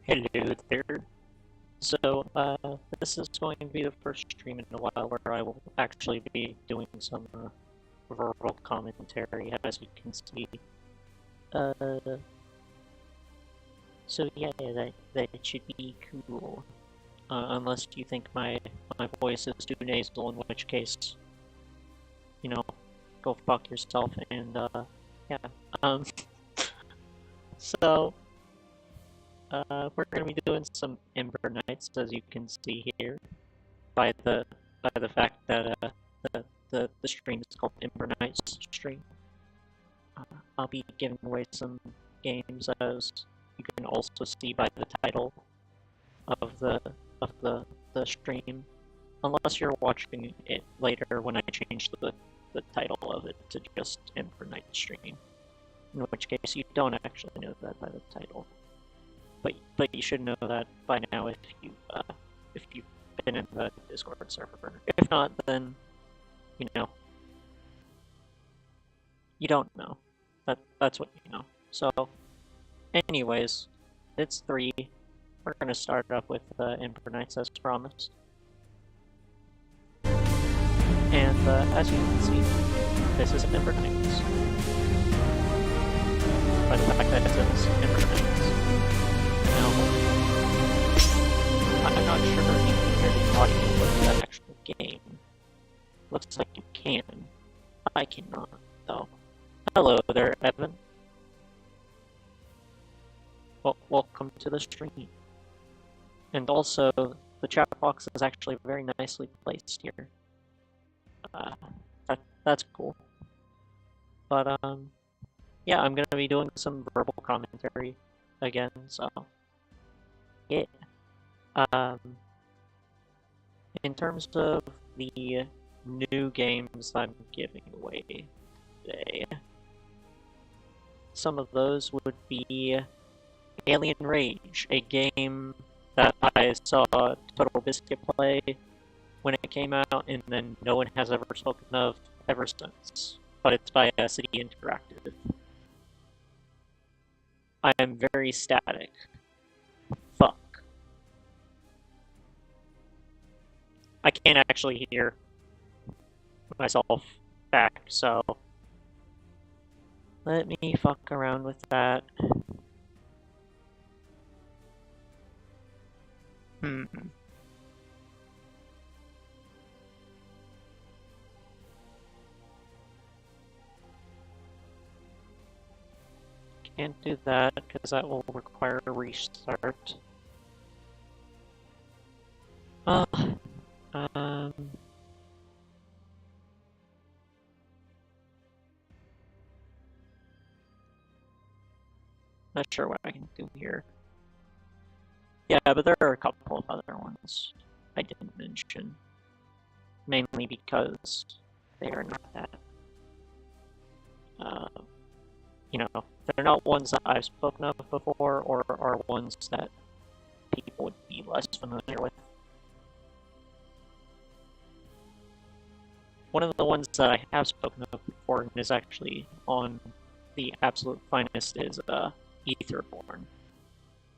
Hello there. So, this is going to be the first stream in a while where I will actually be doing some verbal commentary, as you can see. Uh, so yeah, that should be cool. Unless you think my voice is too nasal, in which case, you know, go fuck yourself. And yeah. Um, so. We're gonna be doing some Ember Knights, as you can see here, by the fact that the stream is called Ember Knights stream. I'll be giving away some games, as you can also see by the title of the stream, unless you're watching it later when I change the title of it to just Ember Knight stream, in which case you don't actually know that by the title. But you should know that by now if you've been in the Discord server. If not, then you know you don't know. That's what you know. So, anyways, it's 3. We're gonna start up with Ember Knights as promised, and as you can see, this is Ember Knights. By the fact that it says Ember Knights. Now, I'm not sure if you can hear the audio of the actual game. Looks like you can. I cannot, though. Hello there, Evan. Well, welcome to the stream. And also, the chat box is actually very nicely placed here. That's cool. But, yeah, I'm gonna be doing some verbal commentary again, so yeah. In terms of the new games I'm giving away today, some of those would be Alien Rage, a game that I saw Total Biscuit play when it came out, and then no one has ever spoken of ever since. But it's by City Interactive. I am very static. Fuck. I can't actually hear myself back, so let me fuck around with that. Can't do that, because that will require a restart. Not sure what I can do here. Yeah, but there are a couple of other ones I didn't mention. Mainly because they are not that, you know, they're not ones that I've spoken of before, or are ones that people would be less familiar with. One of the ones that I have spoken of before and is actually on the absolute finest is Etherborn,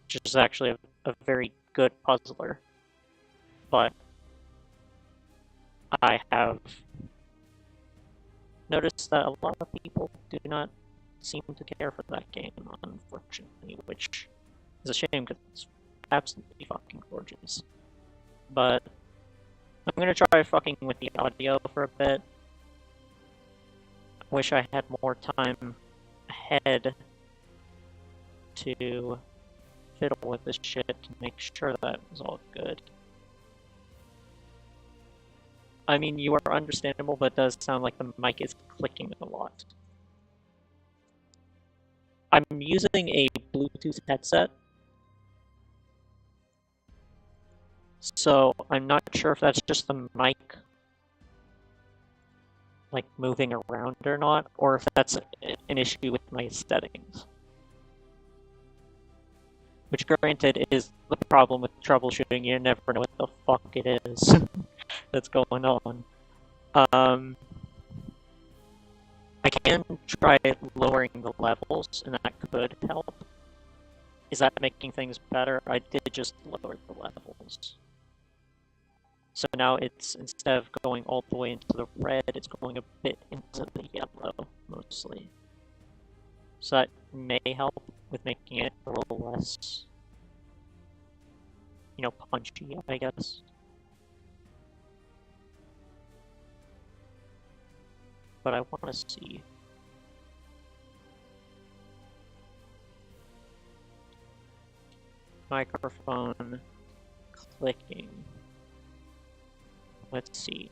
which is actually a very good puzzler, but I have noticed that a lot of people do not seem to care for that game, unfortunately, which is a shame because it's absolutely fucking gorgeous. But I'm gonna try fucking with the audio for a bit. Wish I had more time ahead to fiddle with this shit to make sure that was all good. I mean, you are understandable, but it does sound like the mic is clicking a lot. I'm using a Bluetooth headset, so I'm not sure if that's just the mic like moving around or not, or if that's an issue with my settings. Which, granted, is the problem with troubleshooting. You never know what the fuck it is that's going on. I can try lowering the levels, and that could help. Is that making things better? I did just lower the levels. So now it's, instead of going all the way into the red, it's going a bit into the yellow, mostly. So that may help with making it a little less, you know, punchy, I guess. But I want to see. Microphone clicking. Let's see.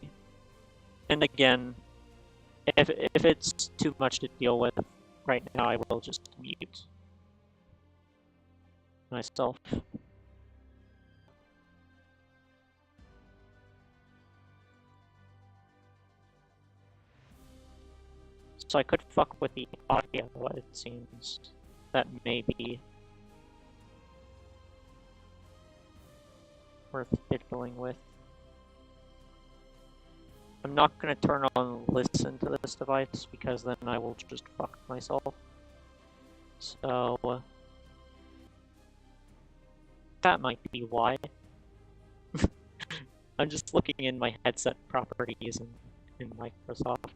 And again, if it's too much to deal with right now, I will just mute myself. So I could fuck with the audio, it seems. That may be worth fiddling with. I'm not going to turn on listen to this device because then I will just fuck myself. So that might be why. I'm just looking in my headset properties in Microsoft.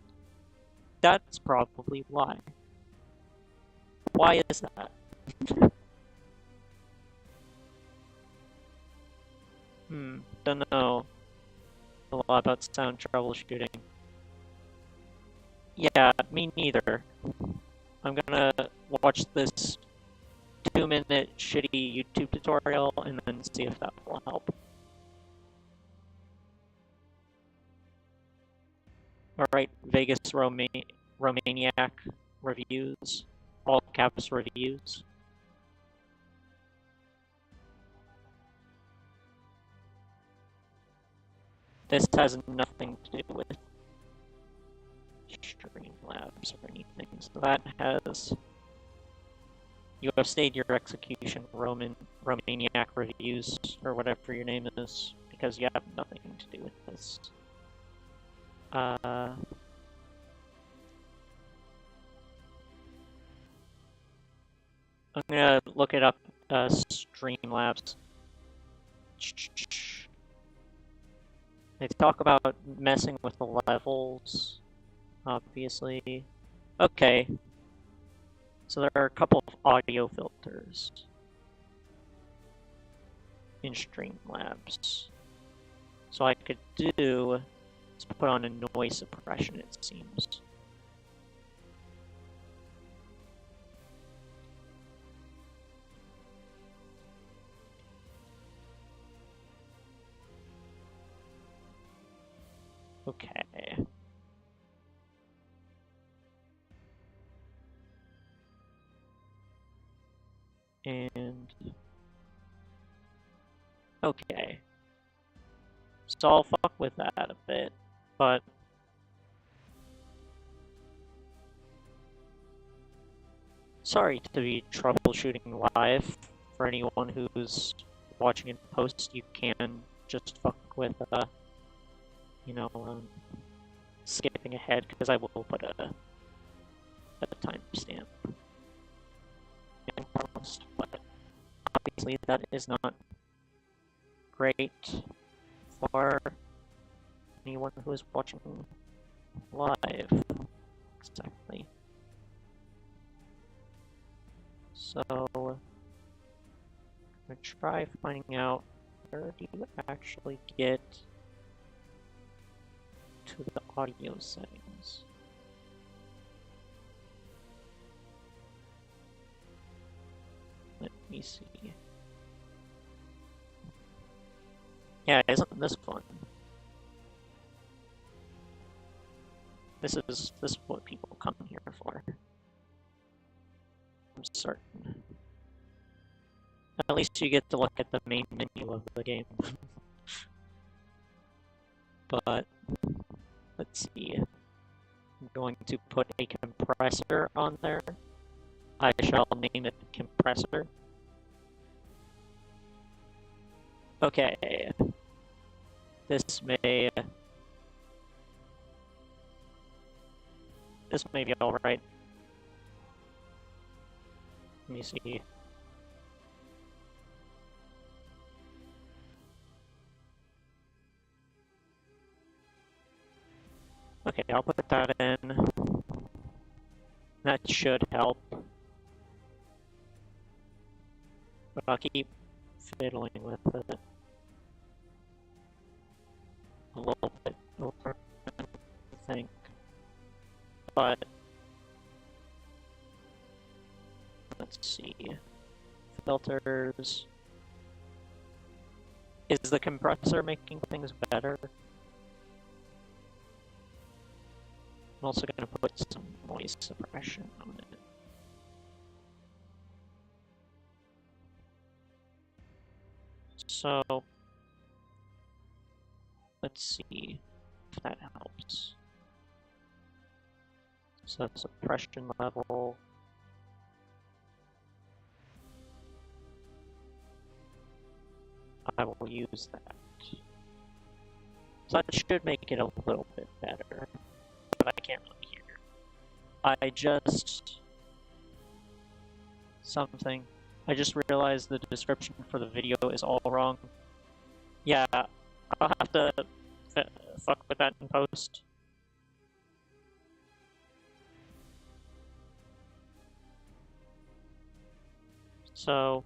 That's probably why. Why is that? Don't know a lot about sound troubleshooting. Yeah, me neither. I'm gonna watch this 2-minute shitty YouTube tutorial and then see if that will help. Alright, Vegas Romaniac reviews. All caps reviews. This has nothing to do with Streamlabs or anything. So that has... You have stayed your execution, Romaniac reviews, or whatever your name is, because you have nothing to do with this. I'm gonna look it up, Streamlabs. They talk about messing with the levels, obviously. Okay. So there are a couple of audio filters in Streamlabs. So I could do, let's put on a noise suppression, it seems. Okay. And... okay. So I'll fuck with that a bit, but... sorry to be troubleshooting live. For anyone who's watching in post, you can just fuck with, you know, skipping ahead, because I will put a timestamp in post, but obviously that is not great for anyone who is watching live. Exactly. So, I'm gonna try finding out where do you actually get to the audio settings. Let me see. Yeah, isn't this fun? This is what people come here for. I'm certain. At least you get to look at the main menu of the game. But let's see. I'm going to put a compressor on there. I shall name it compressor. Okay. This may be alright. Let me see. Okay, I'll put that in. That should help. But I'll keep fiddling with it a little bit over, I think. But let's see. Filters. Is the compressor making things better? I'm also going to put some noise suppression on it. So, let's see if that helps. So, suppression level. I will use that. So that should make it a little bit better. But I can't really hear. I just realized the description for the video is all wrong. Yeah, I'll have to fuck with that in post. So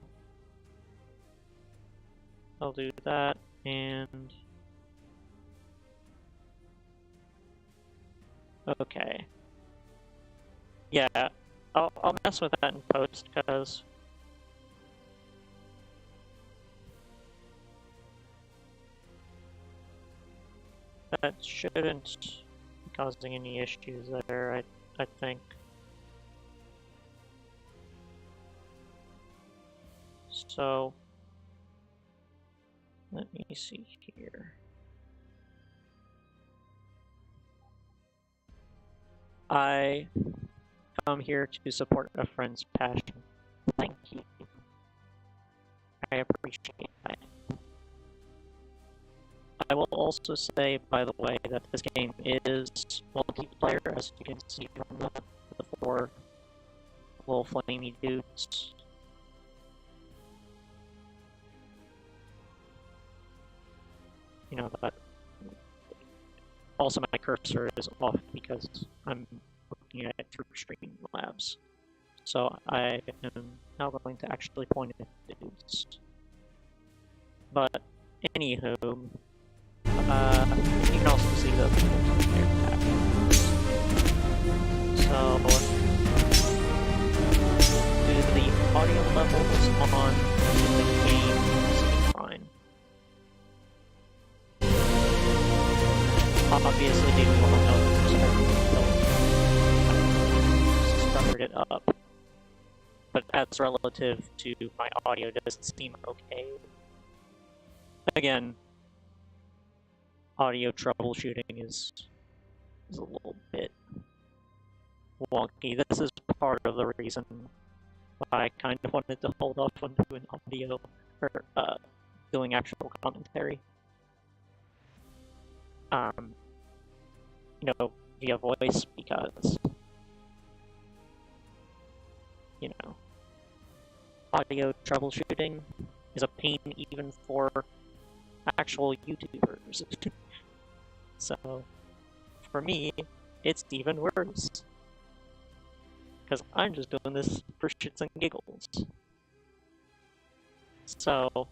I'll do that, and okay. Yeah, I'll mess with that in post, because that shouldn't be causing any issues there, I think. So let me see here. I come here to support a friend's passion. Thank you. I appreciate that. I will also say, by the way, that this game is multiplayer, as you can see from the 4 little flamey dudes. You know, that also my cursor is off because I'm looking at it through Streamlabs. So I am now going to actually point at dudes. But anywho, you can also see the multiplayer tab. So do the audio levels on the game seem fine? Obviously, they will know until I started it up. But as relative to my audio, does it seem okay? Again, audio troubleshooting is a little bit wonky. This is part of the reason why I kind of wanted to hold off on doing audio, or doing actual commentary. You know, via voice, because, you know, audio troubleshooting is a pain even for actual YouTubers. So, for me, it's even worse. Because I'm just doing this for shits and giggles. So,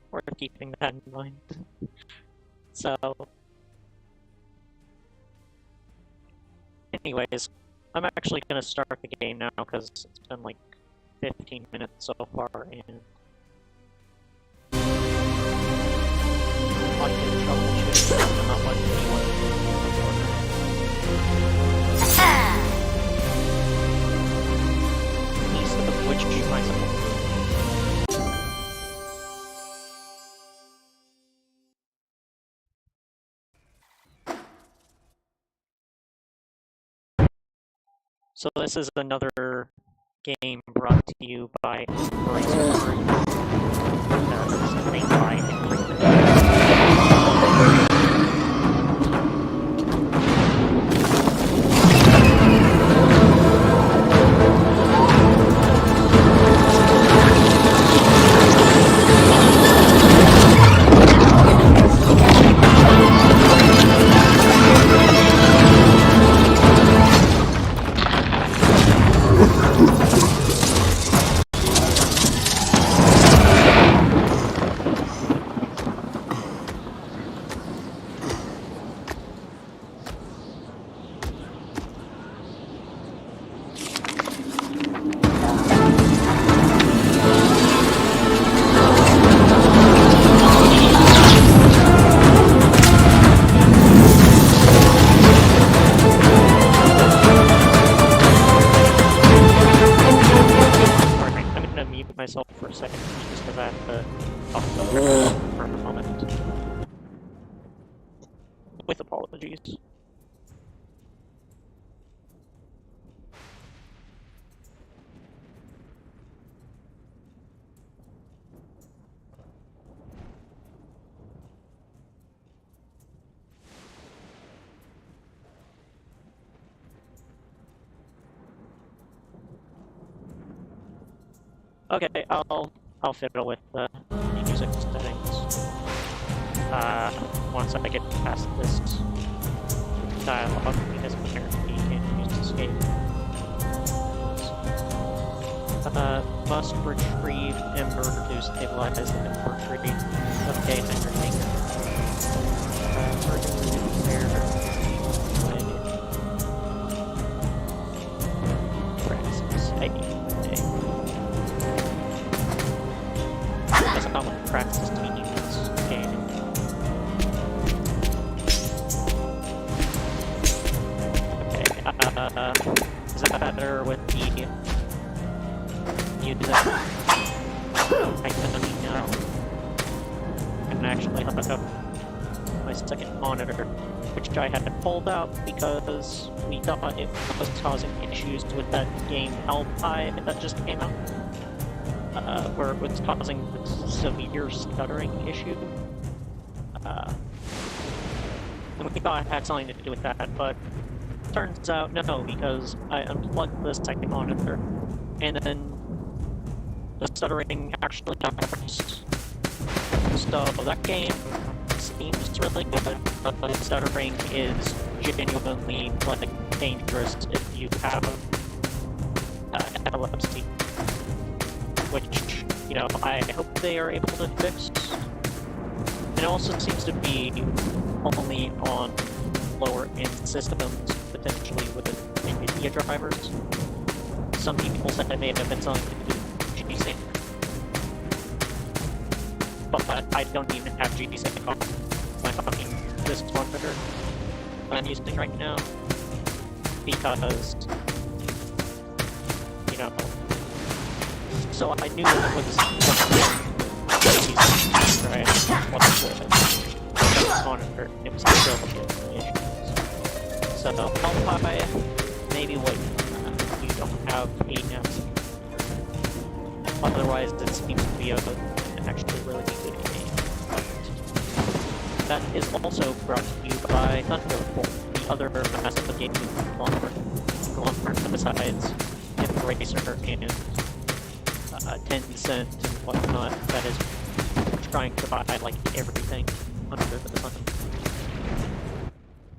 worth keeping that in mind. So, anyways, I'm actually going to start the game now because it's been like 15 minutes so far, and audio troubleshooting is not letting anyone least of which myself. So this is another game brought to you by myself for a second, just because I have to talk about for a moment. With apologies. Okay, I'll fiddle with the music settings. Once I get past this dialogue, because apparently you can't use escape. Must retrieve Ember to stabilize the Ember tree. Okay, entertain. That's not what practice teaching this game. Okay, is that better with the music? I don't know. I can actually hook up my second monitor, which I had pulled out because we thought it was causing issues with that game Hellpie that just came out. Where it was causing a severe stuttering issue. And we thought it had something to do with that, but turns out no, because I unplugged the second monitor, and then the stuttering actually decreased. So that game seems really good, but the stuttering is genuinely like dangerous if you have epilepsy. Which, you know, I hope they are able to fix. It also seems to be only on lower-end systems, potentially with NVIDIA drivers. Some people said it may have been something to do with G-Sync. But I don't even have G-Sync on my fucking disk monitor that I'm using right now. Because, you know, so I knew it was right? What's the monitor? It was still getting issues. So Hellpie, maybe wait. You don't have 8 apps. Otherwise, it seems to be actually really good game. That is also brought to you by Thunderbolt, the other massive gaming conglomerate besides Embracer and Tencent and whatnot that is trying to buy like everything under the sun.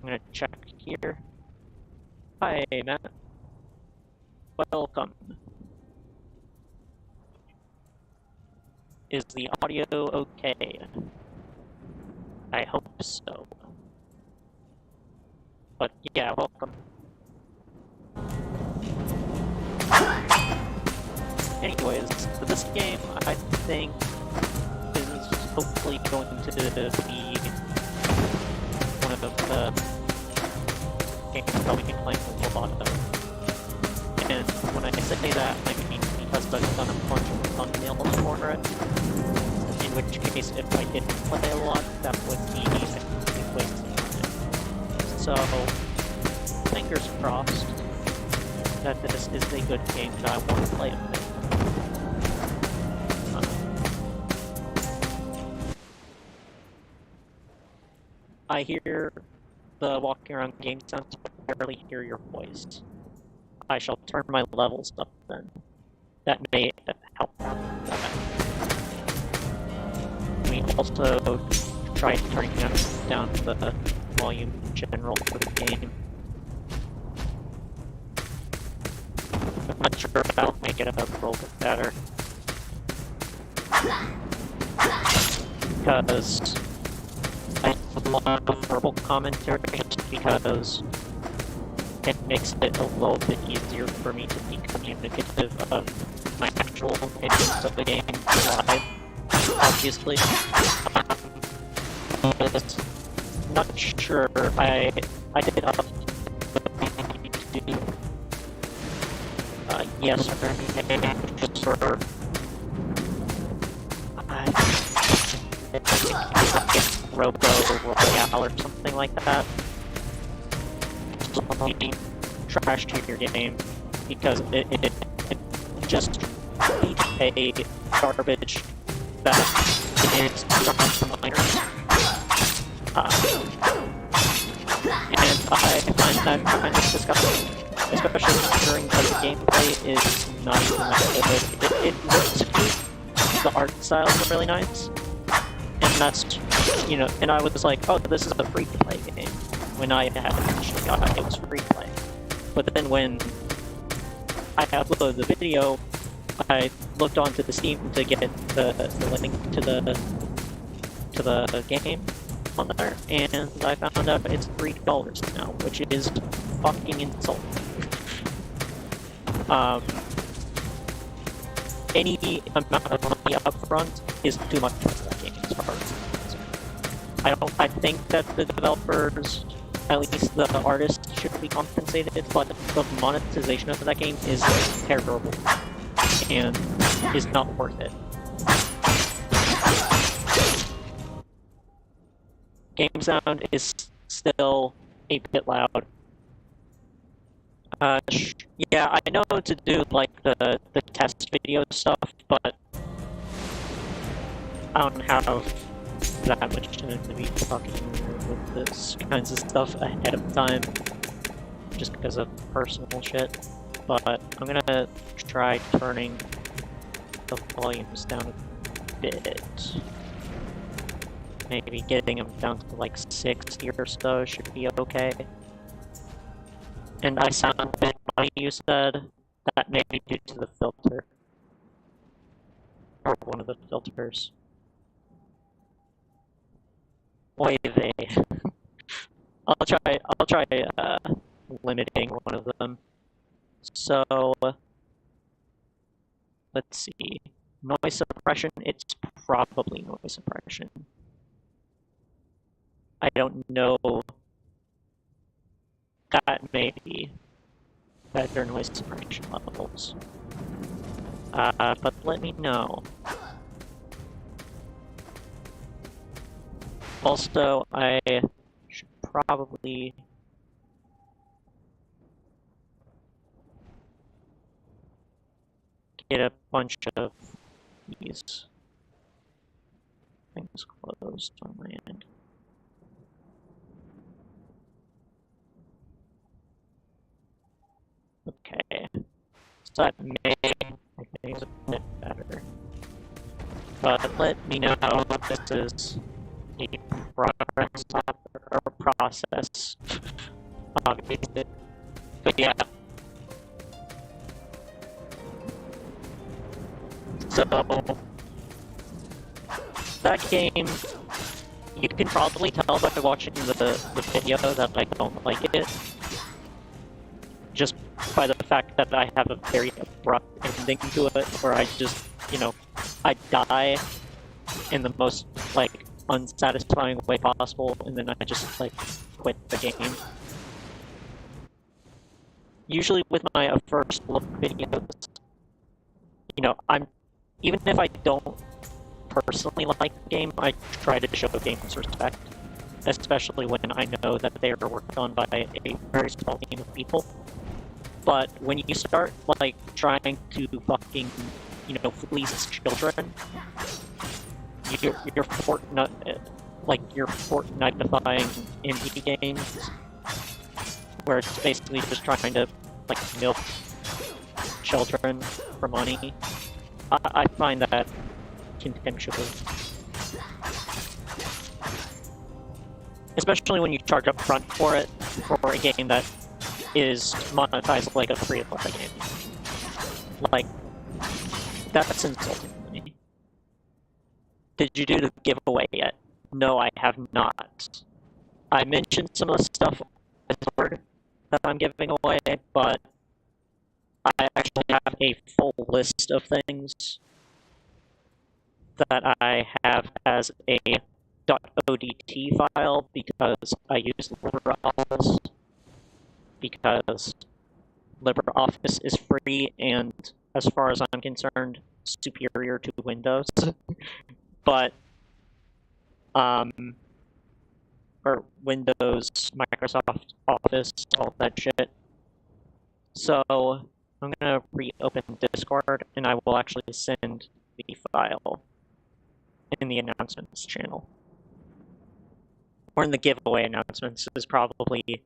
I'm gonna check here. Hi, Matt. Welcome. Is the audio okay? I hope so. But yeah, welcome. Anyways, this game, I think, is hopefully going to be one of the games I'll be playing a lot of. And when I say that, I mean because I've done a bunch of thumbnails for it. In which case, if I didn't play a lot, that would be a wasting time. So, fingers crossed that this is a good game that I want to play a bit. I hear the walking around game sounds, but I barely hear your voice. I shall turn my levels up then. That may help. We also tried turning down the volume in general for the game. I'm not sure if that'll make it a little bit better. Because I have a lot of verbal commentary just because it makes it a little bit easier for me to be communicative of my actual opinions of the game live, obviously. But not sure. I did up yes or Robo Royale or something like that. Trash to your game because it just a garbage that is from miners. And I find that kind of disgusting, especially considering that the gameplay is not even that good. It looks cute, the art style is really nice, and that's, you know, and I was like, oh, this is a free-to-play game, when I had initially got it was free-to-play. But then when I uploaded the video, I looked onto the Steam to get the link to the game on there, and I found out it's $3 now, which is fucking insulting. Any amount of money up front is too much for that game as far as I'm concerned. I think that the developers, at least the artists, should be compensated, but the monetization of that game is terrible and is not worth it. Game sound is still a bit loud. Yeah, I know to do like the test video stuff, but I don't have that much time to be fucking with this kinds of stuff ahead of time, just because of personal shit. But I'm gonna try turning the volumes down a bit. Maybe getting them down to like 60 or so should be okay. And I sound a bit funny, you said. That may be due to the filter. Or one of the filters. Oy vey. I'll try limiting one of them. So let's see. Noise suppression, it's probably noise suppression. I don't know. That may be better noise suppression levels. But let me know. Also, I should probably get a bunch of these things closed on my end. Okay, so that may make things a bit better. But let me know if this is a progress or a process, obviously. But yeah. So, that game, you can probably tell by watching the video that I don't like it. Just by the fact that I have a very abrupt ending to it, where I just, you know, I die in the most, like, unsatisfying way possible, and then I just, like, quit the game. Usually with my first look videos, you know, even if I don't personally like the game, I try to show games respect, especially when I know that they are worked on by a very small team of people. But when you start, like, trying to fucking, you know, fleece children, you're Fortnite, like, you're Fortnite-defying indie games, where it's basically just trying to, like, milk children for money. I find that contemptuous. Especially when you charge up front for it, for a game that is monetized like a free-to-play game. Like, that's insulting to me. Did you do the giveaway yet? No, I have not. I mentioned some of the stuff that I'm giving away, but I actually have a full list of things that I have as a .odt file because I use LibreOffice, because LibreOffice is free and, as far as I'm concerned, superior to Windows. But um, or Windows, Microsoft Office, all that shit. So I'm gonna reopen Discord, and I will actually send the file in the announcements channel. Or in the giveaway announcements is probably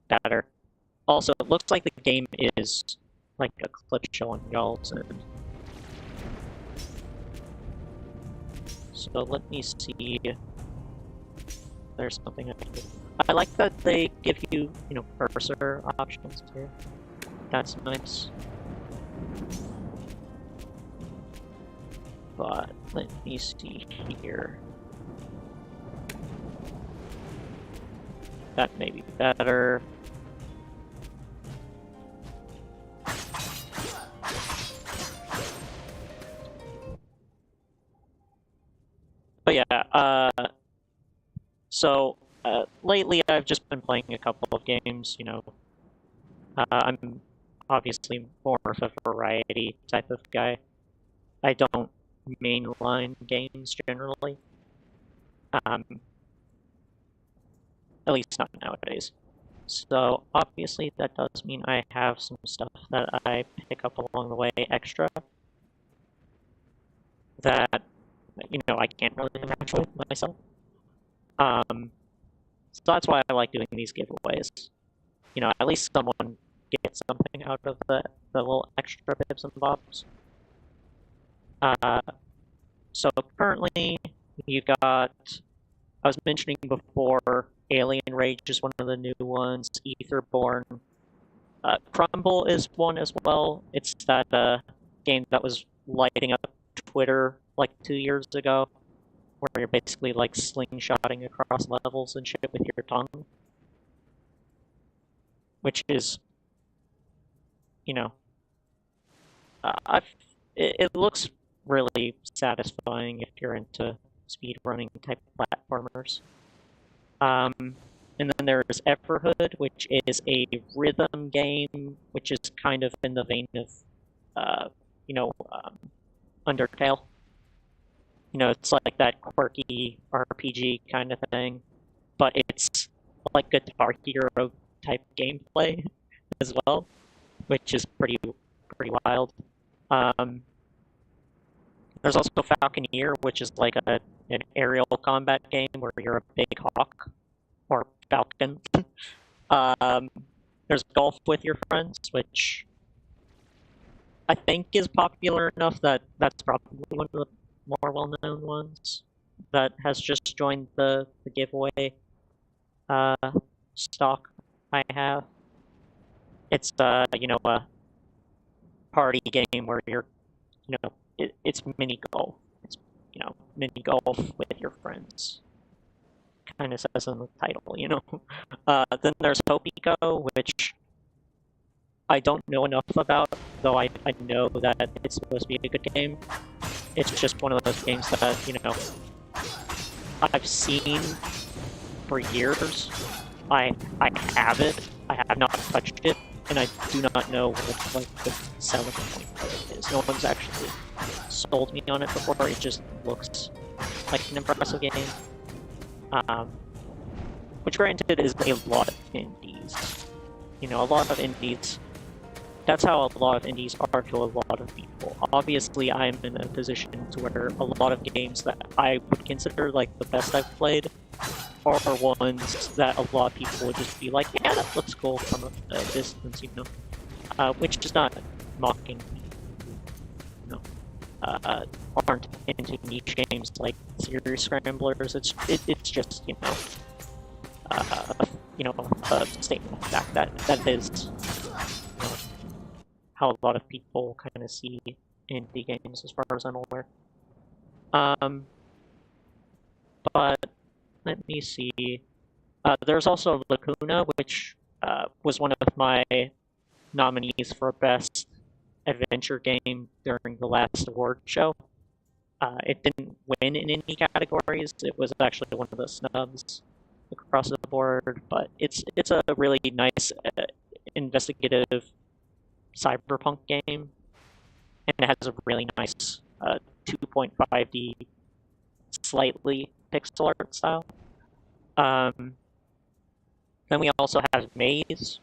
better. Also, it looks like the game is like a clip show on y'all's end. So let me see. There's something I can do. I like that they give you, cursor options here. That's nice. But let me see here. That may be better. But yeah, so lately I've just been playing a couple of games, I'm obviously more of a variety type of guy. I don't mainline games generally. At least not nowadays. So obviously that does mean I have some stuff that I pick up along the way extra that, I can't really match with myself. So that's why I like doing these giveaways. At least someone gets something out of the little extra bits and bobs. So currently, you got, I was mentioning before, Alien Rage is one of the new ones, Etherborn. Crumble is one as well. It's that game that was lighting up Twitter like 2 years ago, where you're basically like slingshotting across levels and shit with your tongue. Which is, it looks really satisfying if you're into speedrunning type platformers. And then there's Everhood, which is a rhythm game, which is kind of in the vein of, Undertale. It's like that quirky RPG kind of thing, but it's like Guitar Hero type gameplay as well, which is pretty wild. There's also Falconeer, which is like an aerial combat game where you're a big hawk or falcon. There's Golf with Your Friends, which I think is popular enough that that's probably one of the more well-known ones that has just joined the giveaway stock I have. It's a party game where you're, it's mini golf. It's mini golf with your friends. Kind of says in the title, Then there's Hopico, which I don't know enough about, though I know that it's supposed to be a good game. It's just one of those games that, I've seen for years. I have it. I have not touched it, and I do not know what like the selling point of it is. No one's actually sold me on it before. It just looks like an impressive game. Which granted is a lot of indies. A lot of indies. That's how a lot of indies are to a lot of people. Obviously, I'm in a position to where a lot of games that I would consider like the best I've played are ones that a lot of people would just be like, yeah, that looks cool from a distance, which is not mocking, aren't into niche games like Series Scramblers. It's just, a statement of fact that is how a lot of people kind of see indie games, as far as I'm aware. But let me see. There's also Lacuna, which was one of my nominees for Best Adventure Game during the last award show. It didn't win in any categories. It was actually one of the snubs across the board, but it's a really nice investigative cyberpunk game, and it has a really nice 2.5D, slightly pixel art style. Then we also have Maze,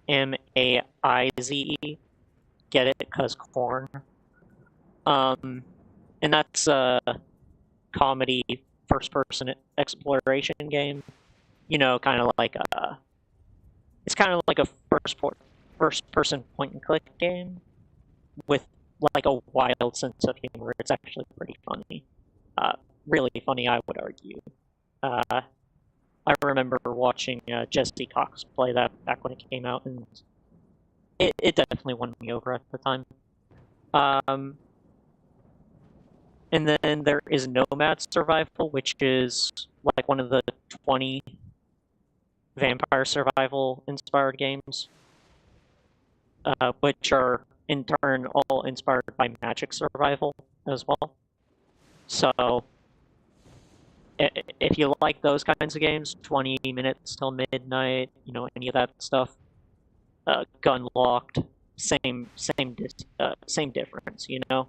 M-A-I-Z-E. Get it? Because corn. And that's a comedy first-person exploration game. You know, kind of like a... It's kind of like a first-person point-and-click game with like a wild sense of humor. It's actually pretty funny. Really funny, I would argue. I remember watching Jesse Cox play that back when it came out, and it definitely won me over at the time. And then there is Nomad Survival, which is like one of the 20 vampire survival inspired games, which are in turn all inspired by Magic Survival as well. So if you like those kinds of games, 20 minutes till midnight, you know, any of that stuff, gun locked, same difference, you know.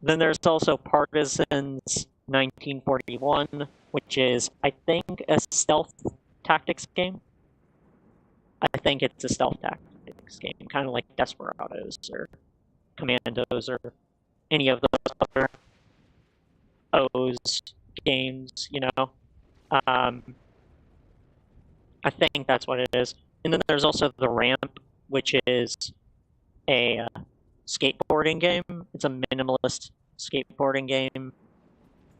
Then there's also Partisans 1941, which is, I think, a stealth tactics game. I think it's a stealth tactics game, kind of like Desperados or Commandos or any of those other O's games, you know. I think that's what it is. And then there's also The Ramp, which is a skateboarding game. It's a minimalist skateboarding game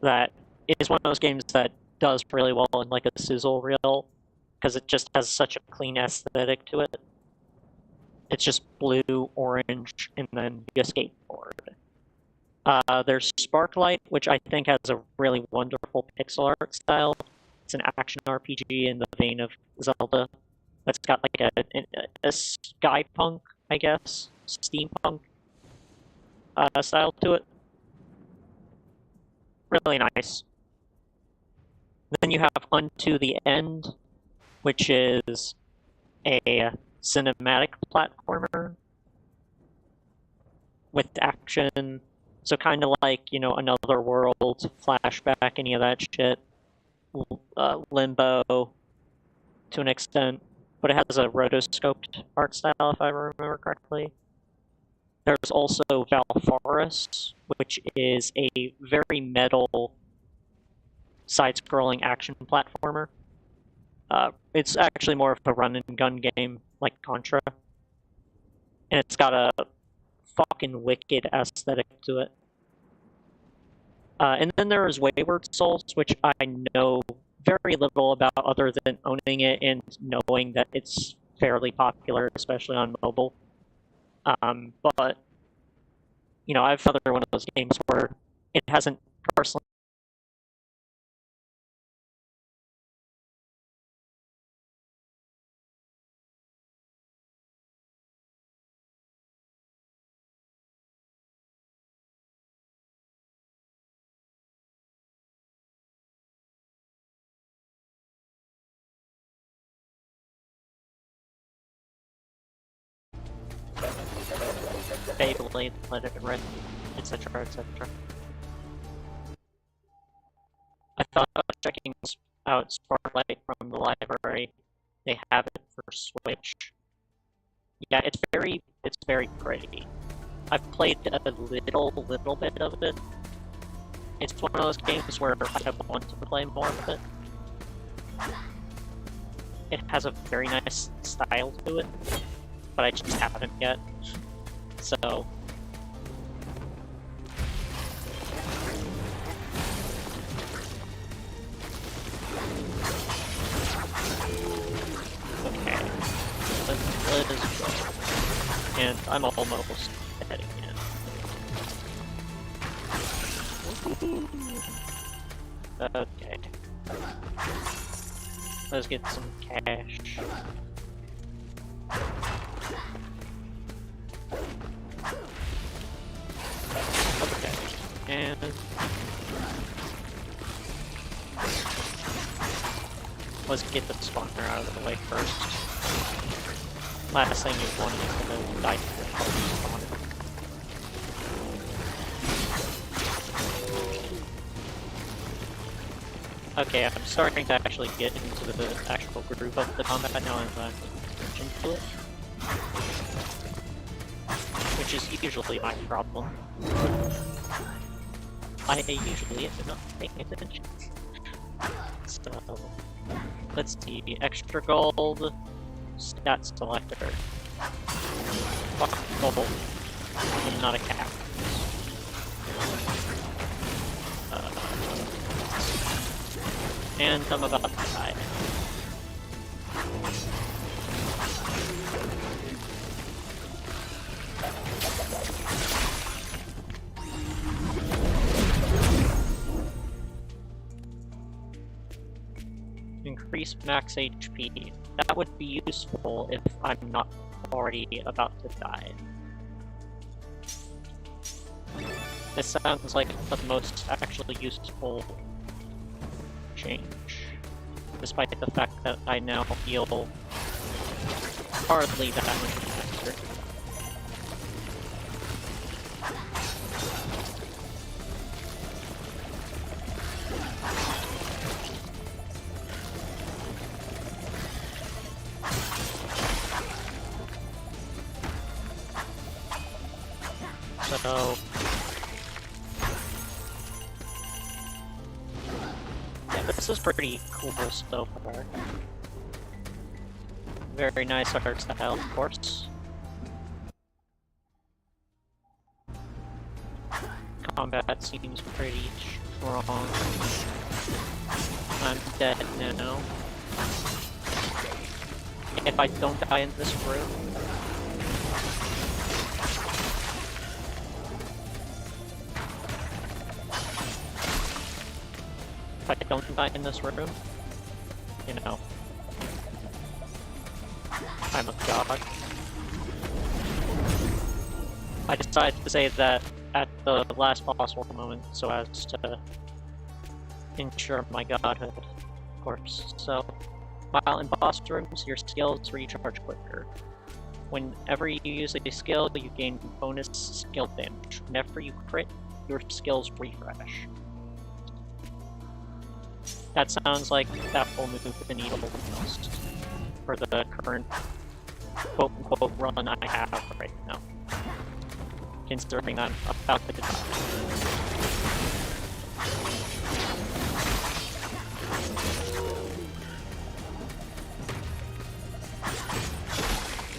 that is one of those games that does really well in like a sizzle reel because it just has such a clean aesthetic to it. It's just blue, orange, and then you skateboard. There's Sparklight, which I think has a really wonderful pixel art style. It's an action RPG in the vein of Zelda. That's got like a skypunk, I guess, steampunk style to it. Really nice. Then you have Unto the End, which is a cinematic platformer with action. So kind of like, you know, Another World, Flashback, any of that shit. Limbo, to an extent. But it has a rotoscoped art style, if I remember correctly. There's also Valfaris, which is a very metal side-scrolling action platformer. It's actually more of a run-and-gun game, like Contra. And it's got a fucking wicked aesthetic to it. And then there is Wayward Souls, which I know very little about other than owning it and knowing that it's fairly popular, especially on mobile. But, you know, I've found another one of those games where it hasn't personally Beyblade, Let It Rip, etc., etc. I thought about checking out Sparklight from the library. They have it for Switch. Yeah, it's very pretty. I've played a little bit of it. It's one of those games where I have wanted to play more of it. It has a very nice style to it, but I just haven't yet. So okay, let us go. And I'm almost dead again. Okay. Let's get some cash. Okay, and let's get the spawner out of the way first. Last thing you want is to die to the spawner. Okay, I'm starting to actually get into the actual groove of the combat now and I'm into it. Which is usually my problem. I usually end up paying attention. So, let's see, extra gold, stat selector. Fuck gold. I'm not a cat. And I'm about to die. Increase max HP. That would be useful if I'm not already about to die. This sounds like the most actually useful change, despite the fact that I now feel hardly that much faster. So yeah, this is pretty cool so far. Very nice art style, of course. Combat seems pretty strong. I'm dead now. If I don't die in this room, if I don't die in this room, you know, I'm a god. I decided to say that at the last possible moment so as to ensure my godhood, of course. So, while in boss rooms, your skills recharge quicker. Whenever you use a skill, you gain bonus skill damage. Whenever you crit, your skills refresh. That sounds like that will move the needle the most for the current quote-unquote run I have right now. Considering I'm about to die.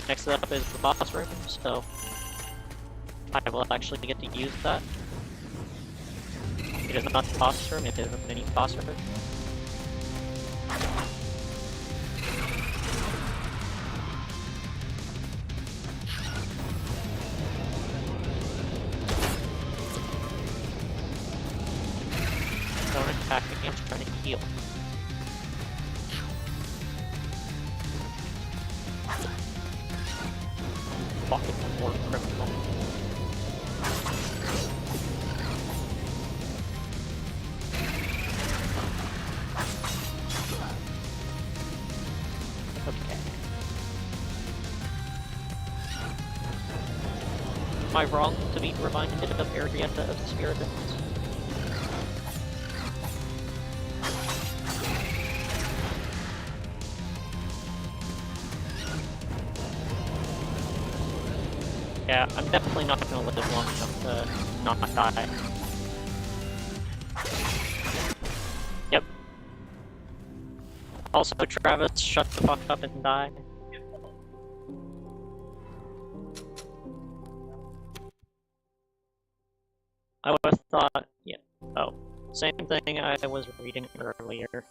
Next up is the boss room, so I will actually get to use that. It is not the boss room, it is a mini boss room. Don't attack against trying to heal. Fucking war criminal. Okay. Am I wrong to be reminded of area of Spirit? Yeah, I'm definitely not gonna live long enough to not die. Yep. Also, Travis, shut the fuck up and die. I would have thought, yeah. Oh, same thing I was reading earlier.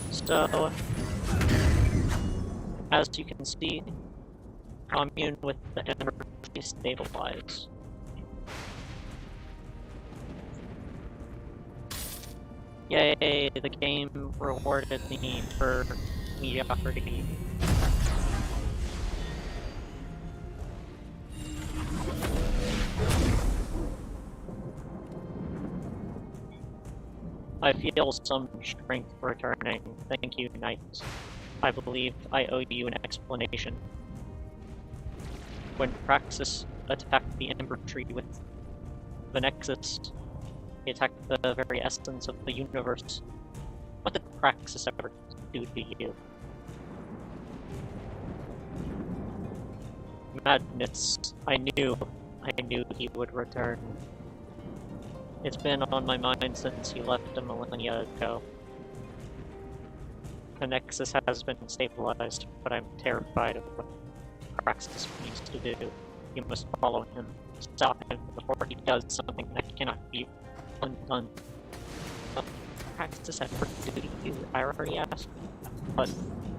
So, as you can see, commune with the Ember stabilize. Yay, the game rewarded me for mediocrity. I feel some strength returning. Thank you, Knights. I believe I owe you an explanation. When Praxis attacked the Ember Tree with the Nexus, He attacked the very essence of the universe. What did Praxis ever do to you? Madness. I knew he would return. It's been on my mind since he left a millennia ago. The Nexus has been stabilized, but I'm terrified of what Praxis needs to do. You must follow him. Stop him before he does something that cannot be undone. What Praxis ever do to you? I already asked you, but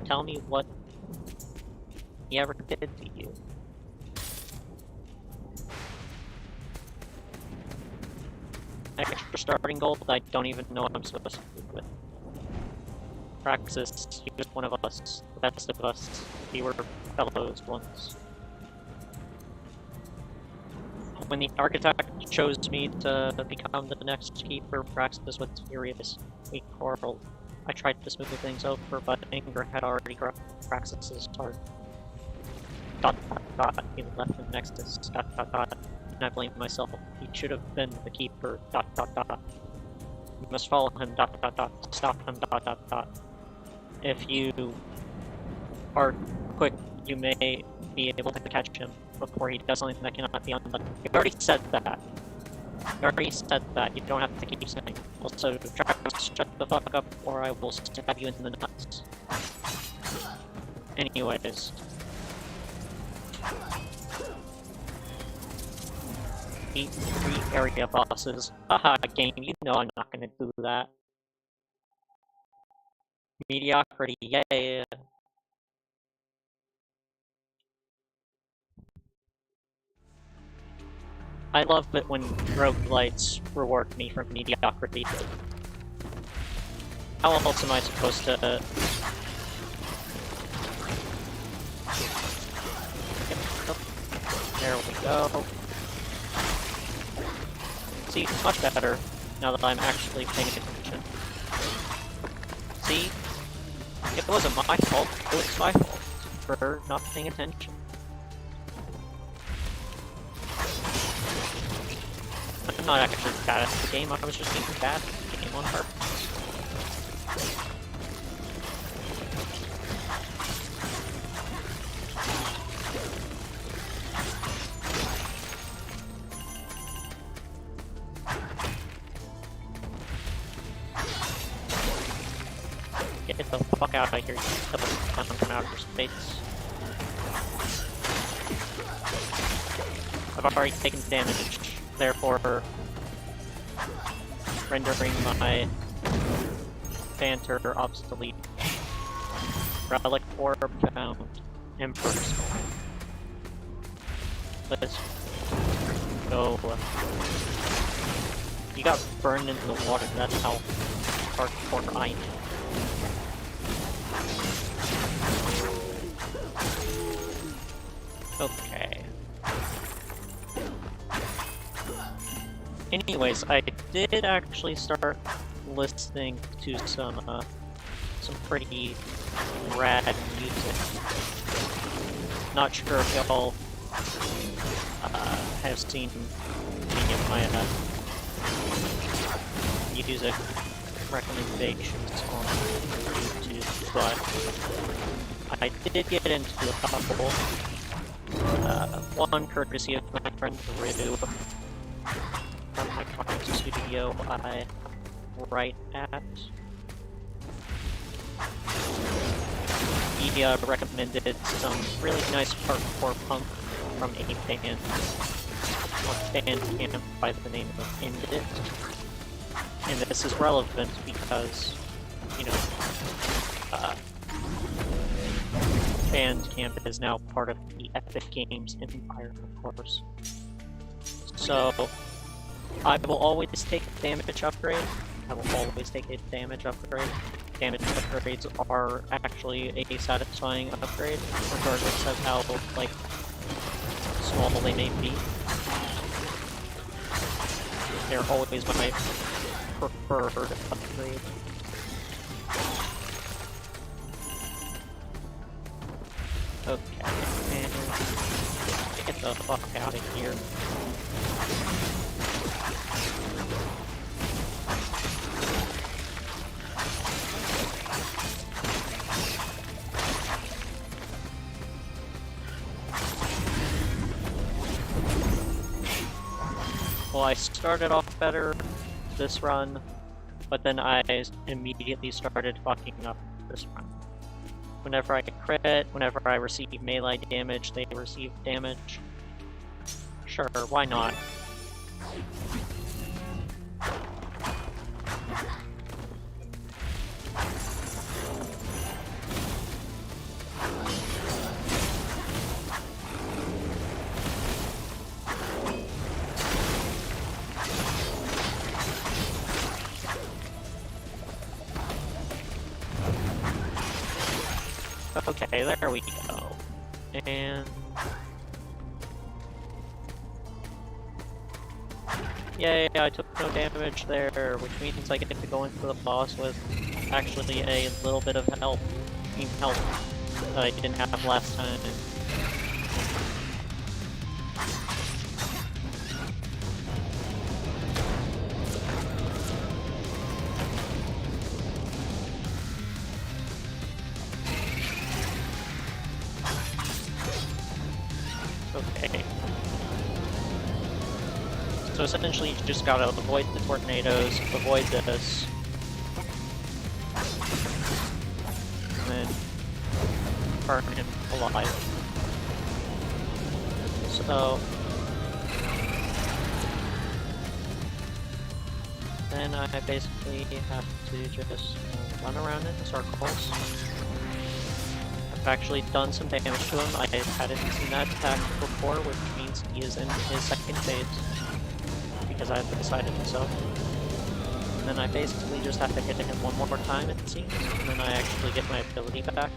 tell me what he ever did to you. Extra starting gold, I don't even know what I'm supposed to do with. Praxis, he was one of us, the best of us. We were fellows once. When the architect chose me to become the next keeper, Praxis was furious. We quarreled. I tried to smooth things over, but anger had already gripped Praxis's heart. ... He left the Nexus. ... And I blame myself. He should have been the keeper. ... You must follow him. ... Stop him. ... If you are quick, you may be able to catch him before he does something that cannot be undone. You already said that. You don't have to keep saying. Also, try to shut the fuck up or I will stab you in the nuts. Anyways. Beat 3 area bosses. Haha, game, you know I'm not gonna do that. Mediocrity, yay! I love it when roguelites reward me for mediocrity. How else am I supposed to... There we go. See, much better, now that I'm actually paying attention. See? It wasn't my fault, it was my fault for not paying attention. I'm not actually bad at the game, I was just being bad at the game on purpose. Get the fuck out of here, you double down from outer space. I've already taken damage, therefore rendering my banter obsolete. Relic orb found. Emperor Skull. Let's go. You got burned into the water, that's how hardcore I am. Okay. Anyways, I did actually start listening to some pretty rad music. Not sure if y'all have seen any of my music recommendations on YouTube, but I did get into a couple. One courtesy of my friend Ridu from my comic studio I write at. He recommended some really nice hardcore punk from a band camp by the name of EMBER. And this is relevant because, you know, Bandcamp is now part of the Epic Games empire, of course. So, I will always take a damage upgrade. Damage upgrades are actually a satisfying upgrade, regardless of how, like, small they may be. They're always my preferred upgrade. Okay, and get the fuck out of here. I started off better this run, but then I immediately started fucking up this run. Whenever I crit, whenever I receive melee damage, they receive damage. Sure, why not? Okay, there we go. And... yay, I took no damage there, which means I get to go into the boss with actually a little bit of health. Health that I didn't have last time. Okay. So essentially you just gotta avoid the tornadoes, avoid this, and then burn him alive. So... then I basically have to just run around in circles. I've actually done some damage to him. I hadn't seen that attack before, which means he is in his second phase. Because I've decided so. And then I basically just have to hit him one more time, it seems, and then I actually get my ability back.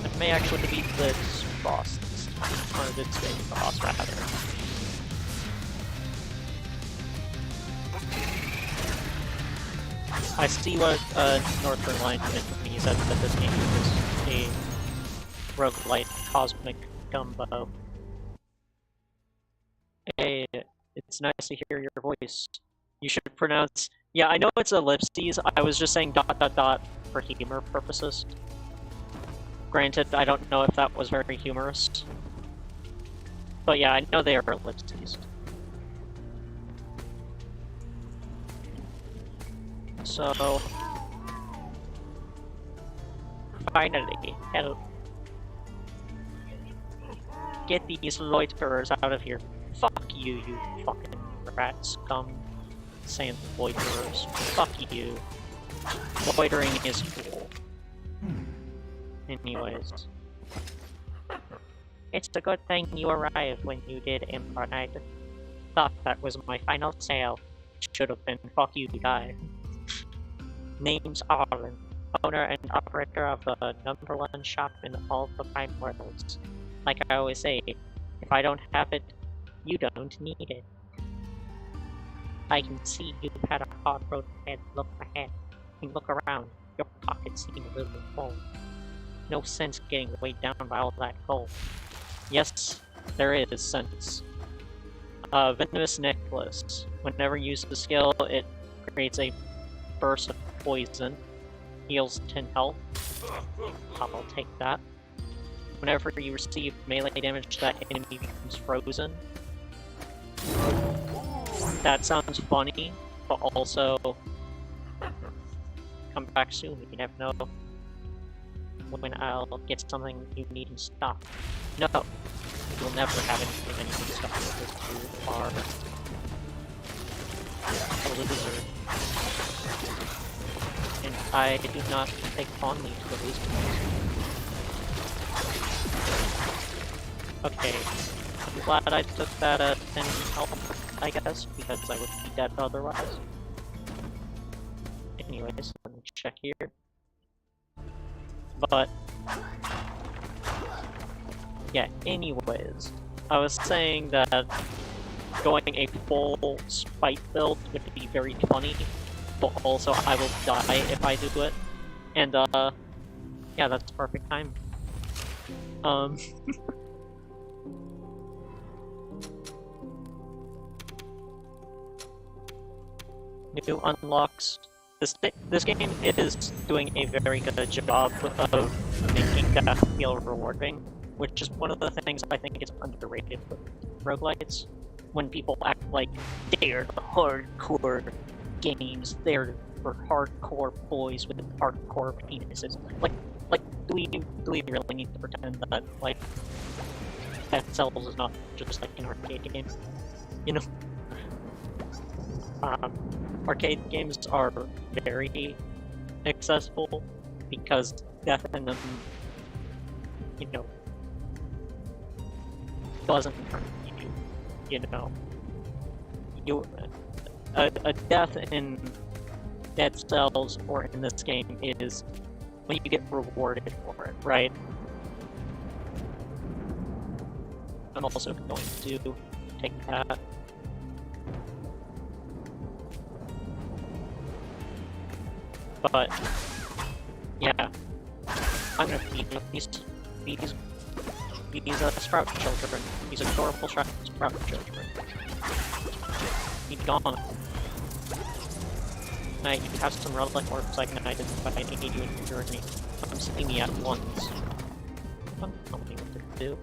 And I may actually beat this boss this time, or this big boss rather. I see what Northern Lion meant when he said that this game is a roguelite cosmic gumbo. Hey, it's nice to hear your voice. You should pronounce... yeah, I know it's ellipses, I was just saying ... for humor purposes. Granted, I don't know if that was very humorous. But yeah, I know they are ellipses. So... finally, help. Get these loiterers out of here. Fuck you, you fucking rat scum. Saying loiterers. Fuck you. Loitering is cool. Anyways. It's a good thing you arrived when you did, Ember Knight. Thought that was my final sale. Should have been fuck you, guy. Name's Arlen, owner and operator of the #1 shop in all the fine worlds. Like I always say, if I don't have it, you don't need it. I can see you've had a hard road ahead. Look ahead and look around. Your pockets seem a little full. No sense getting weighed down by all that gold. Yes, there is sense. Venomous Necklace. Whenever you use the skill, it creates a burst of poison. Heals 10 health. I'll take that. Whenever you receive melee damage, that enemy becomes frozen. That sounds funny, but also... come back soon, you never know when I'll get something you need in stock. No! You'll never have anything I need in stock because you are a loser. And I do not take fondly to the losers. Okay, I'm glad I took that 10 health, I guess, because I would be dead otherwise. Anyways, let me check here. But... yeah, anyways, I was saying that going a full spite build would be very funny, but also I will die if I do it. And, yeah, that's perfect time. New unlocks. This game is doing a very good job of making death feel rewarding, which is one of the things I think is underrated with roguelites. When people act like they're the hardcore games, they're for hardcore boys with hardcore penises. Like, do we really need to pretend that, like, Dead Cells is not just like an arcade game? You know? Arcade games are very accessible because death in them, you know, doesn't hurt you. You know, a death in Dead Cells or in this game is when you get rewarded for it, right? I'm also going to take that. But yeah, I'm gonna feed these sprout children. These adorable sprout children. Be gone. Now you have some relic orbs I can identify and aid you in your journey. Come see me at once. Don't tell me what to do.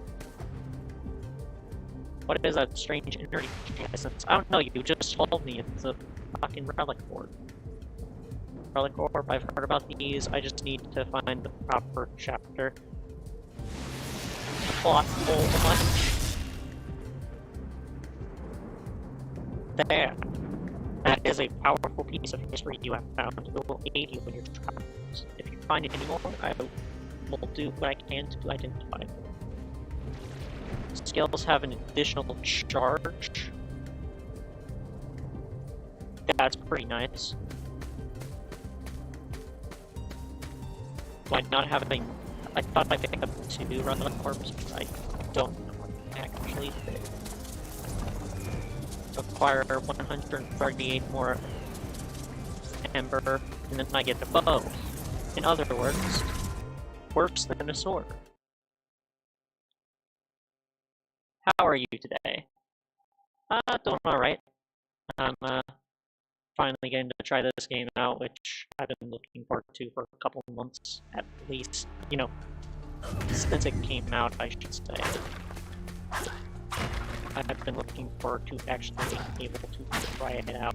What is that strange energy essence? I don't know, you just told me it's a fucking relic orb. Relic orb, I've heard about these, I just need to find the proper chapter. Plot hole. There. That is a powerful piece of history you have found. It will aid you in your travels. If you find it anymore, I will do what I can to identify it. Skills have an additional charge. That's pretty nice. Why not having... I thought I picked up 2 relic orbs, but I don't know what they actually did. Acquire 138 more ember, and then I get a bow. In other words, worse than a sword. How are you today? Doing alright. I'm finally getting to try this game out, which I've been looking forward to for a couple of months at least. You know, since it came out, I should say. I've been looking forward to actually being able to try it out.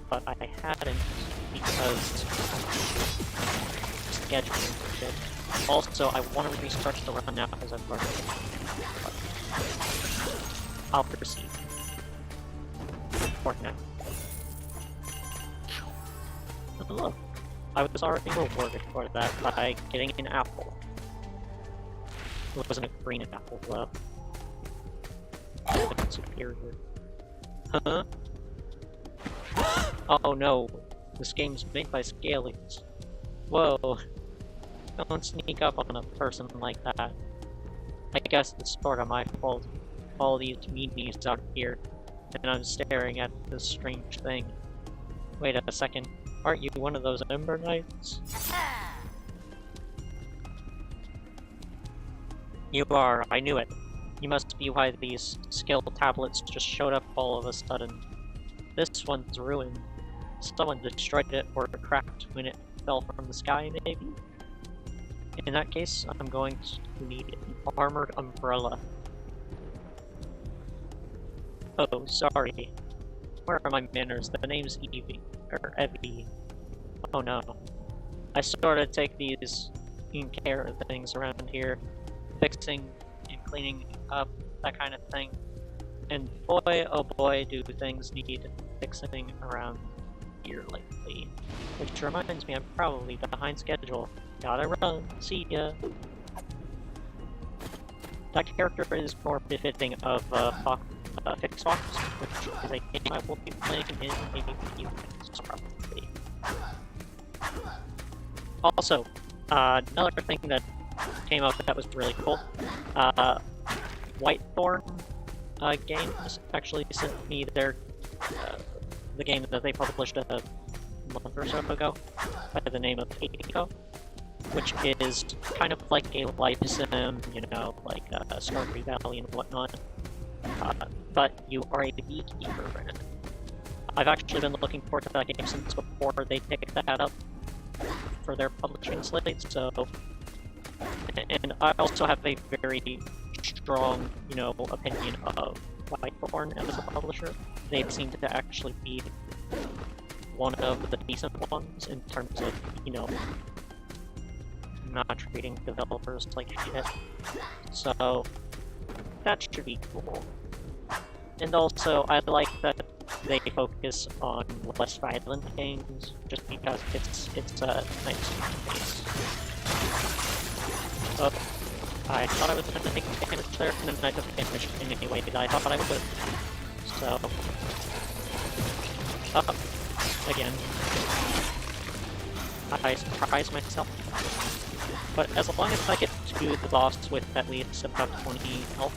But I hadn't because scheduling shit. Also, I want to restart the run now because I've learned it. I'll proceed. For now. Oh, look, I was already rewarded for that by getting an apple. It wasn't a green apple, though. Superior. Huh? Oh no, this game's made by Scalies. Whoa. Don't sneak up on a person like that. I guess it's sort of my fault. All these meanies out here, and I'm staring at this strange thing. Wait a second, aren't you one of those Ember Knights? You are, I knew it. You must be why these skill tablets just showed up all of a sudden. This one's ruined. Someone destroyed it or cracked when it fell from the sky, maybe? In that case, I'm going to need an armored umbrella. Oh, sorry. Where are my manners? The name's Evie. Or Evie. Oh no. I sort of take these care of things around here. Fixing and cleaning up, that kind of thing. And boy, oh boy, do things need fixing around here lately. Which reminds me, I'm probably behind schedule. Gotta run, see ya! That character is more befitting of Fix Fox, which is a game I will be playing in a few minutes, probably. Also, another thing that came up that was really cool, Whitethorn Games actually sent me their the game that they published a month or so ago by the name of Eco, which is kind of like a life sim, you know, like Stardew Valley and whatnot, but you are a beekeeper in it. I've actually been looking forward to that game since before they picked that up. for their publishing slate. So, and I also have a very strong, opinion of Lightborn as a publisher. They seem to actually be one of the decent ones in terms of, not treating developers like shit. So that should be cool. And also, I like that they focus on less violent games, just because it's a nice pace. Oh, I thought I was going to take damage there, and then I took damage anyway, but I thought I would. So, again, I surprised myself. But as long as I get to the boss with at least about 20 health,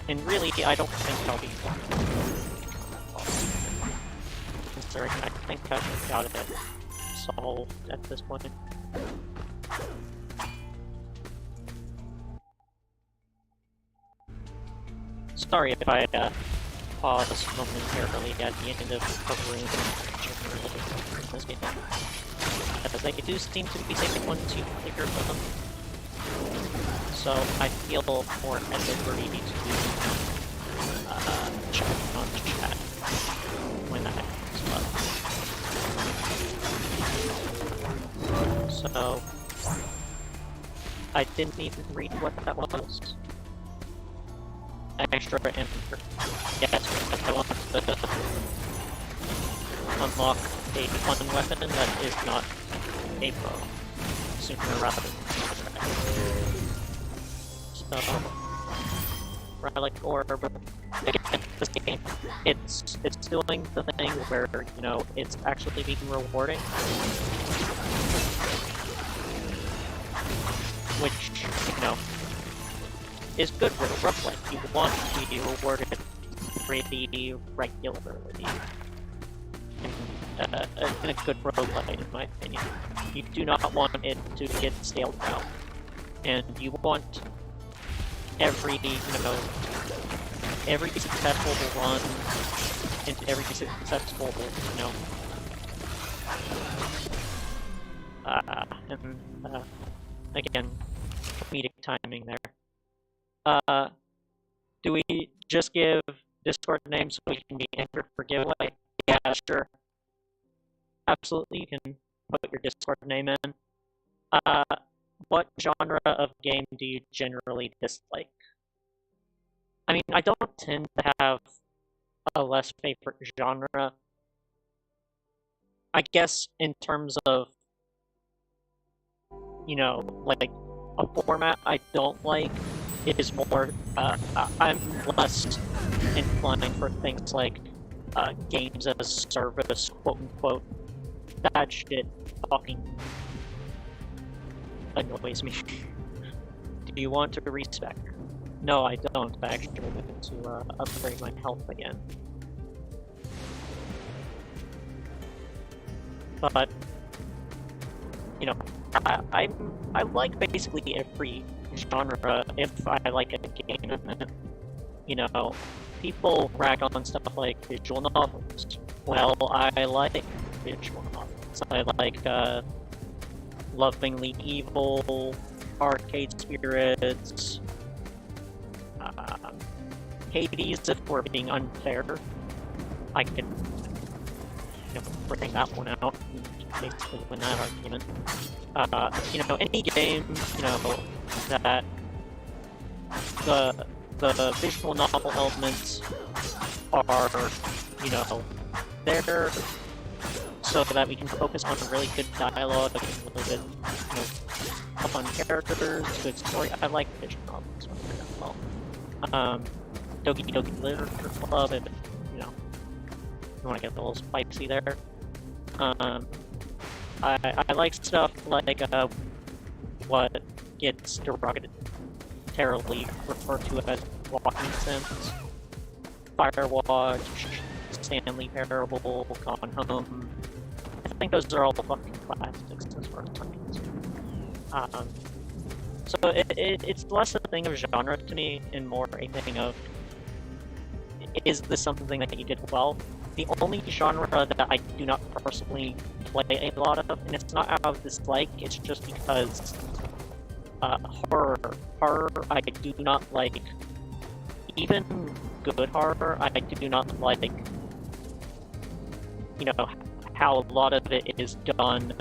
and really, I don't think I'll be fine. Considering I think I've got it solved at this point. Sorry if I pause momentarily at the end of covering this game, as they do seem to be taking one too clear for them. So I feel more at liberty to check on chat when that comes up. So I didn't even read what that was. Extra Ember. Yes, because I want to unlock a one weapon that is not a bow sooner rather than later. So, Relic Orb. Again, this game, it's doing the thing where, it's actually being rewarding. Which, is good for a roguelite. You want to be rewarded pretty regularly. In a good roguelite, in my opinion. You do not want it to get staled out. And you want every successful run and every successful, again, comedic timing there. Do we just give Discord names so we can be entered for giveaway? Yeah, sure. Absolutely, you can put your Discord name in. What genre of game do you generally dislike? I mean, I don't tend to have a less favorite genre. I guess in terms of, like, a format I don't like is more, I'm less inclined for things like games as a service, quote-unquote. That shit fucking annoys me. Do you want to respec? No, I don't. I actually need to upgrade my health again. But, I like basically every genre if I like a game in it. People rag on stuff like visual novels. Well, I like visual novels. I like Lovingly Evil, Arcade Spirits, Hades, if we're being unfair. I could bring that one out and basically win that argument. Any game, that the visual novel elements are, there so that we can focus on really good dialogue and really good, fun characters, good story. I like visual novels when they're done well. Doki Doki Literature Club, if, you want to get a little spicy there. I like stuff like what gets derogatorily referred to as walking sims. Firewatch, Stanley Parable, Gone Home. I think those are all fucking classics as far as I'm concerned. So it's less a thing of genre to me and more a thing of, is this something that you did well? the only genre that I do not personally play a lot of, and it's not out of dislike, it's just because horror. Horror I do not like. Even good horror, I do not like, you know, how a lot of it is done,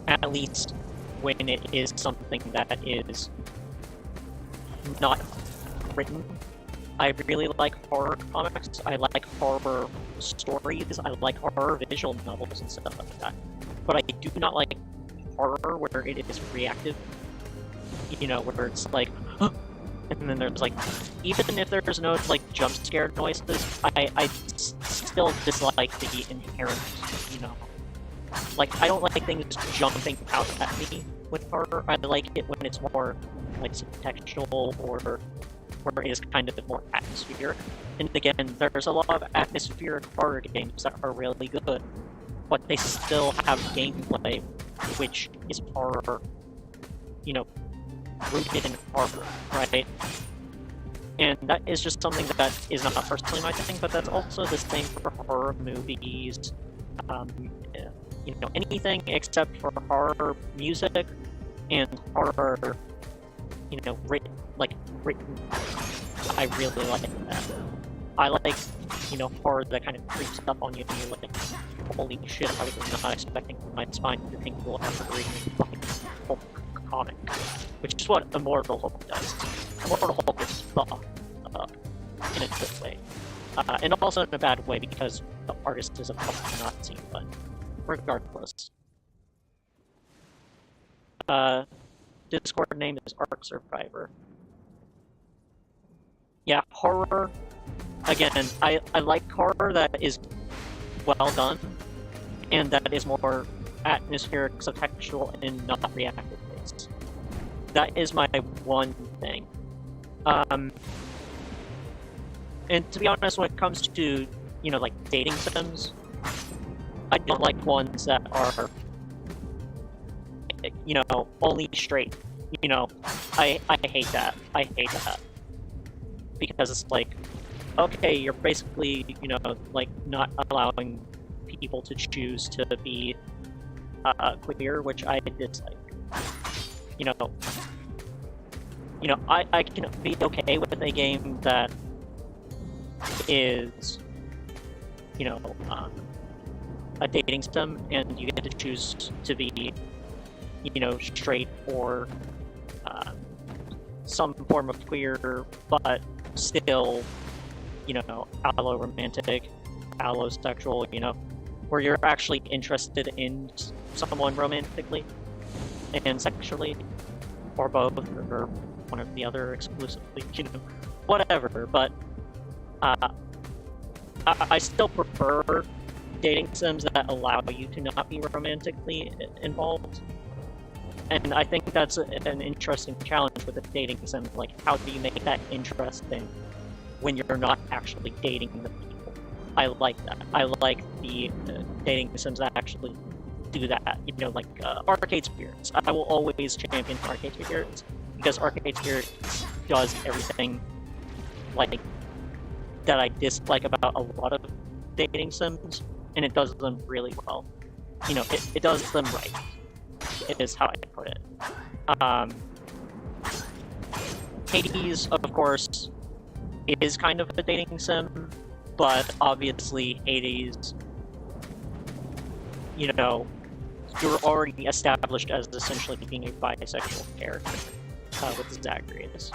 at least when it is something that is not written. I really like horror comics, I like horror stories, I like horror visual novels and stuff like that. But I do not like horror where it is reactive. You know, where it's like, huh? And then there's like, even if there's no like jump scare noises, I still dislike the inherent, you know, like I don't like things jumping out at me with horror. I like it when it's more like subtextual or where it is kind of more atmospheric. And again, there's a lot of atmospheric horror games that are really good, but they still have gameplay which is horror, you know, rooted in horror, right? And that is just something that is not personally my thing, but that's also the same for horror movies, you know, anything except for horror music and horror, you know, written. I really like that. I like, you know, horror that kind of creeps up on you and you're like, holy shit, I was not expecting my spine to think we'll have to read a fucking Hulk comic. Which is what Immortal Hulk does. Immortal Hulk is in a good way. And also in a bad way because the artist is a fucking Nazi, but regardless. Discord name is Ark Survivor. Yeah, horror. Again, I like horror that is well done, and that is more atmospheric, subtextual, and not reactive based. That is my one thing. And to be honest, when it comes to, you know, like dating sims, I don't like ones that are, you know, only straight. You know, I hate that. I hate that. Because it's like, okay, you're basically, you know, like not allowing people to choose to be queer, which I dislike. You know, I can be okay with a game that is, you know, a dating sim, and you get to choose to be, you know, straight or some form of queer, but still, you know, allo-romantic, allo-sexual, you know, where you're actually interested in someone romantically and sexually, or both, or one or the other exclusively, you know, whatever, but I still prefer dating sims that allow you to not be romantically involved. And I think that's an interesting challenge with a dating sim. Like, how do you make that interesting when you're not actually dating the people? I like that. I like the dating sims that actually do that. You know, like Arcade Spirits. I will always champion Arcade Spirits because Arcade Spirits does everything like that I dislike about a lot of dating sims, and it does them really well. You know, it does them right. It is how I put it. Hades, of course, is kind of a dating sim, but obviously Hades, you know, you're already established as essentially being a bisexual character with Zagreus.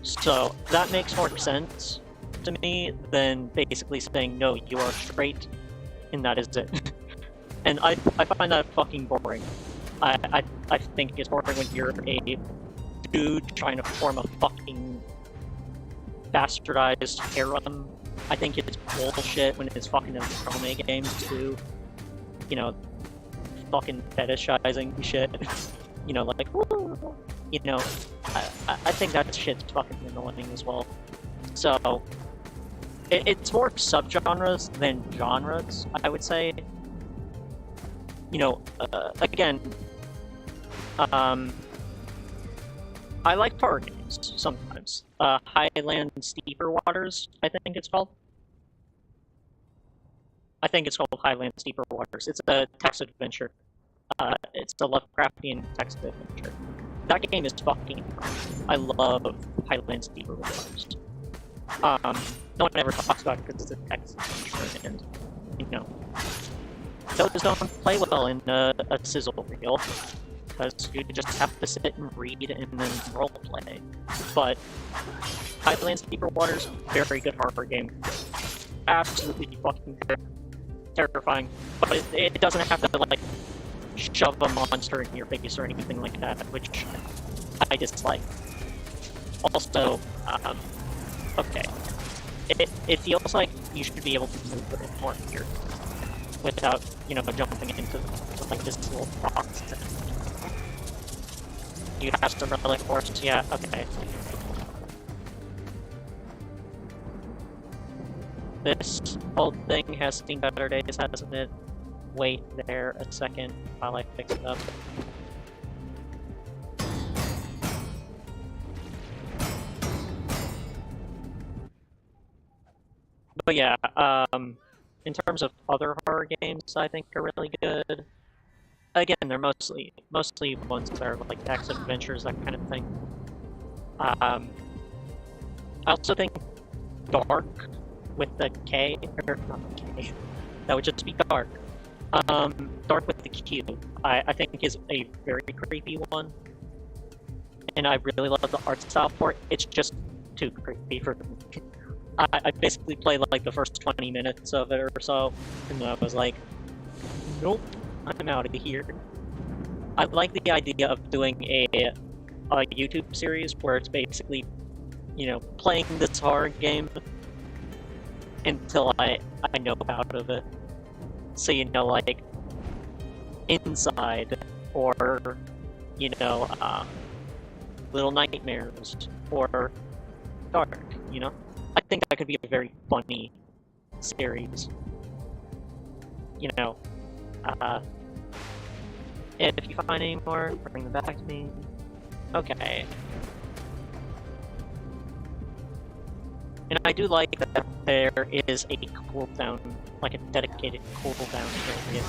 So that makes more sense to me than basically saying, no, you are straight, and that is it. And I find that fucking boring. I think it's boring when you're a dude trying to form a fucking bastardized harem. I think it's bullshit when it's fucking in anime games too. You know, fucking fetishizing shit. You know, like, woo! You know, I think that shit's fucking annoying as well. So, it's more subgenres than genres, I would say. You know, again, I like horror games sometimes. Highland Steeper Waters, I think it's called. I think it's called Highlands Deeper Waters. It's a text adventure. It's a Lovecraftian text adventure. That game is fucking fun. I love Highlands Deeper Waters. No one ever talks about it because it's a text adventure, and, you know, those don't play well in a sizzle reel, because you just have to sit and read and then roleplay. But Highlands Deeper Waters, very good horror game. Absolutely fucking terrifying, but it doesn't have to, like, shove a monster in your face or anything like that, which I dislike. Also, okay, it feels like you should be able to move a bit more here without, you know, jumping into, like, this little box. You have to relic force, yeah, okay. This whole thing has seen better days, hasn't it? Wait there a second while I fix it up. But yeah, in terms of other horror games I think are really good. Again, they're mostly ones that are like text adventures, that kind of thing. I also think Dark with the K, or not the K, that would just be Dark. Dark with the Q, I think is a very creepy one. And I really love the art style for it. It's just too creepy for me. I basically played like the first 20 minutes of it or so, and I was like, nope, I'm out of here. I like the idea of doing a YouTube series where it's basically, you know, playing this horror game until I know out of it. So, you know, like, Inside, or, you know, Little Nightmares, or Dark, you know? I think that could be a very funny series. You know, if you find any more, bring them back to me. Okay. And I do like that there is a cooldown, like a dedicated cooldown area.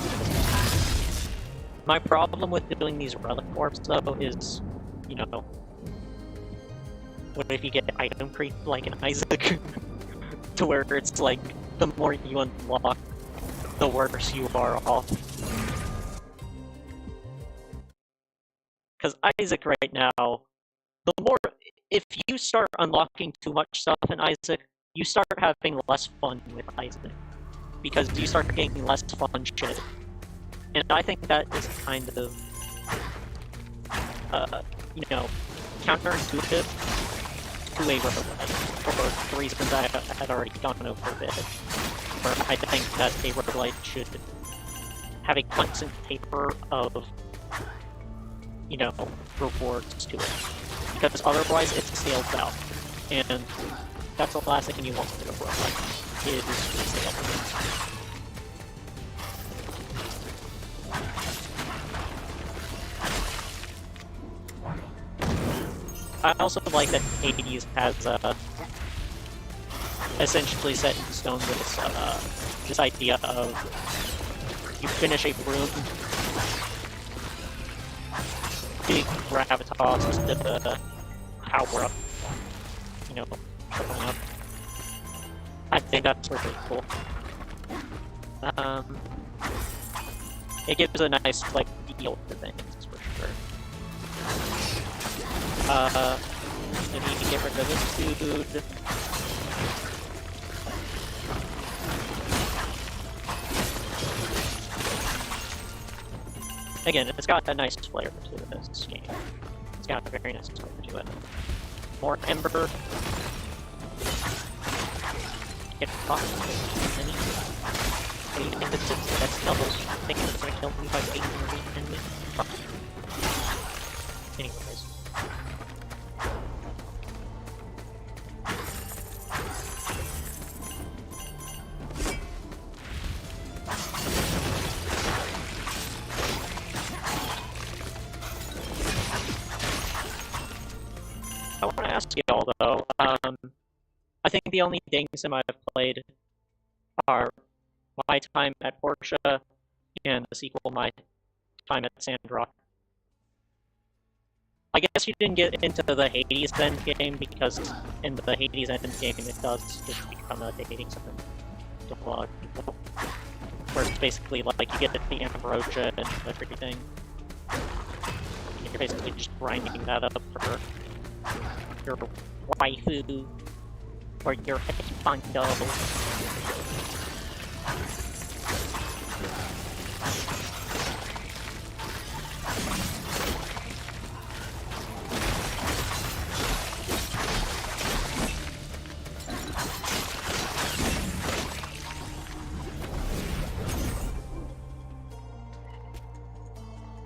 My problem with doing these relic orbs, though, is, you know, what if you get item creep like an Isaac? To where it's like, the more you unlock, the worse you are off. Because Isaac right now, the more, if you start unlocking too much stuff in Isaac, you start having less fun with Isaac. Because you start getting less fun shit. And I think that is kind of, you know, counterintuitive to a roguelite, for the reasons I had already gone over a bit. Where I think that a roguelite should have a constant taper of, you know, rewards to it. Because otherwise it scales out. And that's the last thing you want to do with a roguelite, is scale. I also like that Hades has essentially set in stone this idea of you finish a room, big gravitas to power up, you know, showing up. I think that's really cool. It gives a nice, like, feel to things, for sure. I need to get rid of this dude. Again, it's got a nice flair to this game. It's got a very nice flair to it. More Ember. Get fucked. What do you think that's doubles? I think it's gonna kill me by 8 enemies. Fuck. Anyways. I want to ask you all though, I think the only Ding sim I've played are my time at Portia, and the sequel, my time at Sandrock. I guess you didn't get into the Hades endgame because in the Hades endgame it does just become a dating sim to a lot of people. Where it's basically like you get the ambrosia and everything. You're basically just grinding that up for your waifu or your bundle.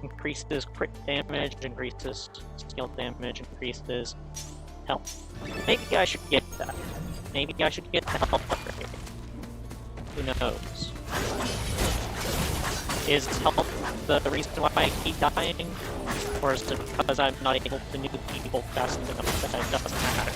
Increases crit damage, increases skill damage, increases health. Maybe I should get that. Maybe I should get the health upgrade. Who knows? Is health the reason why I keep dying? Or is it because I'm not able to nuke people fast enough that it doesn't matter?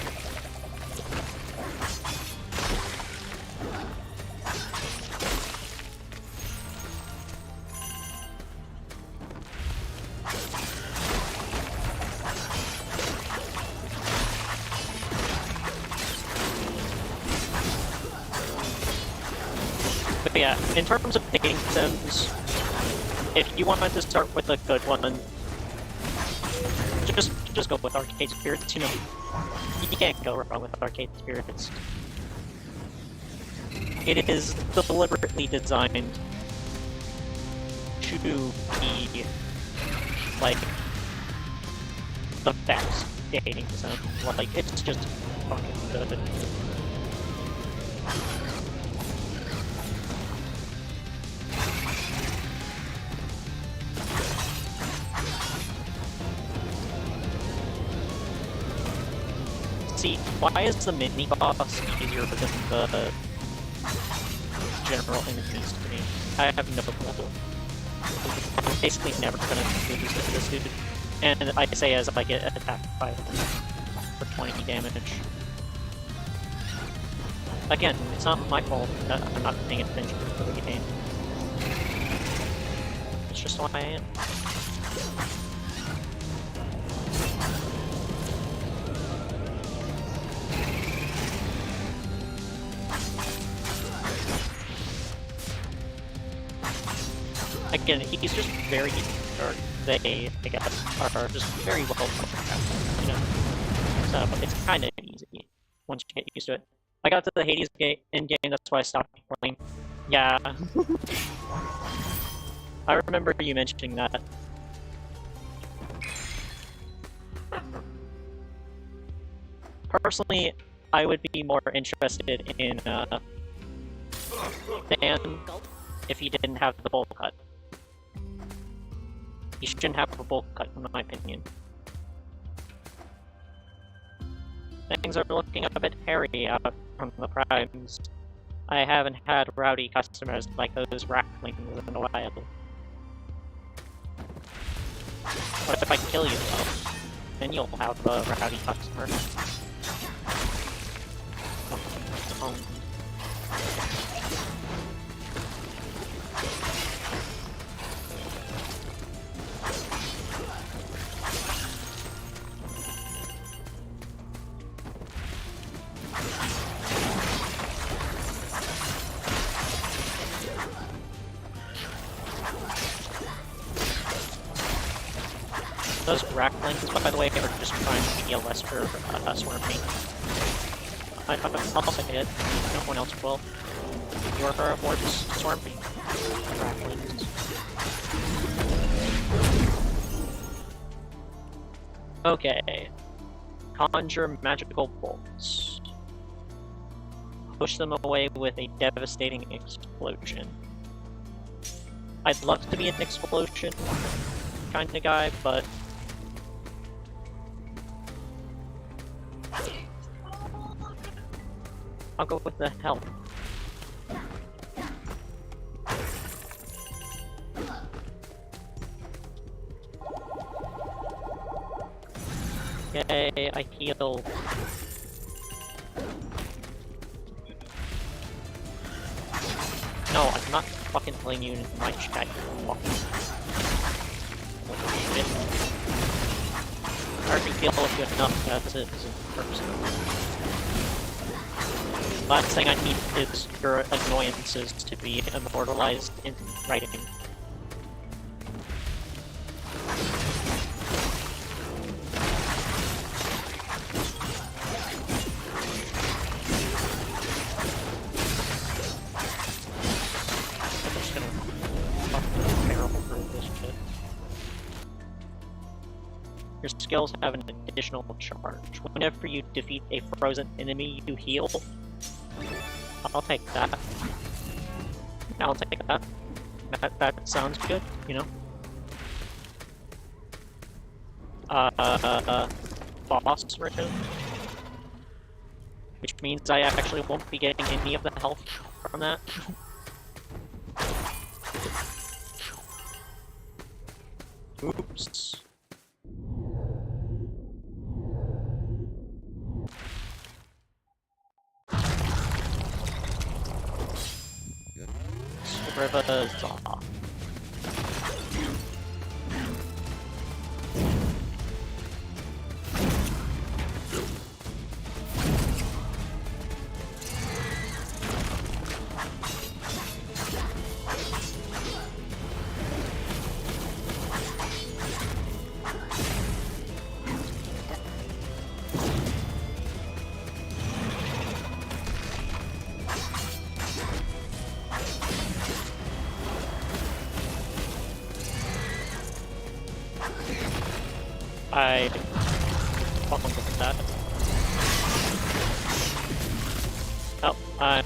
But yeah, in terms of dating sims, if you wanted to start with a good one, just go with Arcade Spirits, you know. You can't go wrong with Arcade Spirits. It is deliberately designed to be, like, the best dating sim. Like, it's just fucking good. See, why is the mini-boss easier than the general enemies to me? I have no clue. I'm basically never gonna lose to this dude. And I say as I get attacked by him for 20 damage. Again, it's not my fault that I'm not paying attention to the game. It's just who I am. Again, he's just very, or they, I guess, are just very well programmed, you know? So it's kind of easy once you get used to it. I got to the Hades end game, that's why I stopped playing. Yeah. I remember you mentioning that. Personally, I would be more interested in Dan if he didn't have the bowl cut. He shouldn't have a bowl cut, in my opinion. Things are looking a bit hairy out from the primes. I haven't had rowdy customers like those racklings in a while. What if I kill you, though? Then you'll have a rowdy customer. Oh. Those racklings, by the way, are just trying to be a lesser Swarmy. I'll say it. No one else will. You're a more Swarmy. Racklings. Okay. Conjure magical bolts. Push them away with a devastating explosion. I'd love to be an explosion kind of guy, but I'll go with the health. Yay, I heal. No, I'm not fucking letting you in my chat. Holy shit. I already feel good enough as it is in person. Last thing I need is your annoyances to be immortalized in writing. Your skills have an additional charge. Whenever you defeat a frozen enemy, you heal. I'll take that. I'll take that. That sounds good, you know? Boss rhythm. Which means I actually won't be getting any of the health from that. Oops. Scrivazaw. I fucking look at that. Oh, I'm...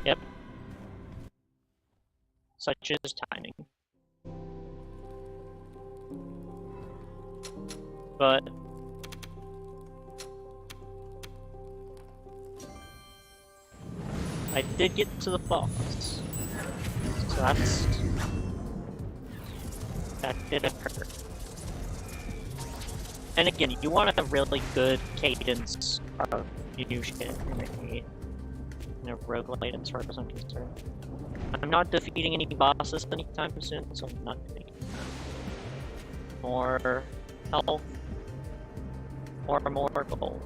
Yep. Such is timing. But... I did get to the boss, so that did occur. And again, you want a really good cadence of new shit in a roguelite as far as I'm concerned. I'm not defeating any bosses anytime soon, so I'm not taking more health or more gold.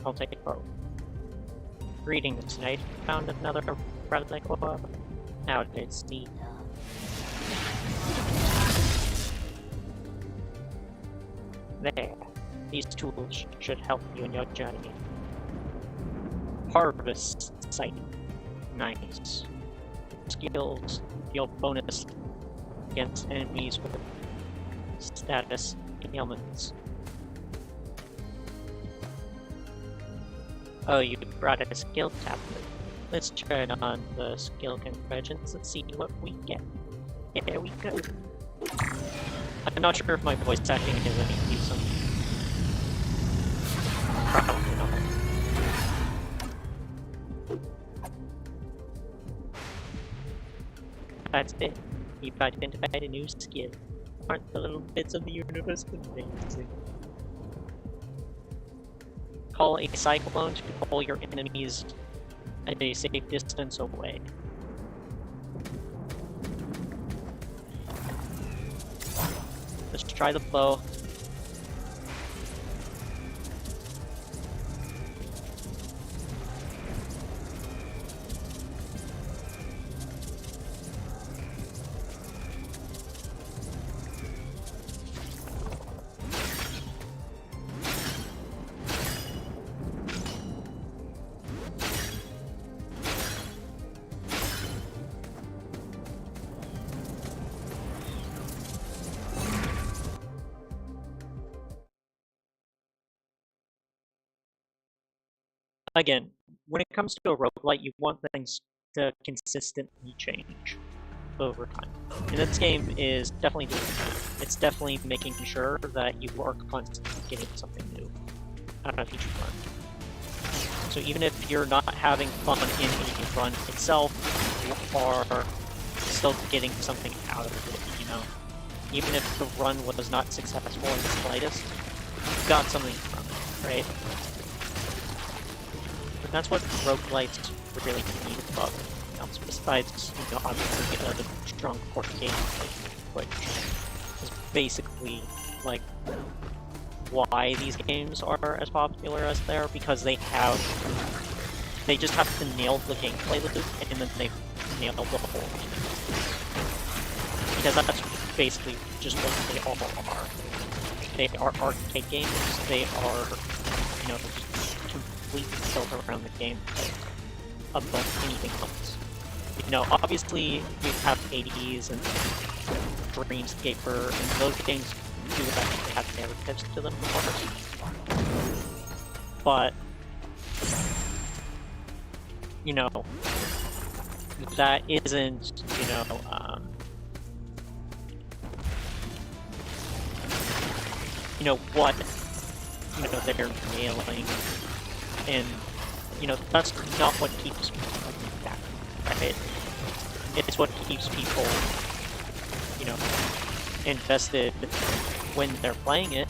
I'll take it both. Greetings, knight. Found another relic orb. Now it's the... There. These tools should help you in your journey. Harvest site. Nice. Skills. Deal bonus against enemies with status ailments. Oh, you brought a skill tablet. Let's turn on the skill convergence and see what we get. There we go. I'm not sure if my voice acting is any decent. Probably not. That's it. You've identified a new skill. Aren't the little bits of the universe amazing? Call a cyclone to pull your enemies at a safe distance away. Let's try the bow. Again, when it comes to a roguelite, you want things to consistently change over time. And this game is definitely doing that. It's definitely making sure that you are constantly getting something new out of each run. So even if you're not having fun in each run itself, are still getting something out of it, you know? Even if the run was not successful in the slightest, you got something from it, right? And that's what roguelites really need above everything else, besides, you know, obviously a strong core gameplay, which is basically, like, why these games are as popular as they are, because they just have to nail the gameplay loop, and then they nail the whole game. Because that's basically just what they all are. They are arcade games, they are, you know, just completely built around the gameplay above anything else. You know, obviously you have Hades and Dreamscaper, and those games do actually have narratives to them, of course. But, you know, that isn't, you know, what, you know, they're nailing, and, you know, that's not what keeps people coming back, right? It's what keeps people, you know, invested when they're playing it,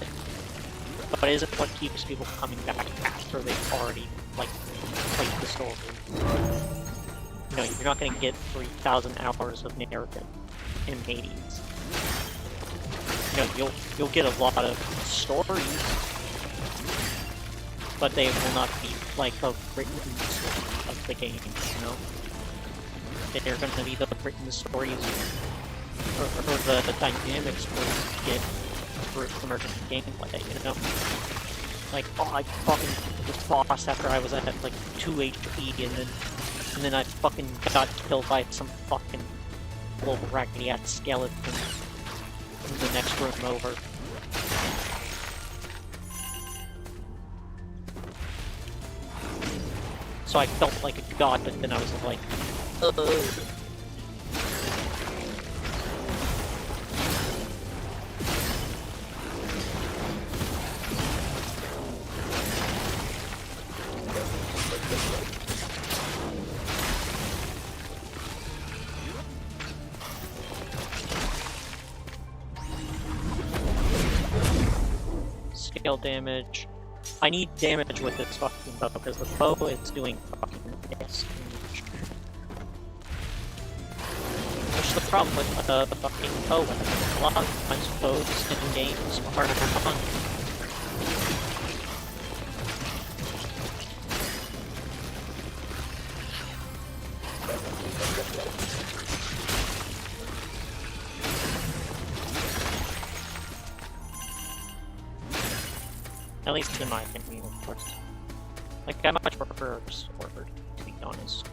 but it isn't what keeps people coming back after they've already, like, played the story. You know, you're not going to get 3,000 hours of narrative in Hades. You know, you'll get a lot of stories, but they will not be like the written story of the game, you know? They're going to be the written stories or the dynamics where you get through immersive gameplay, you know? Like, oh, I fucking was boss after I was at like 2 HP, and then I fucking got killed by some fucking little raggedy ass skeleton in the next room over. So I felt like a god, but then I was like, Scale damage. I need damage with this fucking bow, because the bow is doing fucking this. Which is the problem with the fucking bow weapon. A lot of times bows in games are harder to find. At least in my opinion, of course. Like, I much prefer Sword, to be honest.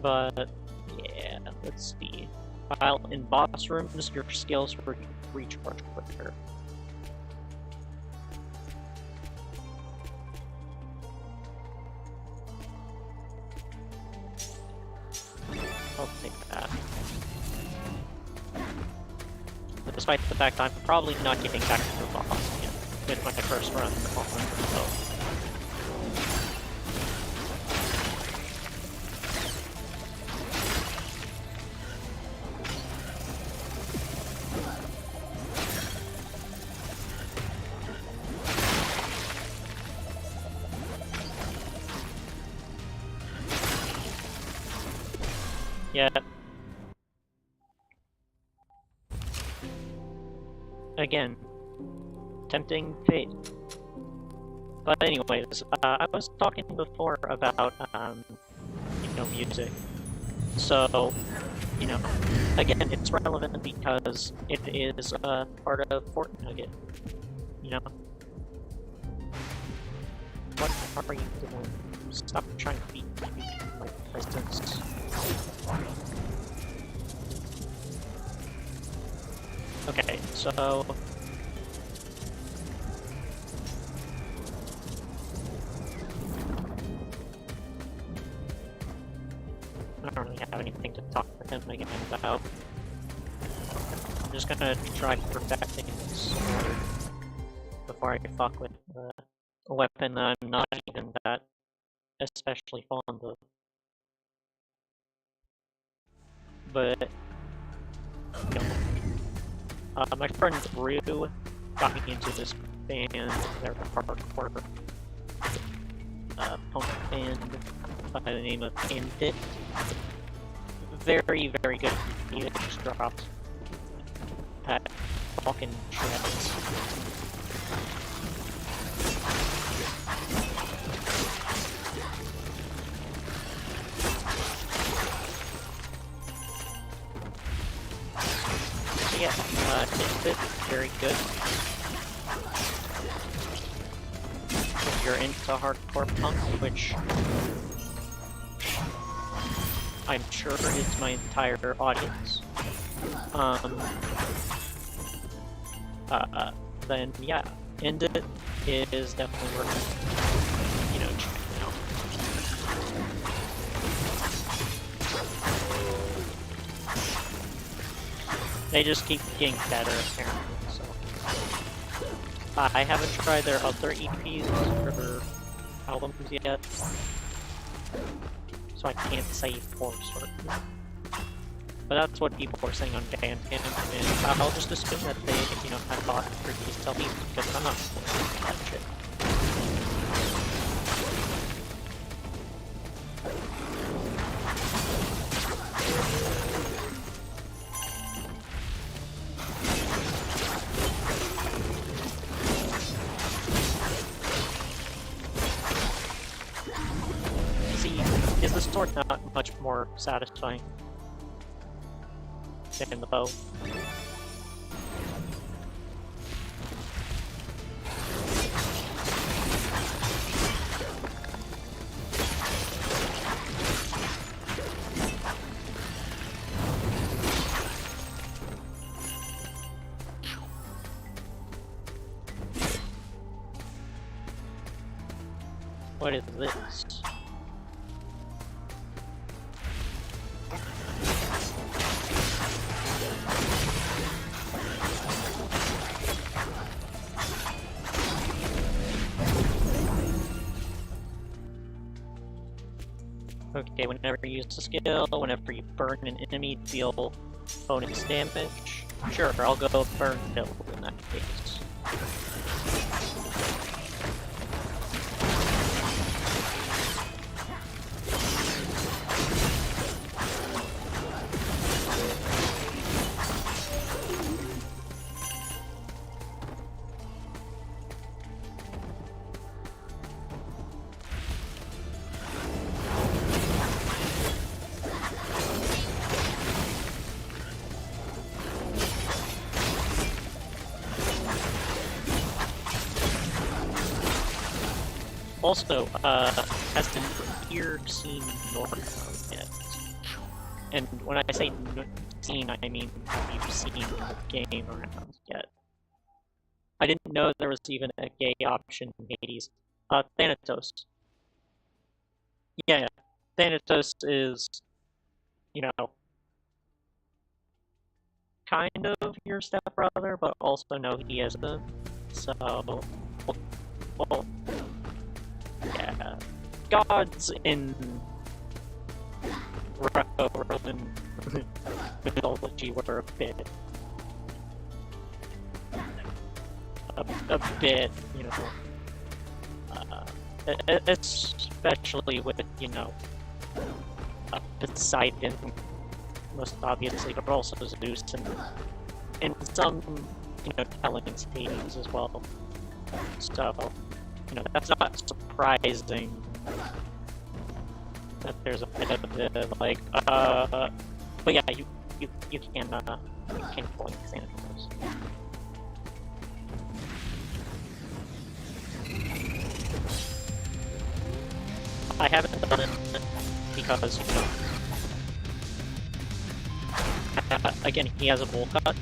But, yeah, let's see. While in boss rooms, your skills recharge quicker. I'll take that. Despite the fact I'm probably not getting back to the boss again with my first run so. Yeah. Again, tempting fate. But anyways, I was talking before about, you know, music. So, you know, again, it's relevant because it is part of Fortnite, you know? What are you doing? Stop trying to beat my presence. Okay, so... don't really have anything to talk to him again about. I'm just gonna try perfecting this sword before I fuck with a weapon that I'm not even that especially fond of. But, you know, my friend Rue got me into this band. They're a hardcore punk band by the name of EMBER. Very, very good music, just dropped at fucking shreds. So yeah, EMBER, very good. If you're into hardcore punk, which I'm sure is my entire audience, then yeah, EMBER is definitely worth, you know, checking out. They just keep getting better, apparently, so. I haven't tried their other EPs or albums yet, so I can't say for certain. But that's what people were saying on Bandcamp, and I'll just assume that they, you know, have bought reviews tell me, because I'm not supposed that shit. See, is the sword not much more satisfying than the bow? What is this? Okay, whenever you use a skill, whenever you burn an enemy, deal bonus damage. Sure, I'll go burn build in that case. Also, has the here seen Northbound yet? And when I say seen, I mean have you seen the game around yet? I didn't know there was even a gay option in Hades. Thanatos. Yeah, Thanatos is, you know, kind of your stepbrother, but also no, he isn't. So, well, yeah, gods in Roman mythology were a bit, you know, especially with, you know, Poseidon, most obviously, but also Zeus, and some, you know, telling Hades as well. So, you know, that's not surprising that there's a bit of the, like, but yeah, you can point Thanatos. I haven't done it because, you know, again, he has a bowl cut.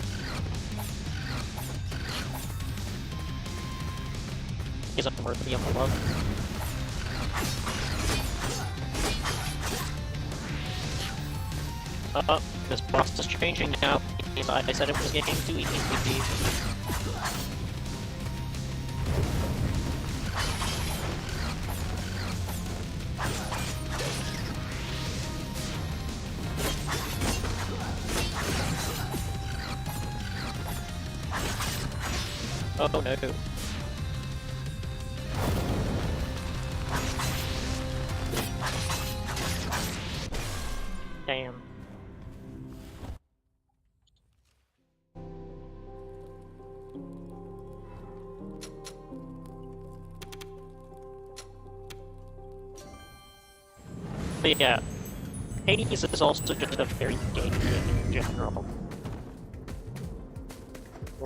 He's unworthy of the love. Oh, this boss is changing now. I said it was getting too easy. Oh no. Damn. But yeah, Hades is also just a very gay game in general.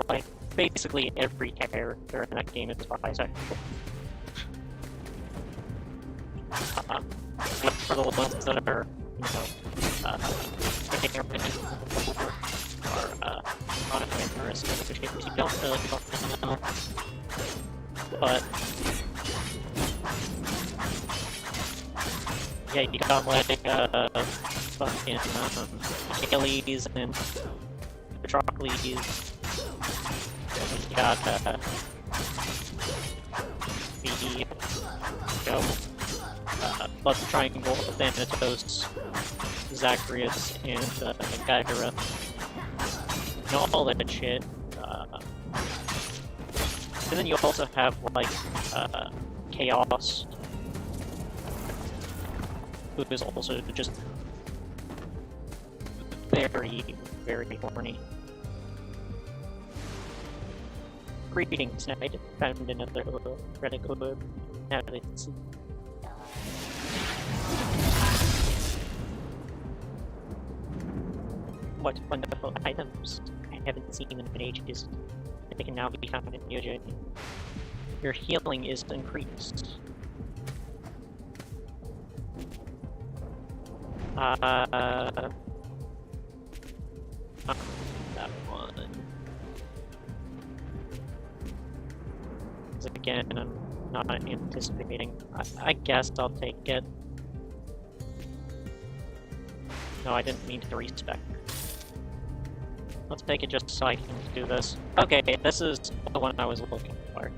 Like, basically every character in that game is bisexual. Except for the ones that are, you know, not interested, which you don't really know. But yeah, you got like fucking Achilles and Patrocles. You got the Love Triangle, Thanatos, Zacharias, and Gyra. You know, all that shit. And then you also have like Chaos, who is also just very, very horny. Greetings, I found another little Reddit code. Now let's see. What wonderful items. I haven't seen them in ages. They can now be found in your journey. Your healing is increased. That one. Because again, I'm not anticipating. I guess I'll take it. No, I didn't mean to respec. Let's take it just so I can do this. Okay, this is the one I was looking for.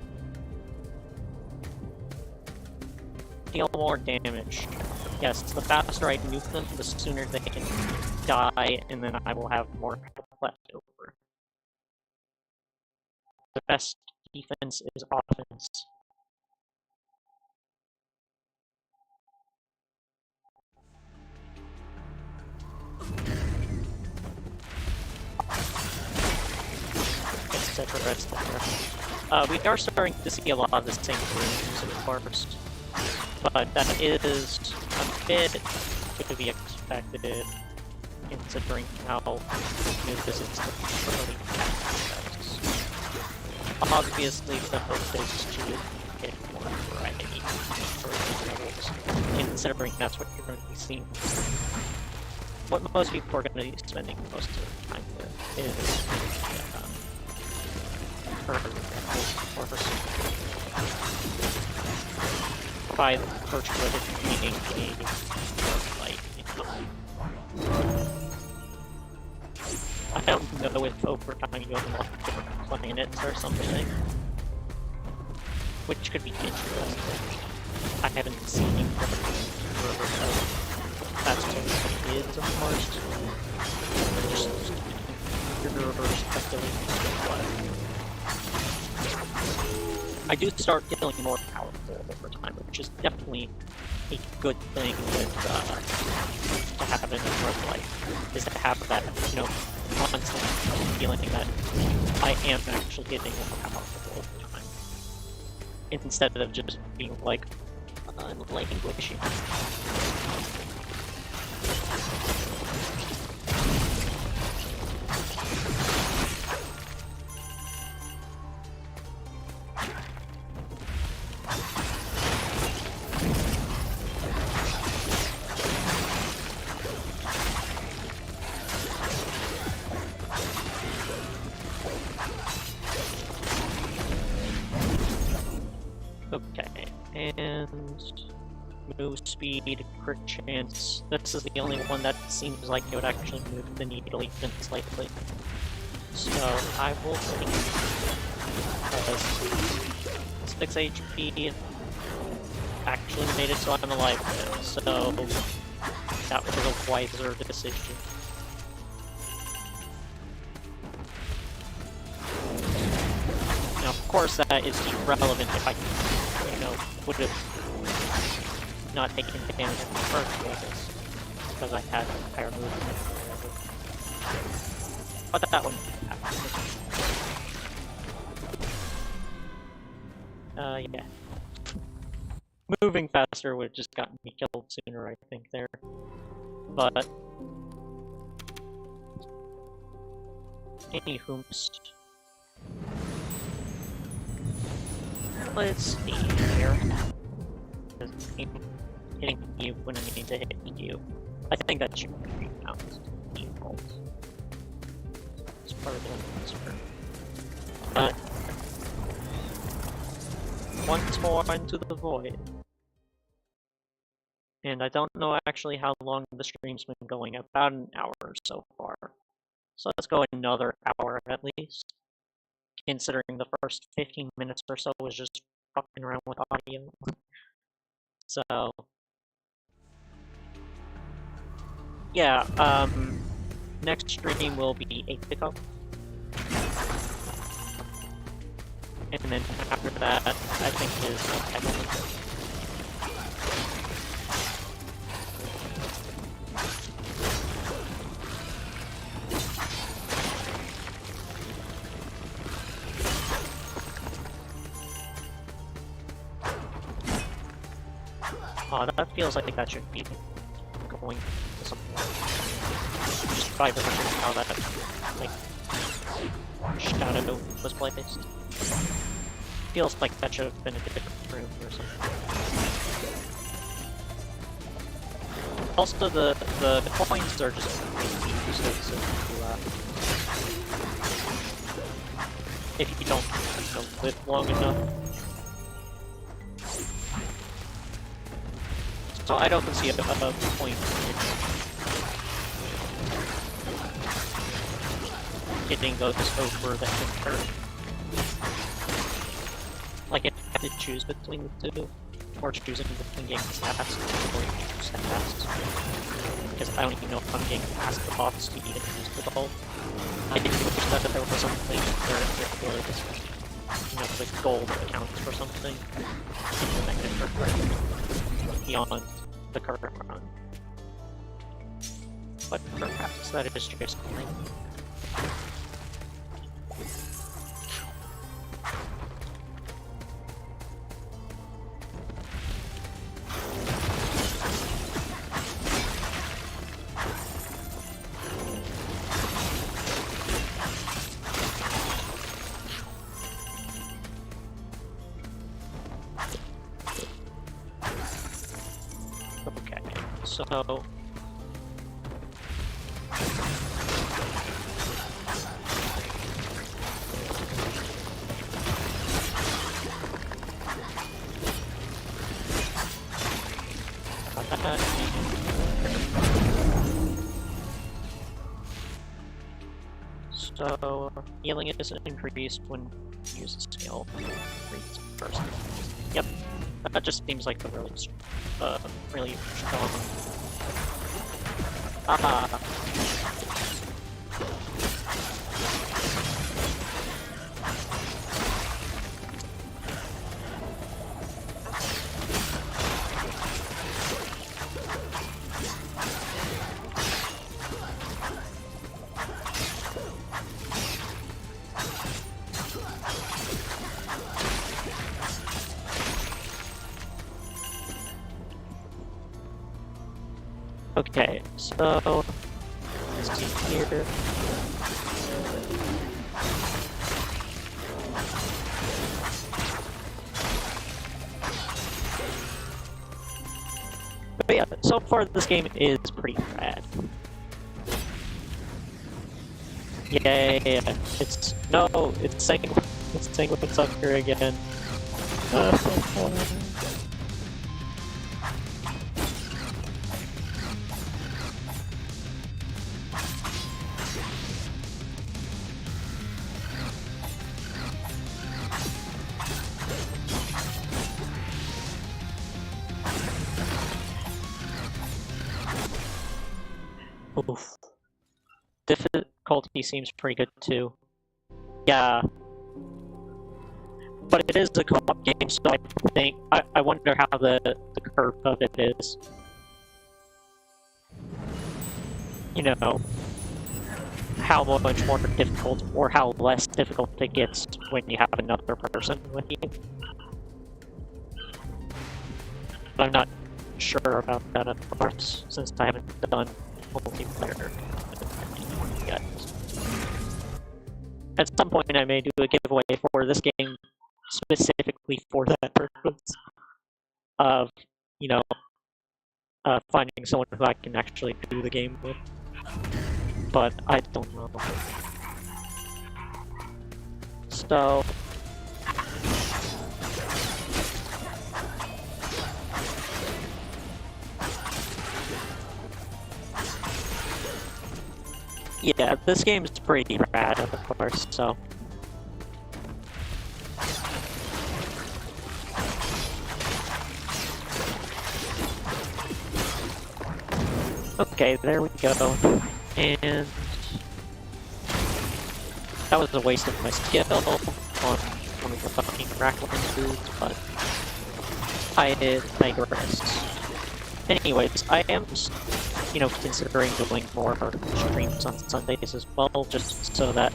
Deal more damage. Yes, the faster I nuke them, the sooner they can die, and then I will have more left over. The best defense is offense. Etc., etc. We are starting to see a lot of the same rooms, of course, but that is a bit to be expected, considering how new this is early access. Obviously, the hope is to get more variety for levels, considering that's what you're going to be seeing. What most people are going to be spending most of their time with is by virtue of it being a roguelite, you know. I don't know if over time you unlock different planets or something, which could be interesting. I haven't seen that's what it is, of course. Just your speculating. I do start feeling more powerful over time, which is definitely a good thing with, to have in a roguelite, is to have that, you know, constant feeling that I am actually getting more powerful over time, instead of just being like, languishing. Okay, and move speed, crit chance. This is the only one that seems like it would actually move the needle even slightly. So I will take 6 HP. Actually made it so I'm alive now, so that was a wiser decision. Now, of course, that is irrelevant if I, would have not taken damage in the first place, because I had higher movement. But that one happened. Yeah. Moving faster would have just gotten me killed sooner, I think, there. But any hoops. Let's see here. Hitting you when I need to hit you. I think that should be out default. It's part of the monster. But once more into the void. And I don't know actually how long the stream's been going, about an hour so far. So let's go another hour at least. Considering the first 15 minutes or so was just fucking around with audio. So yeah, next stream will be 8 pickup. And then after that, I think is entitlement. Oh, that feels like that should be going to something. Just by the how that, like, shadow was placed. Feels like that should have been a different room or something. Also, the coins are just useless if you don't live long enough. So I don't see a point in getting those over that can hurt. Like, if I had to choose between the two, or choosing between getting stats or stats, because I don't even know if I'm getting past the boss to even use the gold. I did wish that there was something where it was, the gold accounts for something beyond the current run. But perhaps that is just fine. So healing is increased when you use the skill first. Yep, that just seems like a really strong. Okay, so let's see here. But yeah, so far this game is pretty rad. Yeah, it's Sanguine Sucker again. Oof. Difficulty seems pretty good too. Yeah. But it is a co-op game, so I wonder how the curve of it is. You know, how much more difficult or how less difficult it gets when you have another person with you. But I'm not sure about that, of course, since I haven't done multiplayer yet. At some point I may do a giveaway for this game specifically for that purpose of, you know, finding someone who I can actually do the game with. But I don't know. So... yeah, this game is pretty rad, of course, so... okay, there we go. And... that was a waste of my skill on one of the fucking crackling foods, but... I digress. Anyways, I am, you know, considering doing more streams on Sundays as well, just so that...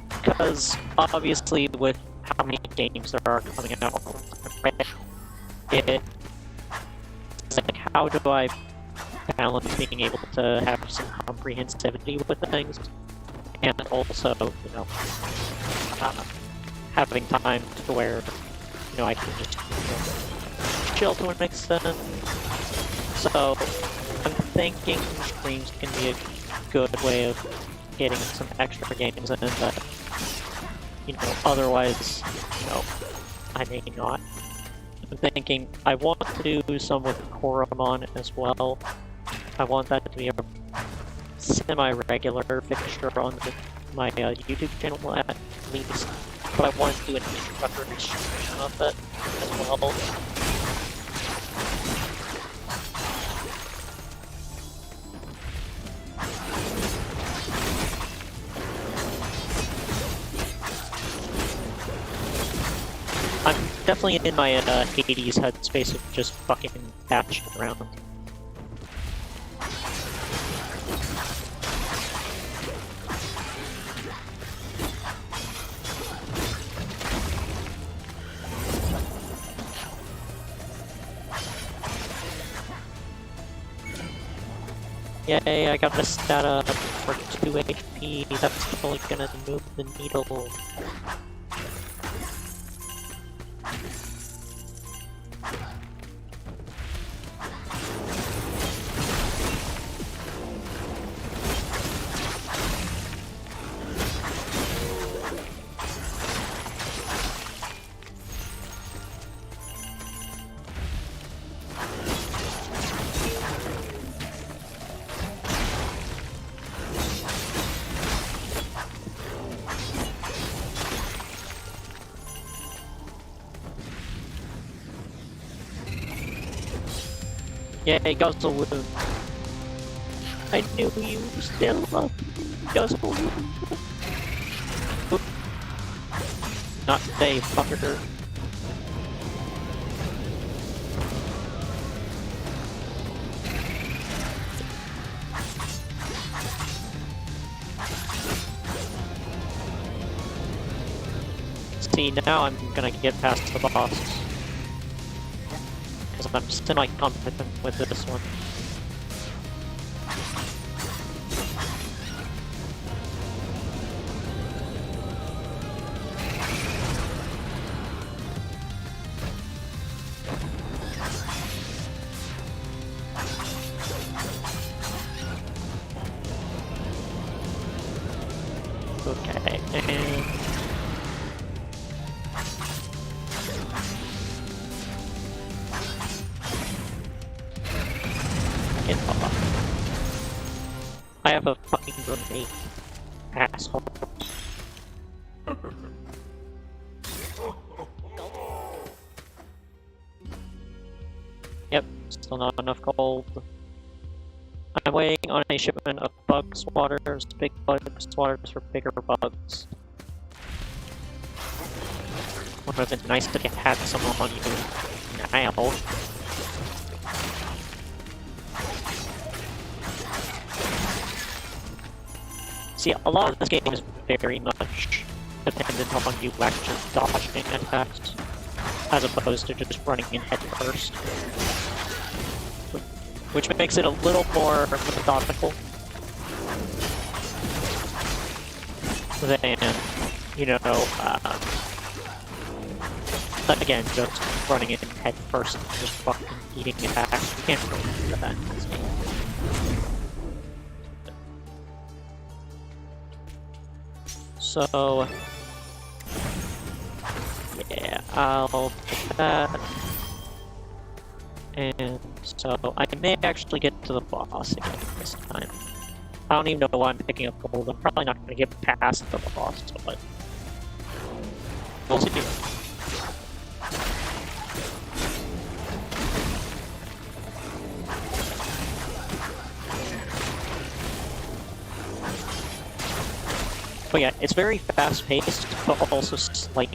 because, obviously, with how many games there are coming out, it's like, how do I balance being able to have some comprehensivity with things, and also, you know, having time to where, you know, I can just, you know, chill to an extent. So, I'm thinking streams can be a good way of getting some extra games in that, you know, otherwise, you know, I may not. I'm thinking I want to do some with Koromon as well. I want that to be a semi-regular fixture on my YouTube channel at least, but I want to do an introductory stream of it as well. I'm definitely in my Hades headspace of just fucking bashing around. Yay, I got the stat up for 2 HP, that's totally gonna move the needle. Yay, Guzzle Wound. I knew you still love Guzzle Wound. Oop. Not today, fucker. See, now I'm gonna get past the boss. Because I'm semi-competent with this one. Okay, and... I have a fucking grenade, asshole. Yep, still not enough gold. I'm waiting on a shipment of bug swatters, big bug swatters for bigger bugs. Would have been nice to have someone on you now. See, a lot of this game is very much dependent on you actually dodging attacks, as opposed to just running in head first. Which makes it a little more methodical than, you know, again, just running in head first and just fucking eating attacks. You can't really do that in this game. So, yeah, I'll take that. And so I may actually get to the boss again this time. I don't even know why I'm picking up gold. I'm probably not going to get past the boss, but we'll see. But yeah, it's very fast-paced, but also like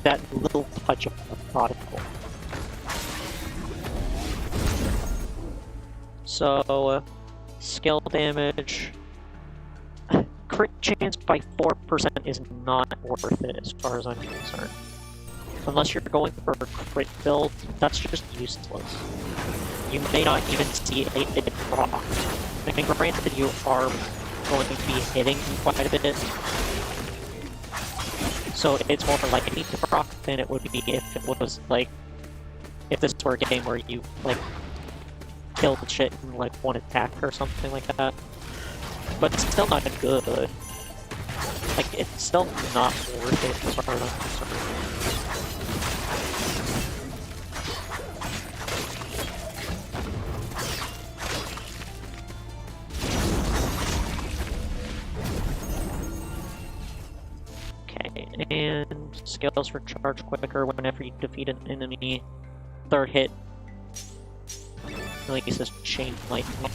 that little touch of methodical. So, skill damage. Crit chance by 4% is not worth it as far as I'm concerned. Unless you're going for a crit build, that's just useless. You may not even see it proc. I mean, granted, you are going to be hitting quite a bit. So it's more likely to proc than it would be if it was like, if this were a game where you like killed shit in like one attack or something like that. But it's still not good. Like, it's still not worth it as far as I'm concerned. Okay, and skills recharge quicker whenever you defeat an enemy. Third hit releases chain lightning.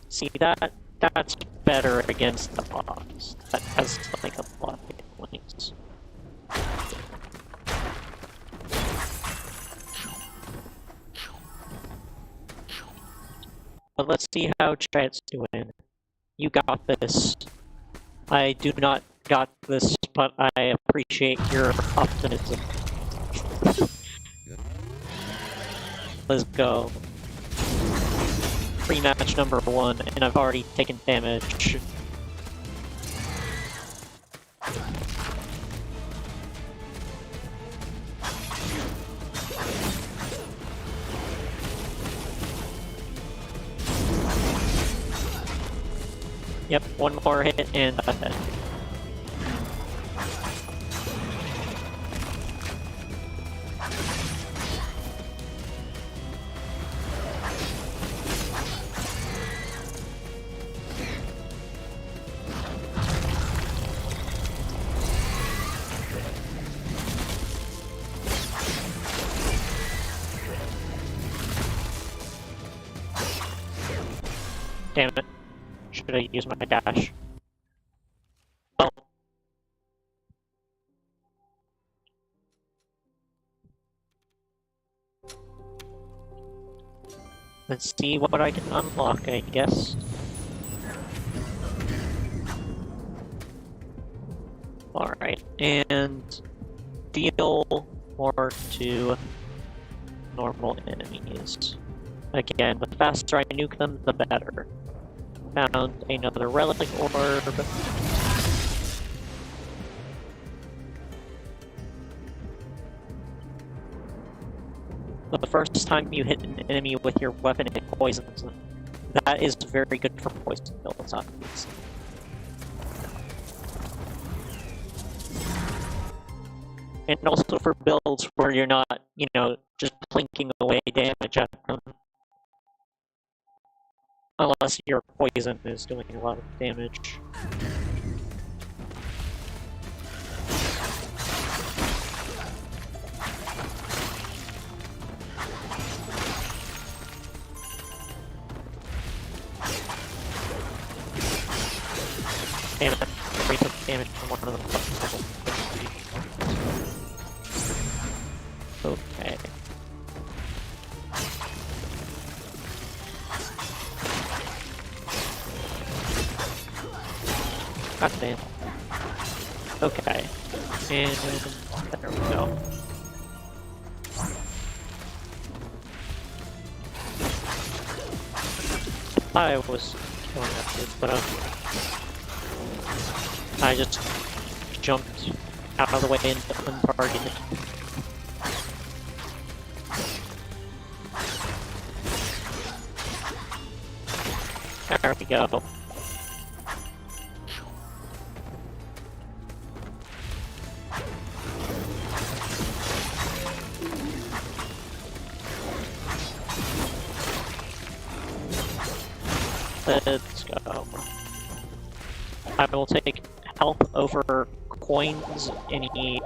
See, that's better against the boss. That has like a lot of hit points. But let's see how chat's doing. You got this. I do not got this, but I appreciate your optimism. Let's go. Rematch number 1, and I've already taken damage. Yep, one more hit and that's it. Damn it. Should I use my dash? Well. Let's see what I can unlock, I guess. Alright, and deal more to normal enemies. Again, the faster I nuke them, the better. Found another relic orb. The first time you hit an enemy with your weapon, it poisons them. That is very good for poison builds, obviously. And also for builds where you're not, you know, just plinking away damage at them. Unless your poison is doing a lot of damage. Damn it. We took damage from one of them. Okay. God damn. Okay. And there we go. I was killing that dude, but I just jumped out of the way and untargeted. There we go. Let's go. I will take health over coins any day.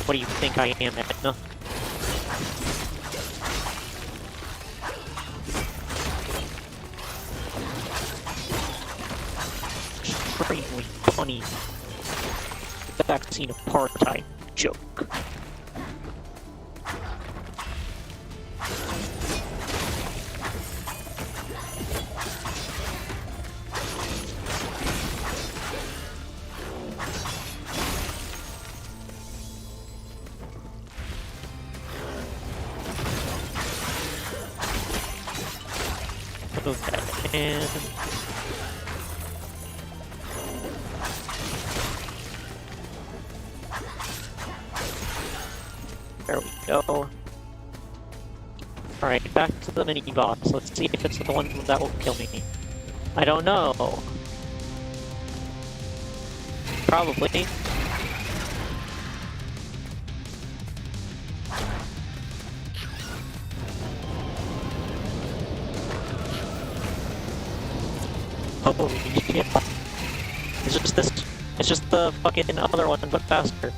What do you think I am, Edna? Extremely funny vaccine apartheid joke. Okay, and there we go. Alright, back to the mini-boss. Let's see if it's the one that will kill me. I don't know. Probably. Holy shit. It's just this. It's just the fucking other one, but faster.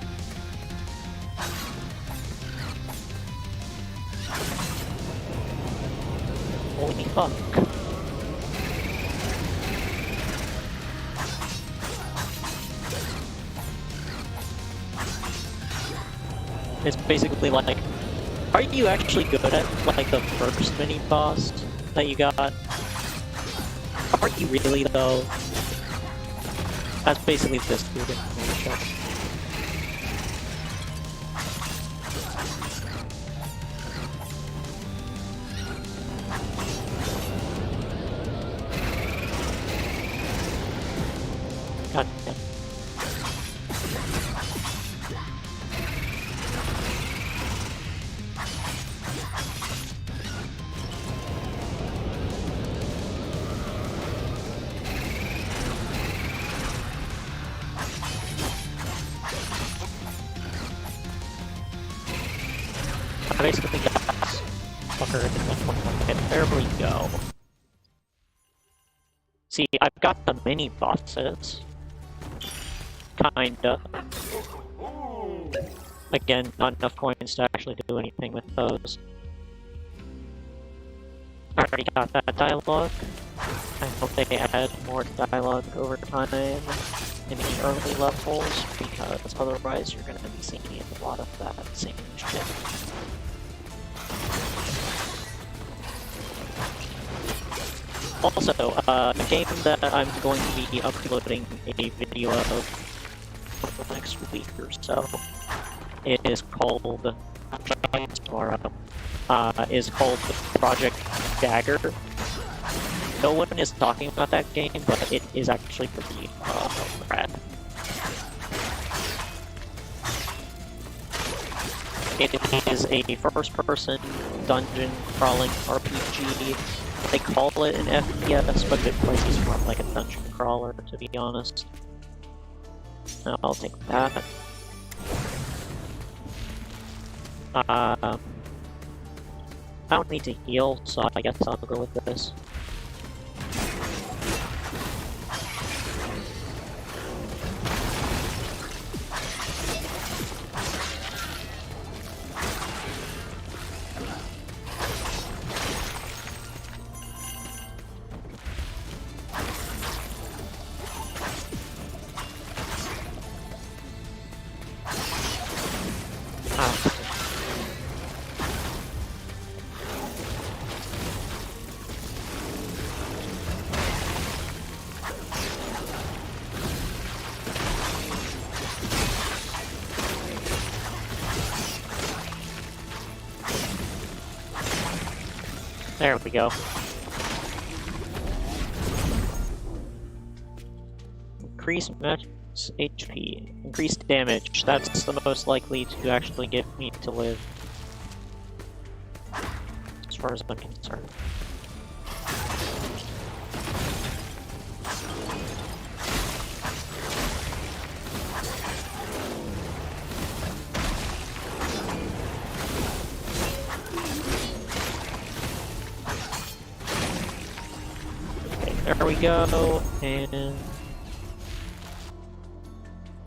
Holy fuck. It's basically like, are you actually good at like the first mini boss that you got? Are you really though? That's basically this dude in the show. God damn. I basically got this fucker in this one. Okay, there we go. See, I've got the mini bosses. Kinda. Again, not enough coins to actually do anything with those. I already got that dialogue. I hope they add more dialogue over time in the early levels, because otherwise you're gonna be seeing a lot of that same shit. Also, a game that I'm going to be uploading a video of for the next week or so is called tomorrow. Is called Project Dagger. No one is talking about that game, but it is actually pretty rad. It is a first-person dungeon crawling RPG. They call it an FPS, but it plays more like a dungeon crawler, to be honest. I'll take that. I don't need to heal, so I guess I'll go with this. There we go. Increase max HP. Increase damage. That's the most likely to actually get me to live. As far as I'm concerned. There we go, and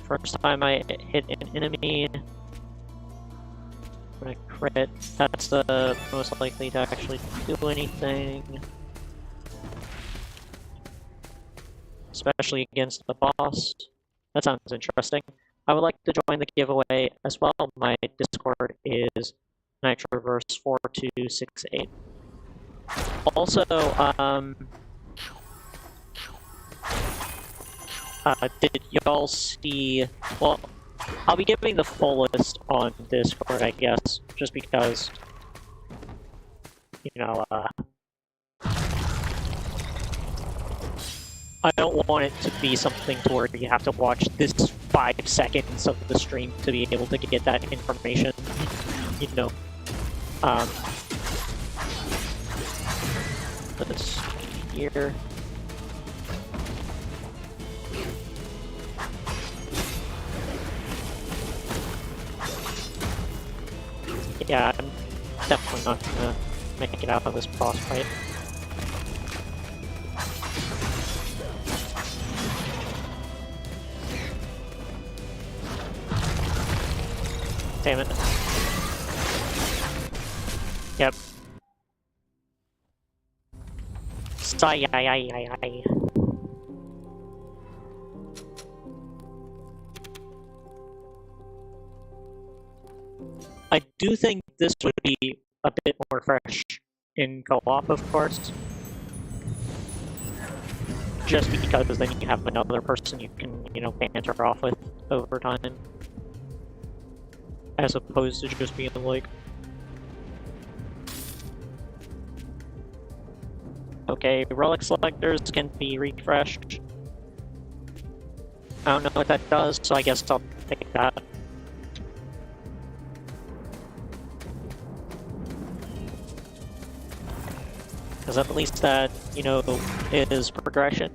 first time I hit an enemy, when I crit, that's the most likely to actually do anything. Especially against the boss. That sounds interesting. I would like to join the giveaway as well. My Discord is nitroverse4268. Also, did y'all see... Well, I'll be giving the full list on Discord, I guess, just because, you know, I don't want it to be something to where you have to watch this 5 seconds of the stream to be able to get that information, you know. Let's see here. Yeah, I'm definitely not gonna make it out of this boss fight. Damn it. Yep. Sigh. I do think this would be a bit more fresh in co-op, of course. Just because then you have another person you can, you know, banter off with over time. As opposed to just being like... Okay, relic selectors can be refreshed. I don't know what that does, so I guess I'll take that. Because at least that, you know, is progression.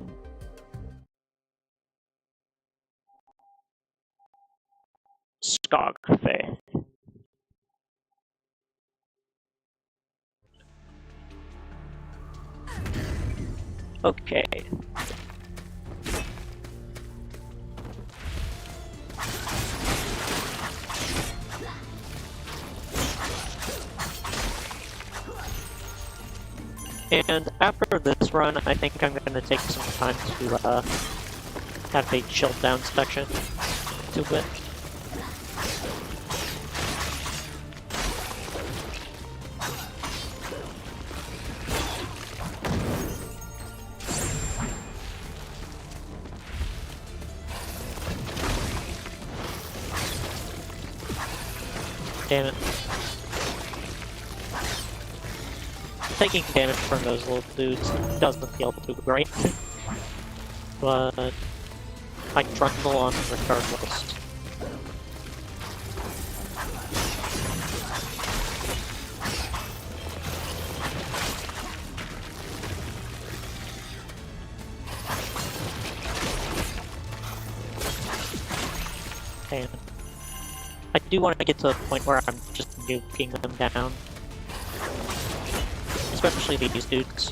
Skogfe. Okay. And after this run, I think I'm going to take some time to have a chilled down section to it. Damn it. Taking damage from those little dudes doesn't feel too great. But I trundle on regardless. And I do want to get to the point where I'm just nuking them down. Especially these dudes.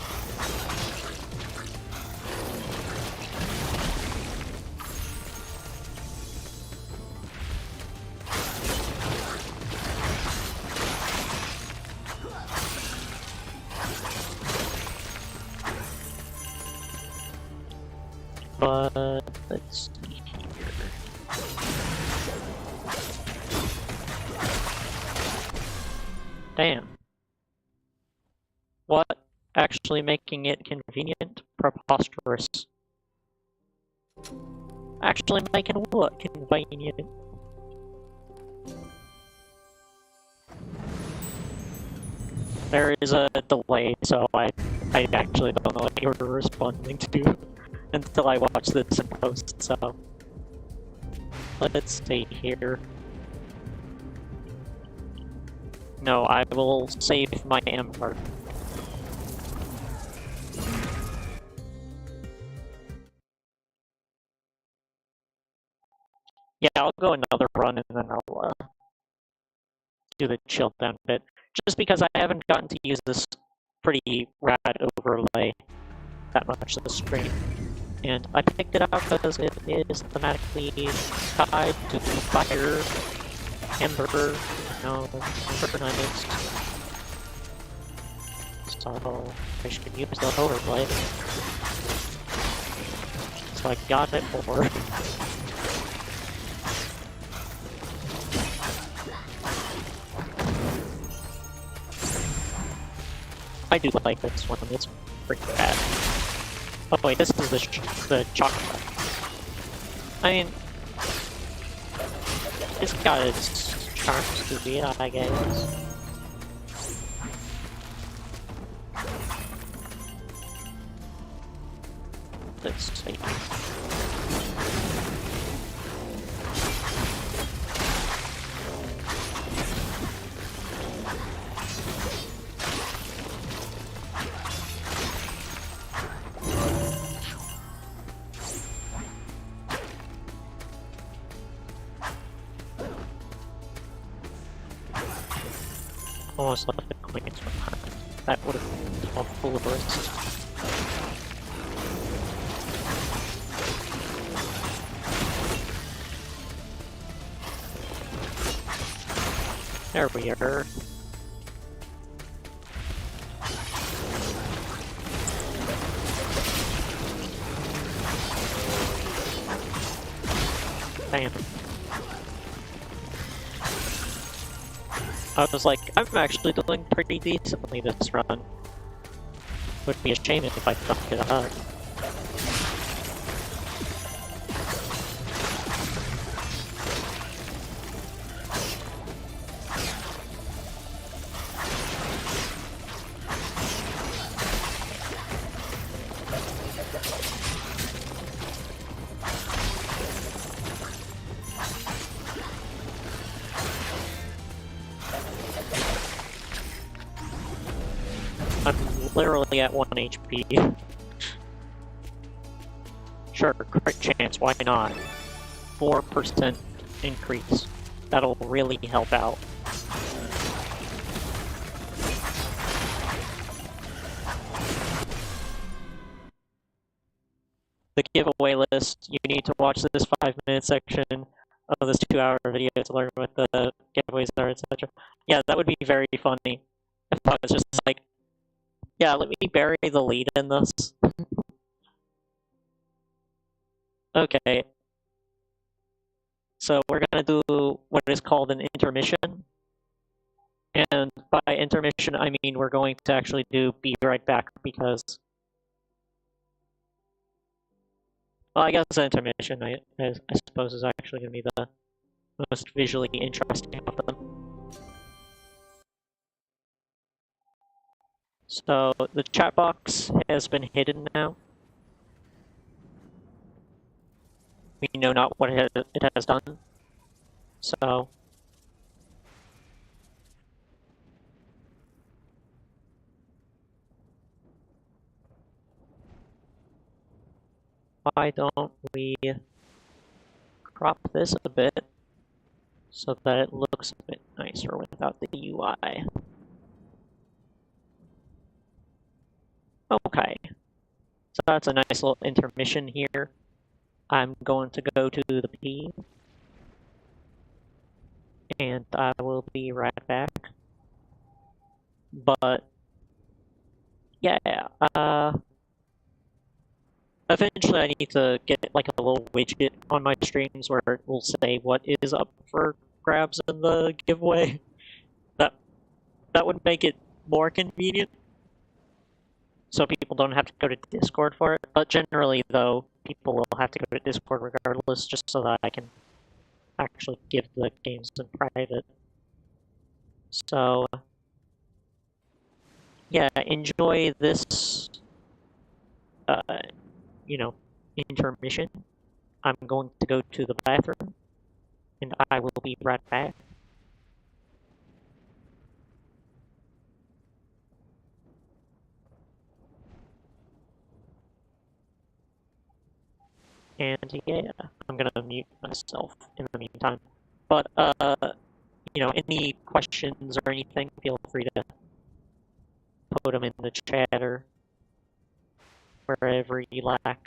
But let's see here. Damn. What? Actually making it convenient? Preposterous. Actually making what convenient? There is a delay, so I actually don't know what you were responding to until I watch this in post, so... Let's see here. No, I will save my Ember. Yeah, I'll go another run and then I'll do the chill down bit. Just because I haven't gotten to use this pretty rad overlay that much this stream. And I picked it up because it is thematically tied to fire, Ember, Ember Knights. So I should use the overlay. So I got it for. I do like this one, it's pretty bad. Oh wait, this is the chocolate. I mean, it's got its charms to be, I guess. Let's see. Almost left the coins behind. That would have been all full of risks. There we are. Damn. I was like, I'm actually doing pretty decently this run. Would be a shame if I fucked it up. I'm literally at 1 HP. Sure, crit chance, why not? 4% increase. That'll really help out. The giveaway list, you need to watch this 5-minute section of this 2-hour video to learn what the giveaways are, etc. Yeah, that would be very funny. If I was just like, yeah, let me bury the lead in this. Okay. So we're gonna do what is called an intermission. And by intermission, I mean we're going to actually do be right back because... Well, I guess the intermission, I suppose, is actually gonna be the most visually interesting of them. So the chat box has been hidden now. We know not what it has done. So why don't we crop this a bit so that it looks a bit nicer without the UI. Okay, so that's a nice little intermission here. I'm going to go to the P, and I will be right back. But yeah, eventually I need to get like a little widget on my streams where it will say what is up for grabs in the giveaway. That would make it more convenient, so people don't have to go to Discord for it. But generally, though, people will have to go to Discord regardless, just so that I can actually give the games in private. So yeah, enjoy this, uh, you know, intermission. I'm going to go to the bathroom, and I will be right back. And yeah, I'm gonna mute myself in the meantime. But any questions or anything, feel free to put them in the chat or wherever you like.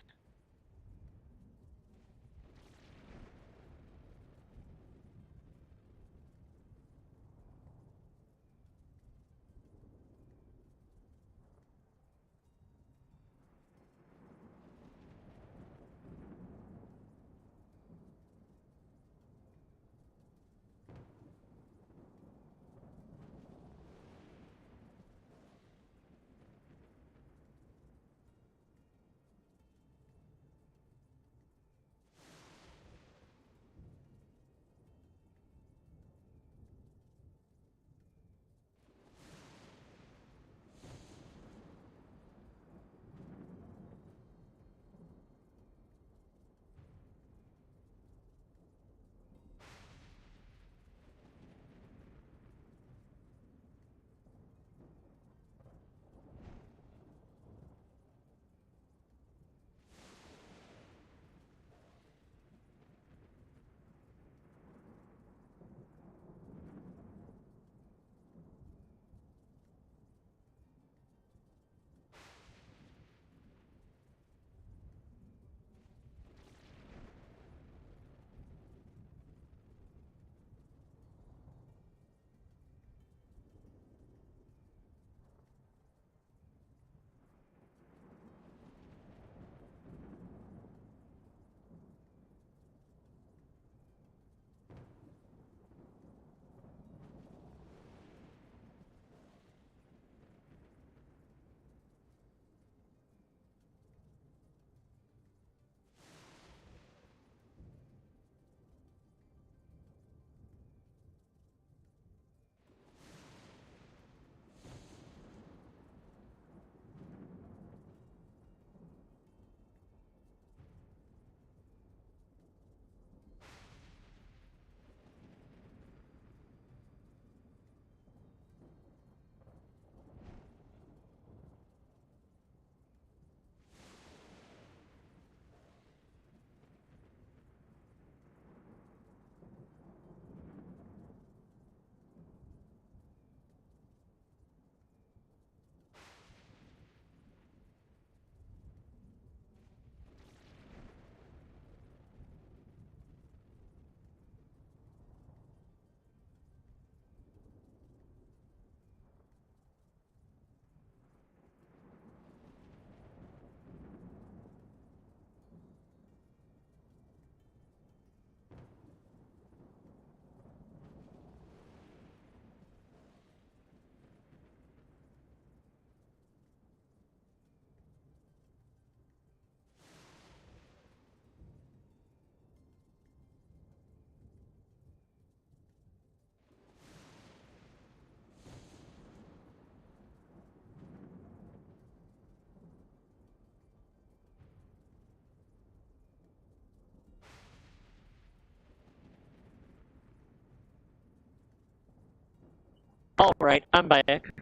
Alright, I'm back.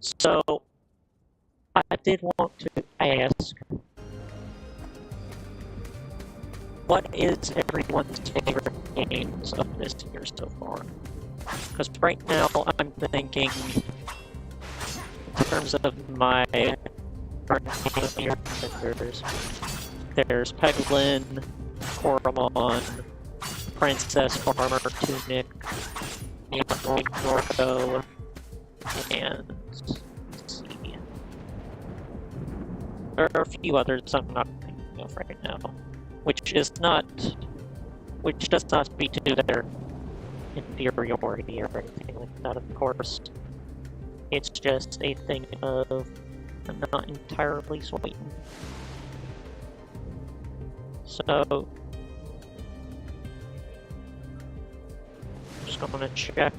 So, I did want to ask, what is everyone's favorite games of this year so far? Because right now I'm thinking, in terms of my current game contenders, there's Peglin, Coromon, Princess Farmer Tunic, Norco, and let's see. There are a few others I'm not thinking of right now, which does not speak to their inferiority or anything like that, of course. It's just a thing of I'm not entirely certain. So just gonna check.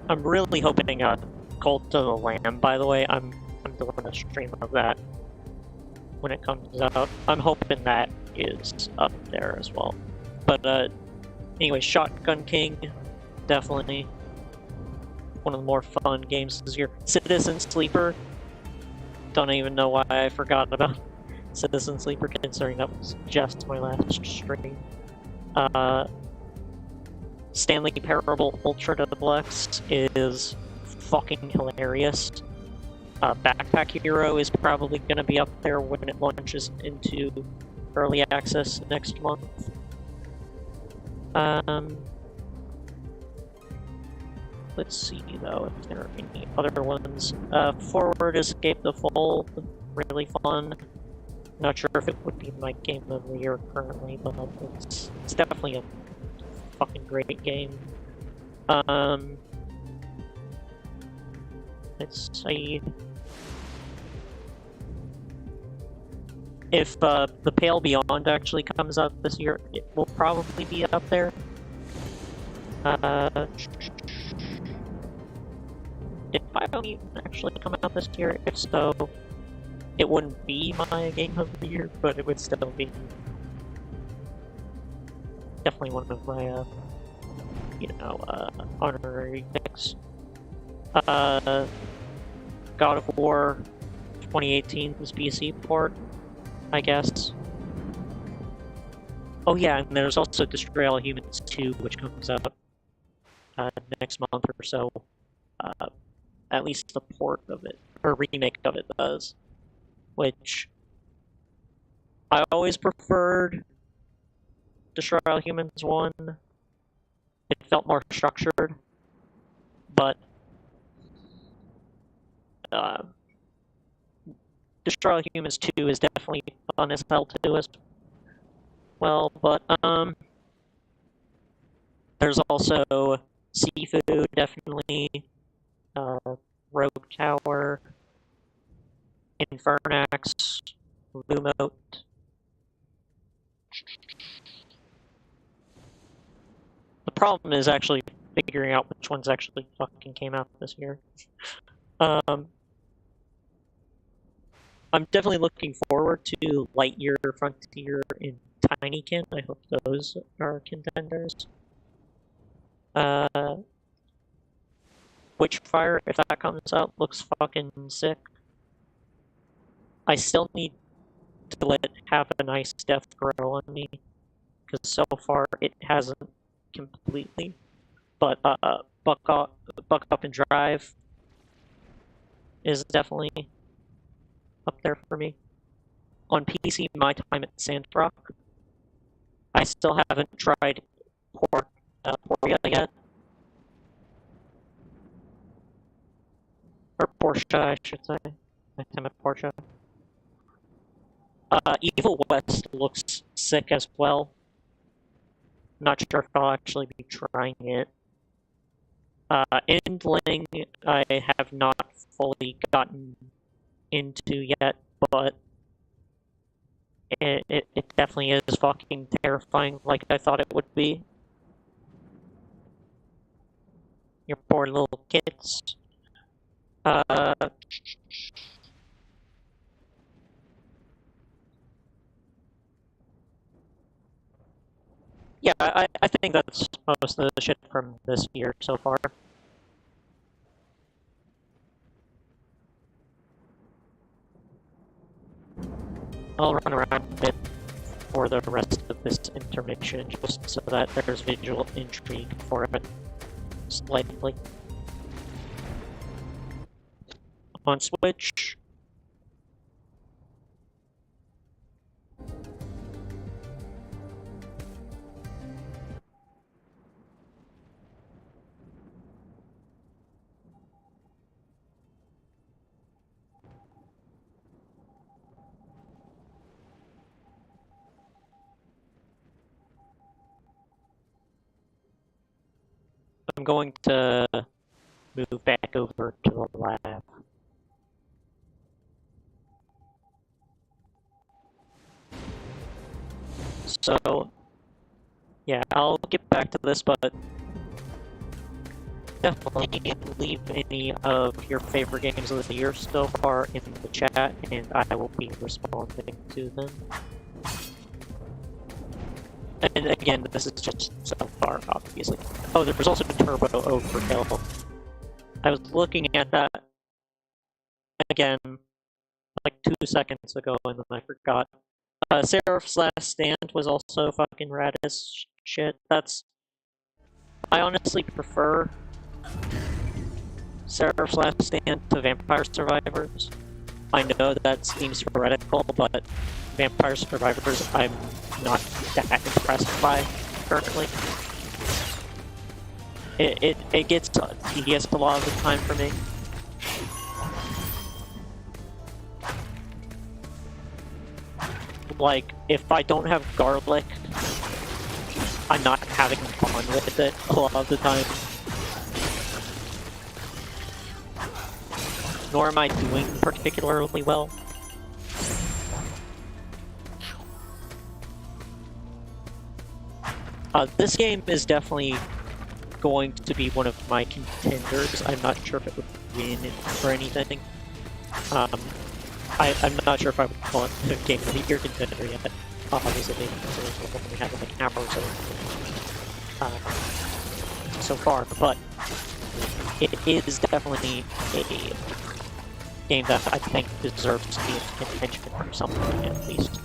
I'm really hoping Cult of the Lamb, by the way. I'm doing a stream of that when it comes out. I'm hoping that is up there as well. But anyway, Shotgun King, definitely one of the more fun games this year. Citizen Sleeper, don't even know why I forgot about Citizen Sleeper, considering that was just my last stream. Stanley Parable Ultra Deluxe is fucking hilarious. Backpack Hero is probably going to be up there when it launches into early access next month. Let's see though if there are any other ones. Forward Escape the Fold, really fun. Not sure if it would be my game of the year currently, but it's definitely a fucking great game. Let's see. If The Pale Beyond actually comes out this year, it will probably be up there. Did Biomutant actually come out this year? If so, it wouldn't be my game of the year, but it would still be definitely one of my, honorary picks. God of War 2018's PC port, I guess. Oh yeah, and there's also Destroy All Humans 2, which comes out next month or so. At least the port of it, or remake of it does. Which I always preferred Destroy All Humans 1. It felt more structured, but Destroy All Humans 2 is definitely fun as hell to do as well, but there's also Seafood, definitely, Rogue Tower, Infernax, Lumote. The problem is actually figuring out which ones actually fucking came out this year. I'm definitely looking forward to Lightyear, Frontier, and Tinykin. I hope those are contenders. Witchfire, if that comes out, looks fucking sick. I still need to let it have a nice depth grow on me, because so far it hasn't completely. But Buck Up and Drive is definitely up there for me. On PC, My Time at Sandrock. I still haven't tried Poria yet. Or Porsche, I should say. My Time at Porsche. Evil West looks sick as well. Not sure if I'll actually be trying it. Endling, I have not fully gotten into yet, but it definitely is fucking terrifying like I thought it would be. Your poor little kids. Yeah, I think that's most of the shit from this year so far. I'll run around a bit for the rest of this intermission, just so that there's visual intrigue for it, slightly. On Switch, I'm going to move back over to the lab. So, yeah, I'll get back to this, but definitely leave any of your favorite games of the year so far in the chat, and I will be responding to them. And again, this is just so far, obviously. Oh, there's also Turbo Overkill. I was looking at that again like 2 seconds ago, and then I forgot. Seraph's Last Stand was also fucking rad as shit. I honestly prefer Seraph's Last Stand to Vampire Survivors. I know that seems heretical, but Vampire Survivors I'm not that impressed by currently. It gets tedious a lot of the time for me. Like, if I don't have garlic, I'm not having fun with it a lot of the time. Nor am I doing particularly well. This game is definitely going to be one of my contenders. I'm not sure if it would win or anything. I'm not sure if I would call it a Game of the Year contender yet, obviously, because we've only had like an hour or so far, but it is definitely a game that I think deserves to be in contention for something, at least.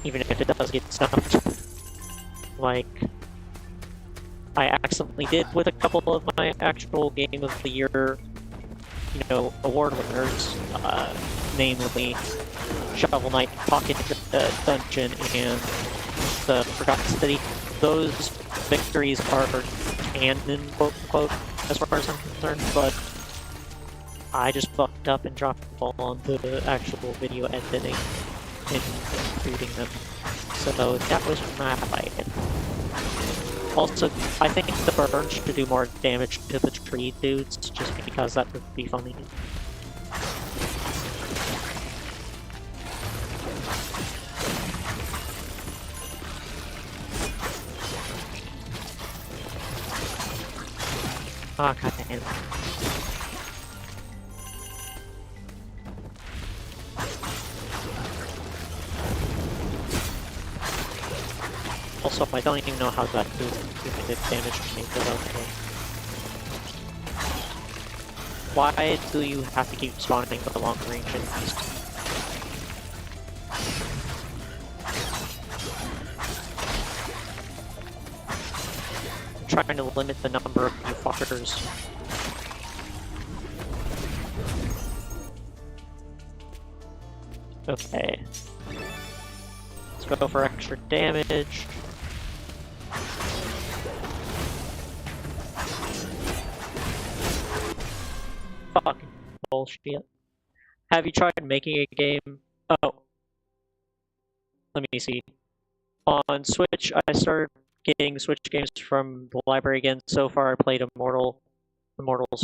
Even if it does get stuffed. Like, I accidentally did with a couple of my actual Game of the Year, you know, award winners, namely Shovel Knight Pocket Dungeon and the Forgotten City. Those victories are canon, quote-unquote, as far as I'm concerned, but I just fucked up and dropped the ball on the actual video editing and including them. So that was my bad. Also, I think the burn should do more damage to the tree dudes, just because that would be funny. Oh, god damn. Also, I don't even know how that did damage to me, but okay. Why do you have to keep spawning with the long range enemies? I'm trying to limit the number of you fuckers. Okay. Let's go for extra damage. Fucking bullshit. Have you tried making a game? Oh. Let me see. On Switch, I started getting Switch games from the library again. So far, I played Immortals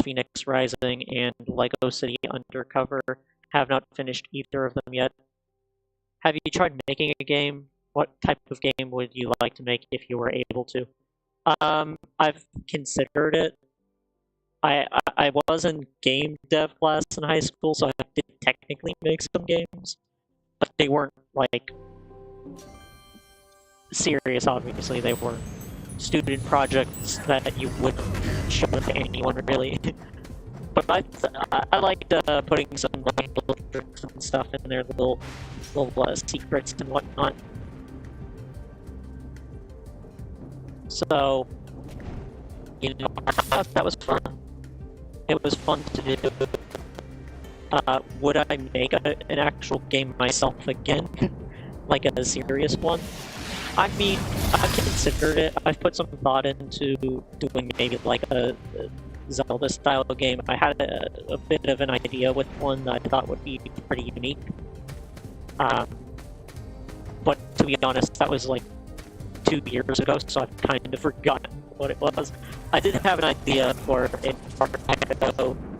Phoenix Rising, and Lego City Undercover. Have not finished either of them yet. Have you tried making a game? What type of game would you like to make if you were able to? I've considered it. I was in game dev class in high school, so I did technically make some games, but they weren't like serious. Obviously, they were student projects that you wouldn't show to anyone really. But I liked putting some like little tricks and stuff in there, little secrets and whatnot. So, you know, I thought that was fun. It was fun to do. Would I make an actual game myself again? Like a serious one? I mean, I've considered it. I've put some thought into doing maybe like a Zelda-style game. I had a bit of an idea with one that I thought would be pretty unique. But to be honest, that was like 2 years ago, so I've kind of forgotten what it was. I did have an idea for a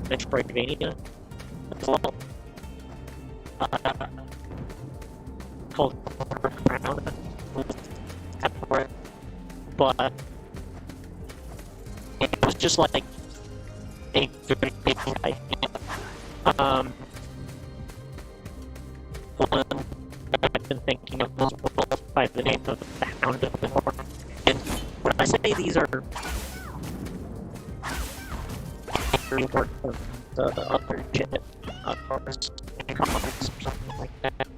Metroidvania as well. Called Crown. For it. But it was just like a very big idea. One that I've been thinking of as well by the name of the Hound of the North. And when I say these are work of the other shit, of course, comics or something like that,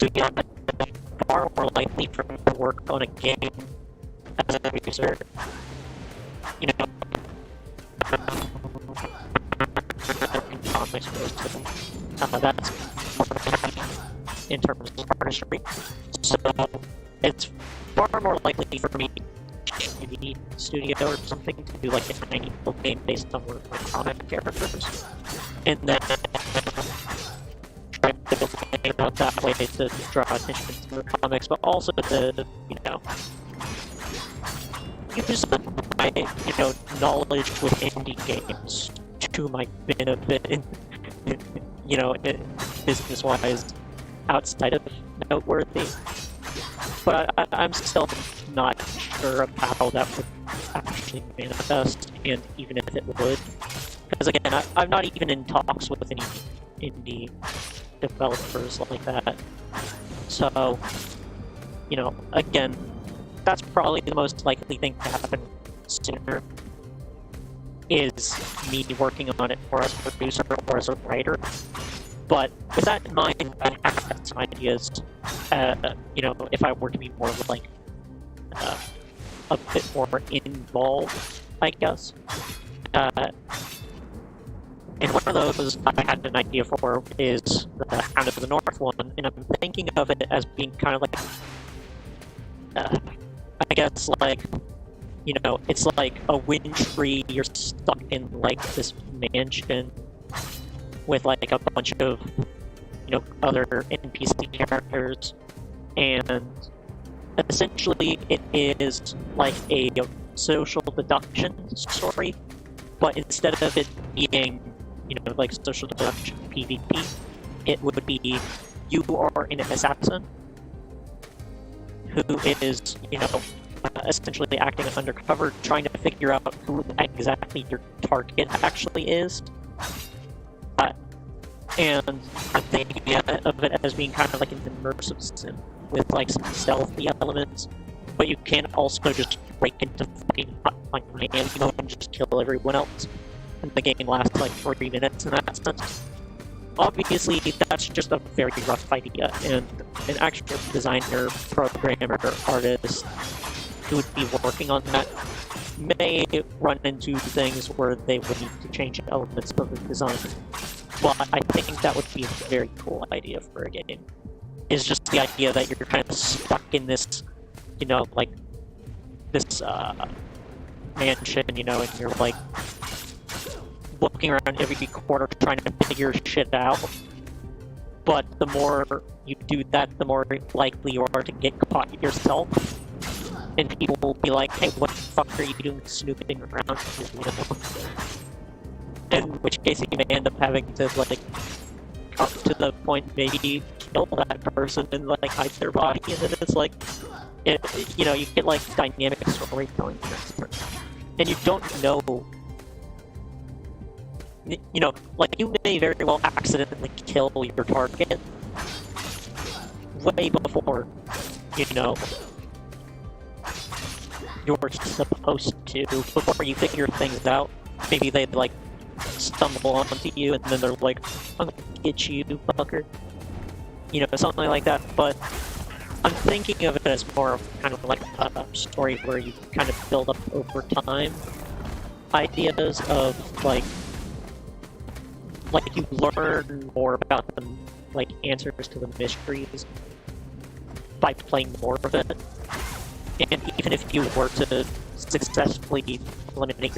so yeah, far more likely for me to work on a game as a user, you know, comics that's in terms of artistry. So it's far more likely for me to studio or something to do like a tiny little game based on one of my comic characters, and then try to build a game out that way to draw attention to the comics, but also to, you know, use my, you know, knowledge with indie games to my benefit, you know, business-wise, outside of noteworthy. But I'm still not sure of how that would actually manifest, and even if it would. Because again, I'm not even in talks with any indie developers like that. So, you know, again, that's probably the most likely thing to happen sooner, is me working on it or as a producer or as a writer. But with that in mind, I have some ideas, you know, if I were to be more like, a bit more involved, I guess. And one of those I had an idea for is the Hound of the North one, and I'm thinking of it as being kind of like, I guess like, you know, it's like a wind tree, you're stuck in like this mansion with like a bunch of, you know, other NPC characters, and essentially it is like a social deduction story, but instead of it being, you know, like social deduction PvP, it would be you are an assassin who is, you know, essentially acting undercover, trying to figure out who exactly your target actually is. And I'm thinking of it as being kind of like an immersive sim with like some stealthy elements, but you can also just break into fucking Miami and just kill everyone else. And the game lasts like 40 minutes in that sense. Obviously, that's just a very rough idea, and an actual designer, programmer, artist who would be working on that may run into things where they would need to change elements of the design. But I think that would be a very cool idea for a game. Is just the idea that you're kind of stuck in this, you know, like, this, mansion, you know, and you're, like, looking around every corner trying to figure shit out. But the more you do that, the more likely you are to get caught yourself. And people will be like, hey, what the fuck are you doing snooping around? You know? In which case you may end up having to, like, up to the point maybe kill that person and, like, hide their body, and then it's like, you know, you get, like, dynamic storytelling. And you don't know, you know, like, you may very well accidentally kill your target way before, you know, you're supposed to, before you figure things out. Maybe they, like, stumble onto you and then they're like, I'm gonna get you, fucker. You know, something like that. But I'm thinking of it as more of kind of like a story where you kind of build up over time ideas of like you learn more about the like answers to the mysteries by playing more of it. And even if you were to successfully eliminate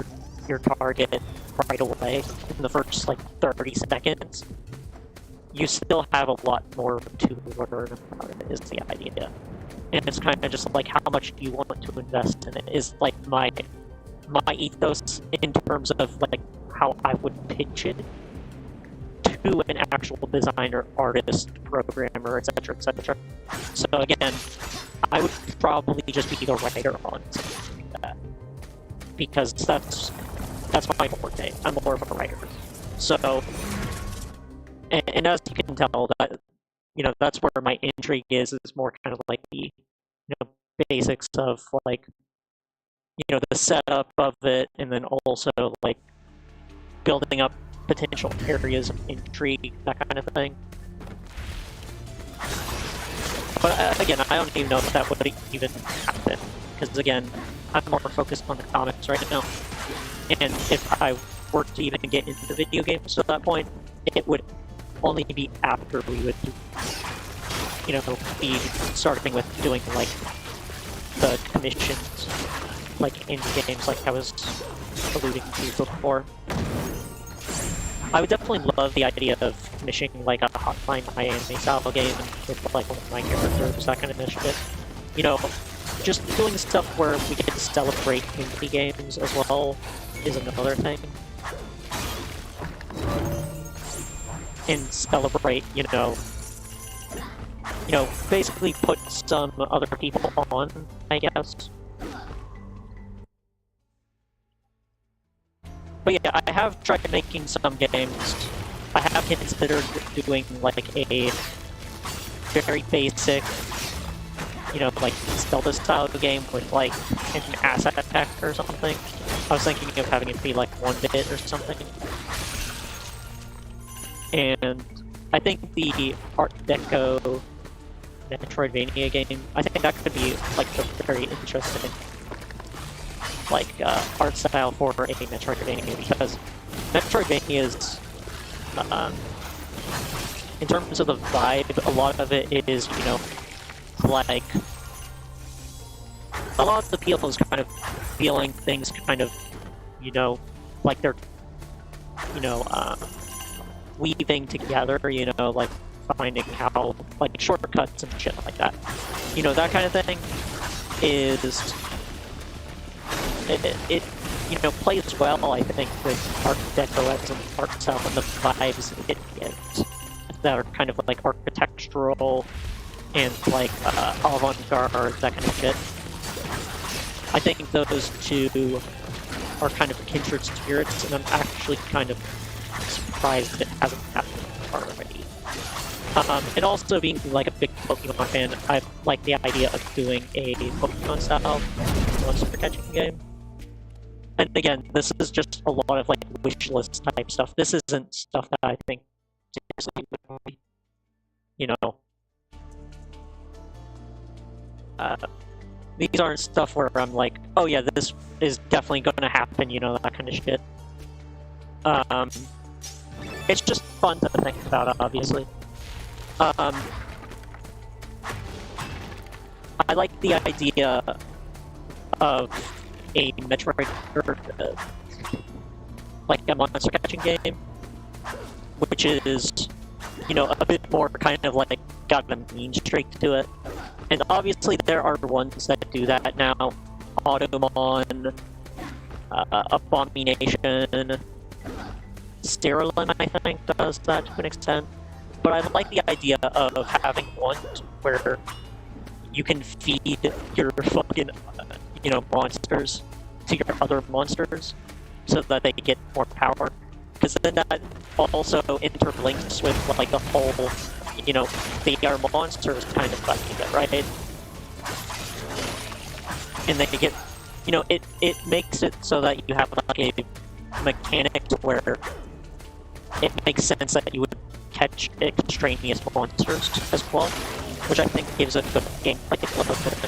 your target right away in the first like 30 seconds, you still have a lot more to learn about it, is the idea. And it's kind of just like how much you want to invest in it is like my ethos in terms of like how I would pitch it to an actual designer, artist, programmer, etc., etc. So again, I would probably just be the writer on it. because that's my forte. I'm more of a writer. So, and as you can tell, that that's where my intrigue is more kind of like the basics of like the setup of it, and then also like building up potential areas of intrigue, that kind of thing. But again, I don't even know if that would even happen, because again, I'm more focused on the comics right now. And if I were to even get into video games at that point, it would only be after we would, be starting with doing like the commissions, like in games, like I was alluding to before. I would definitely love the idea of commissioning like a Hotline Miami style game with like one of my characters, that kind of shit. Just doing stuff where we get to celebrate indie games as well is another thing. And celebrate, basically put some other people on, I guess. But yeah, I have tried making some games. I have considered doing like a very basic, like Zelda style game with like an asset pack or something. I was thinking of having it be like 1-bit or something. And I think the Art Deco Metroidvania game, I think that could be like a very interesting art style for a Metroidvania, because Metroidvanias, in terms of the vibe, a lot of it is, like, a lot of the appeal is kind of feeling things kind of, like they're, weaving together, like finding how, like, shortcuts and shit like that. That kind of thing is, it plays well, I think, with Art Deco as an art style and the vibes it gets that are kind of like architectural and like avant-garde, that kind of shit. I think those two are kind of kindred spirits, and I'm actually kind of surprised it hasn't happened already. And also being like a big Pokemon fan, I like the idea of doing a Pokemon style monster catching game. And again, this is just a lot of like wish list type stuff. This isn't stuff that I think seriously would be, these aren't stuff where I'm like, oh yeah, this is definitely going to happen, that kind of shit. It's just fun to think about, obviously. I like the idea of a Metroid, or like a monster catching game, which is, a bit more kind of like got a mean streak to it. And obviously there are ones that do that now. Automon, Abomination, Sterilin, I think, does that to an extent. But I like the idea of having one where you can feed your fucking, monsters to your other monsters so that they get more power. Because then that also interlinks with, like, the whole, they are monsters kind of idea, right? And they get, it makes it so that you have, like, a mechanic where it makes sense that you would catch extraneous monsters as well, which I think gives a good gameplay element.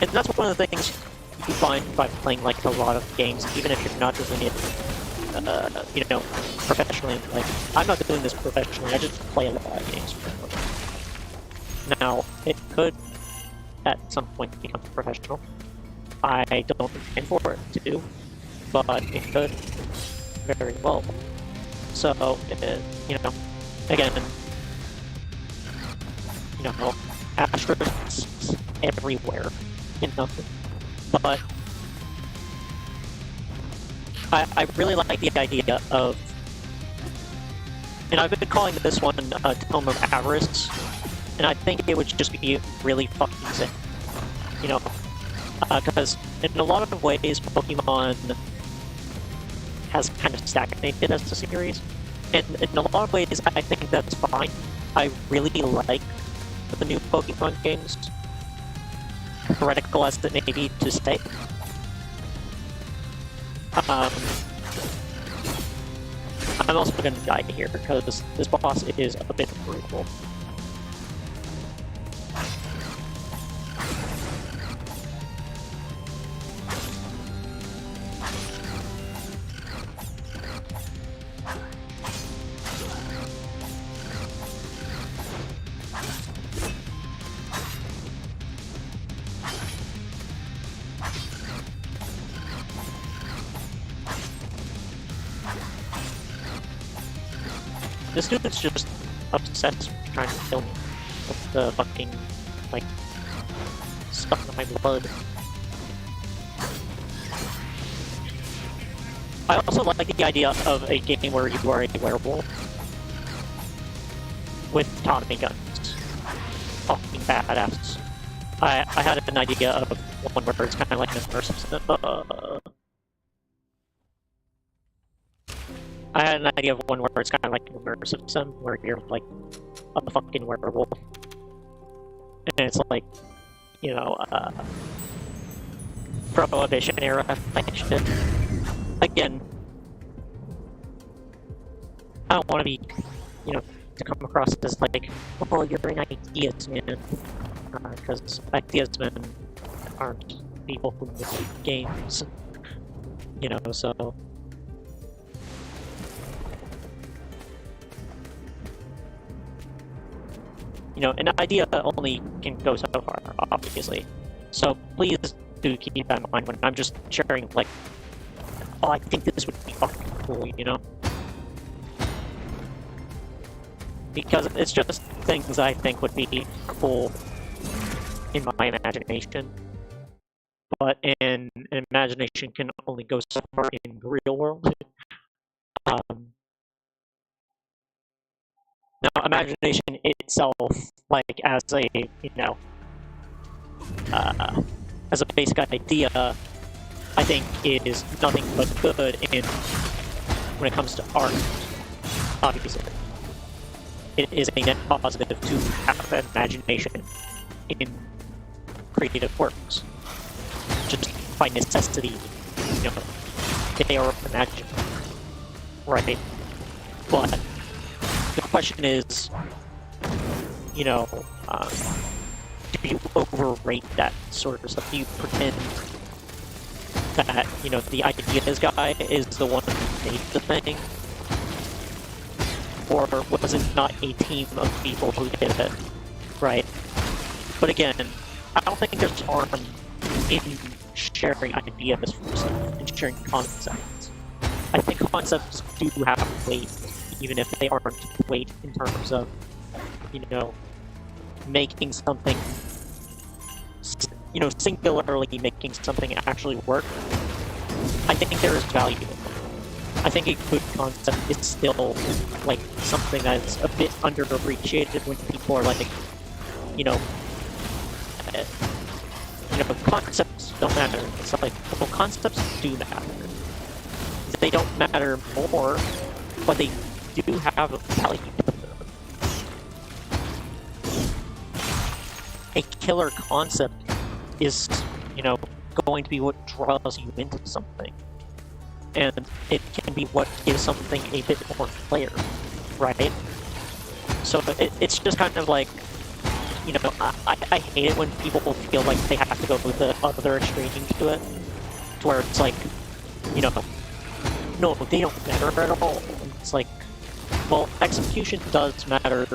And that's one of the things you find by playing like a lot of games, even if you're not doing it, professionally. Like, I'm not doing this professionally, I just play a lot of games. Now, it could at some point become professional. I don't intend for it to, but it could very well. So, again, asterisks everywhere, but I really like the idea of, and I've been calling this one Tome of Avarice, and I think it would just be really fucking sick. Because in a lot of ways, Pokemon has kind of stagnated as a series. And in a lot of ways, I think that's fine. I really like the new Pokemon games, heretical as it may be to say. I'm also going to die here because this boss is a bit brutal. This dude's just obsessed with trying to kill me with the fucking, like, stuff in my blood. I also like the idea of a game where you are a werewolf with Tommy guns. Fucking badass. I had an idea of one where it's kind of like an immersive. I had an idea of one where it's kind of like an immersive sim, where you're like a fucking werewolf. And it's like, you know, Prohibition era like shit. Again, I don't want to be, you know, to come across as like, oh, you're an ideas man. Because ideas men aren't people who make games. You know, so. You know, an idea only can go so far, obviously. So please do keep that in mind when I'm just sharing, like, oh, I think this would be fucking cool, you know? Because it's just things I think would be cool in my imagination. But in imagination can only go so far in the real world. Now, imagination itself, like, as a, you know, as a basic idea, I think is nothing but good in when it comes to art, obviously. It is a net positive to have an imagination in creative works. Just by necessity, you know, they are imagined, right? But the question is, you know, do you overrate that sort of stuff? Do you pretend that, you know, the ideas guy is the one who made the thing? Or was it not a team of people who did it, right? But again, I don't think there's harm in sharing ideas for stuff and sharing concepts. I think concepts do have weight, even if they aren't weight in terms of, you know, making something, you know, singularly making something actually work. I think there is value in it. I think a good concept is still, like, something that's a bit underappreciated when people are like, you know, concepts don't matter. It's like, well, concepts do matter. They don't matter more, but they do have a value to them. A killer concept is, you know, going to be what draws you into something. And it can be what gives something a bit more flair, right? So it's just kind of like, you know, I hate it when people feel like they have to go with the other extreme to it, to where it's like, you know, no, they don't matter at all. It's like, well, execution does matter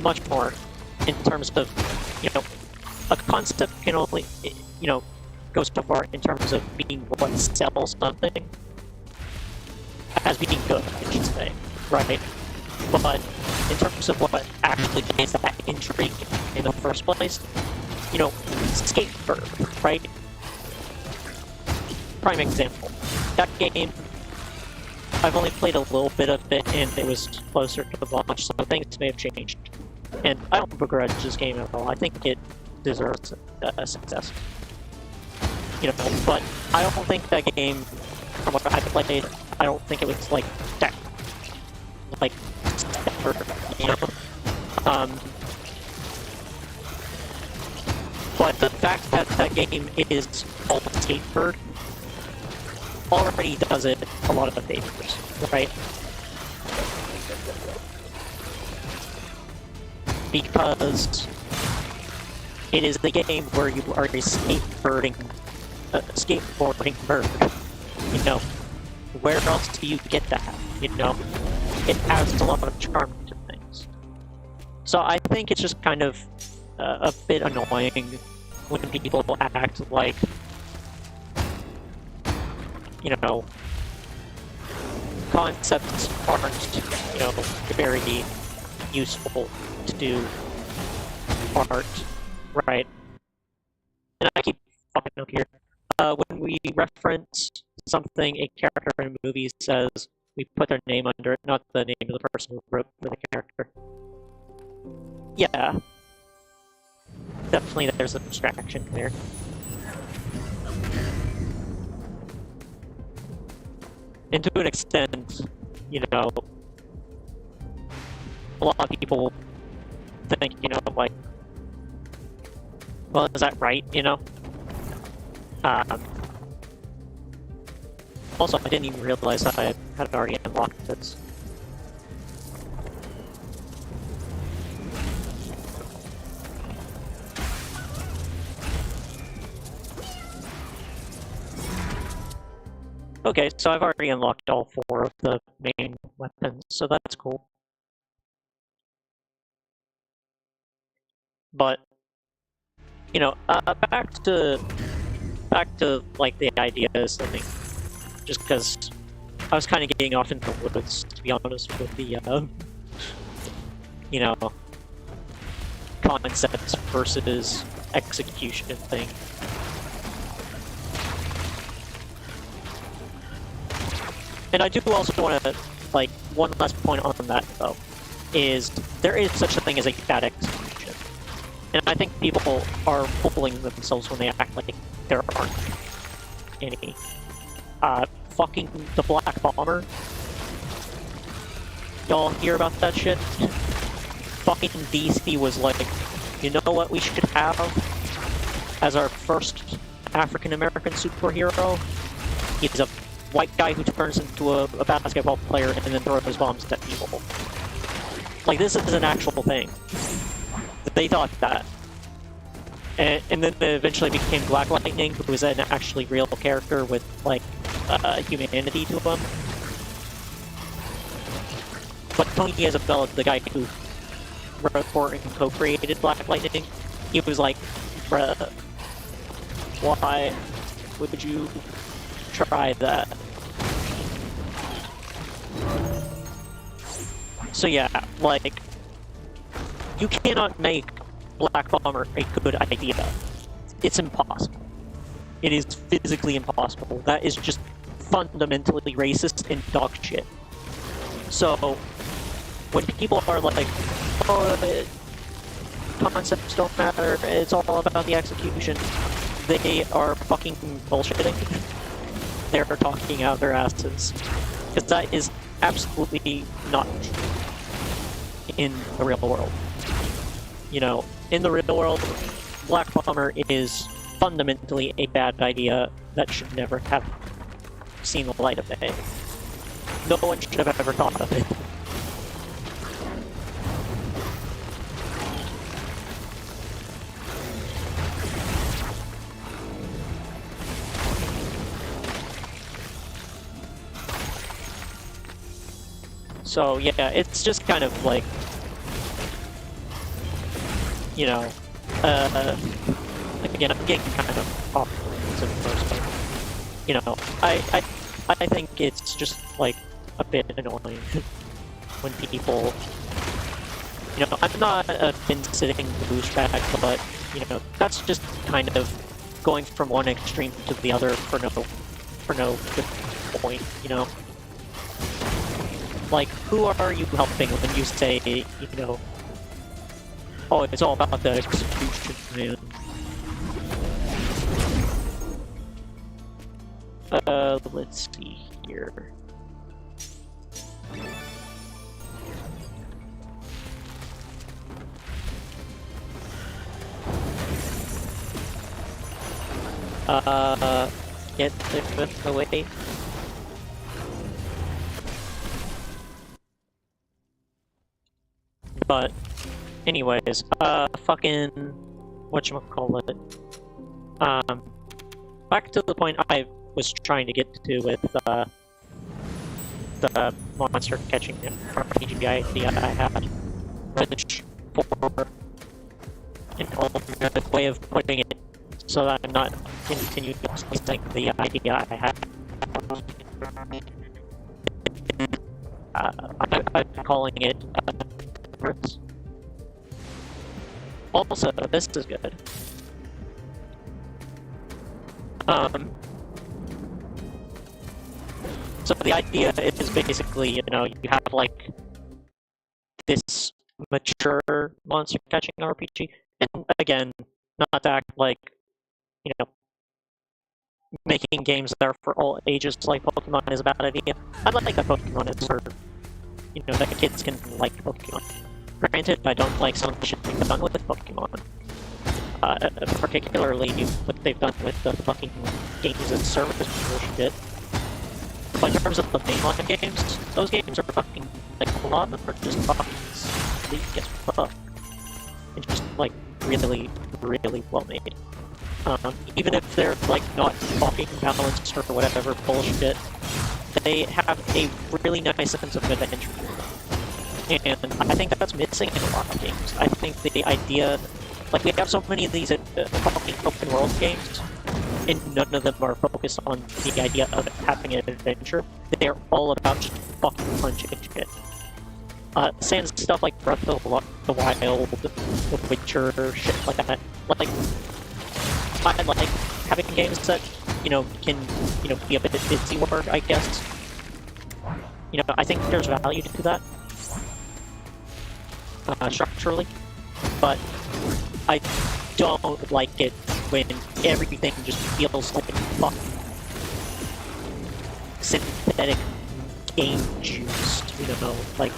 much more in terms of, you know, a concept can only, you know, go so far in terms of being what sells something as being good, I should say, right? But in terms of what actually gives that intrigue in the first place, you know, Skatebird, right? Prime example. That game, I've only played a little bit of it, and it was closer to the launch, so things may have changed. And I don't begrudge this game at all. I think it deserves a success. you know, but I don't think that game, from what I played, I don't think it was like that, like, you know. But the fact that that game is called Skatebird already does it a lot of favors, right? Because it is the game where you are a skateboarding bird. You know, where else do you get that? You know, it adds a lot of charm to things. So I think it's just kind of a bit annoying when people act like, you know, concepts aren't, you know, very useful to do art, right? And I keep fucking up here. When we reference something a character in a movie says, we put their name under it, not the name of the person who wrote for the character. Yeah. Definitely there's a distraction there. And to an extent, you know, a lot of people think, you know, like, well, is that right, you know? Also, I didn't even realize that I had already unlocked this. Okay, so I've already unlocked all 4 of the main weapons, so that's cool. But, you know, back to like the ideas, I think, just because I was kind of getting off into the woods, to be honest, with the, you know, concepts versus execution thing. And I do also want to, like, one last point on that, though, is there is such a thing as a bad execution. And I think people are fooling themselves when they act like there aren't any. Fucking the Black Bomber. Y'all hear about that shit? Fucking DC was like, you know what we should have as our first African-American superhero? He's a white guy who turns into a basketball player and then throws bombs at people. Like, this is an actual thing. They thought that. And then it eventually became Black Lightning, who was an actually real character with, like, humanity to him. But Tony Isabella, the guy who wrote for and co-created Black Lightning, he was like, bruh, why would you try that? So yeah, like, you cannot make Black Bomber a good idea. It's impossible. It is physically impossible. That is just fundamentally racist and dog shit. So, when people are like, oh, concepts don't matter, it's all about the execution, they are fucking bullshitting. They're talking out their asses. Because that is absolutely not true in the real world. You know, in the real world, Black Bomber is fundamentally a bad idea that should never have seen the light of day. No one should have ever thought of it. So yeah, it's just kind of like, you know, again, I'm getting kind of off the first, but, you know, I think it's just like a bit annoying when people, you know, I'm not a bin-sitting douchebag, but, you know, that's just kind of going from one extreme to the other for no good point, you know? Like, who are you helping when you say, you know, oh, it's all about the execution, man? Let's see here. Get the way. But, anyways, fucking, whatchamacallit, back to the point I was trying to get to with, the monster catching RPG idea I had, which, for an alternate way of putting it, so that I'm not continuously saying the idea I had. I'm calling it also, this is good. So the idea is basically, you know, you have like this mature monster catching RPG, and again, not to act like, you know, making games that are for all ages like Pokemon is a bad idea. I like that Pokemon is for, you know, that kids can like Pokemon. Granted, I don't like some of the shit they've done with Pokemon. Particularly what they've done with the fucking games as service bullshit. But in terms of the mainline games, those games are fucking, like, a lot of them are just fucking sleek as fuck. And just, like, really, really well made. Even if they're, like, not fucking balanced or whatever bullshit, they have a really nice sense of adventure. And I think that's missing in a lot of games. I think the idea, like, we have so many of these fucking open world games, and none of them are focused on the idea of having an adventure. They're all about just fucking punching shit. Sans stuff like Breath of the Wild, The Witcher, shit like that. Like, I like having games that, you know, can, you know, be a bit ditzy work, I guess. You know, I think there's value to that. Structurally. But I don't like it when everything just feels like fucking synthetic game juice, you know, like,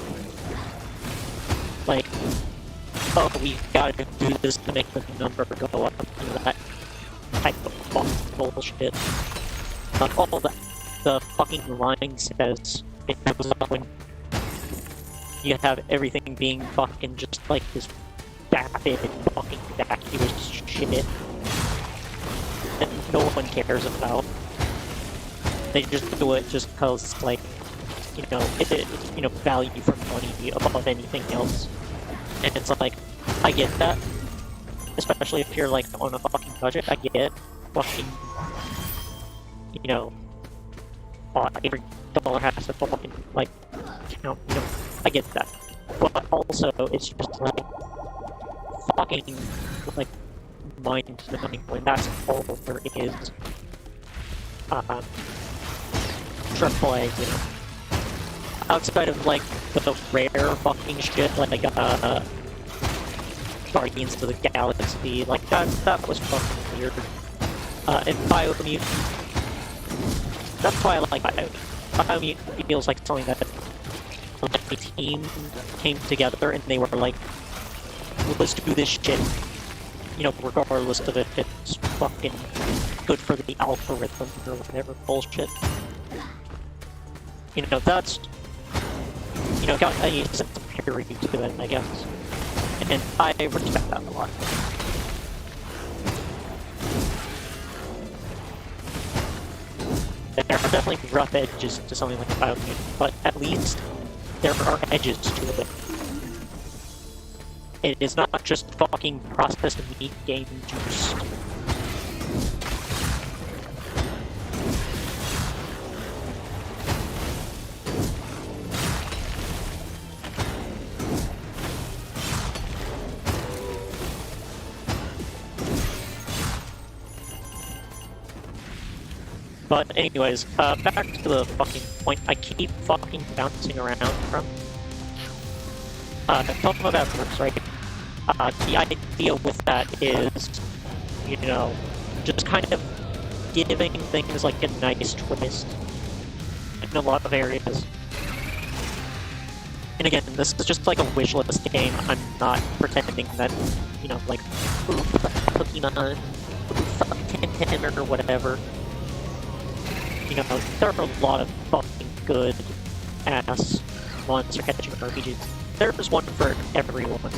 oh, we gotta do this to make the number go up, you know, that type of fucking bullshit. Like, all the fucking line says it goes up when you have everything being fucking just like this vapid, fucking vacuous shit that no one cares about. They just do it just cause, like, you know, you know, value for money above anything else. And it's like, I get that. Especially if you're, like, on a fucking budget, I get fucking, you know, every dollar has to fucking, like, count, you know, I get that. But also, it's just, like, fucking, like, mind-numbing when that's all there is. AAA, you know. Outside of, like, the rare fucking shit, like, Guardians of the Galaxy, like, that was fucking weird. And Biomutant, that's why I like Biomutant. Biomutant feels like something that, like, a team came together and they were like, let's do this shit, you know, regardless of if it's fucking good for the algorithm or whatever bullshit. You know, that's, you know, got a sense of purity to it, I guess. And I respect that a lot. There are definitely rough edges to something like Biomutant, but at least there are edges to it. It is not just fucking processed meat game juice. But anyways, back to the fucking point I keep fucking bouncing around from. Talking about efforts, right? The idea with that is, you know, just kind of giving things like a nice twist in a lot of areas. And again, this is just like a wishlist game. I'm not pretending that, you know, like, ooh, fuck Pokemon, ooh, fuck Tintin or whatever. You know, there are a lot of fucking good ass monster catching RPGs. There's one for everyone.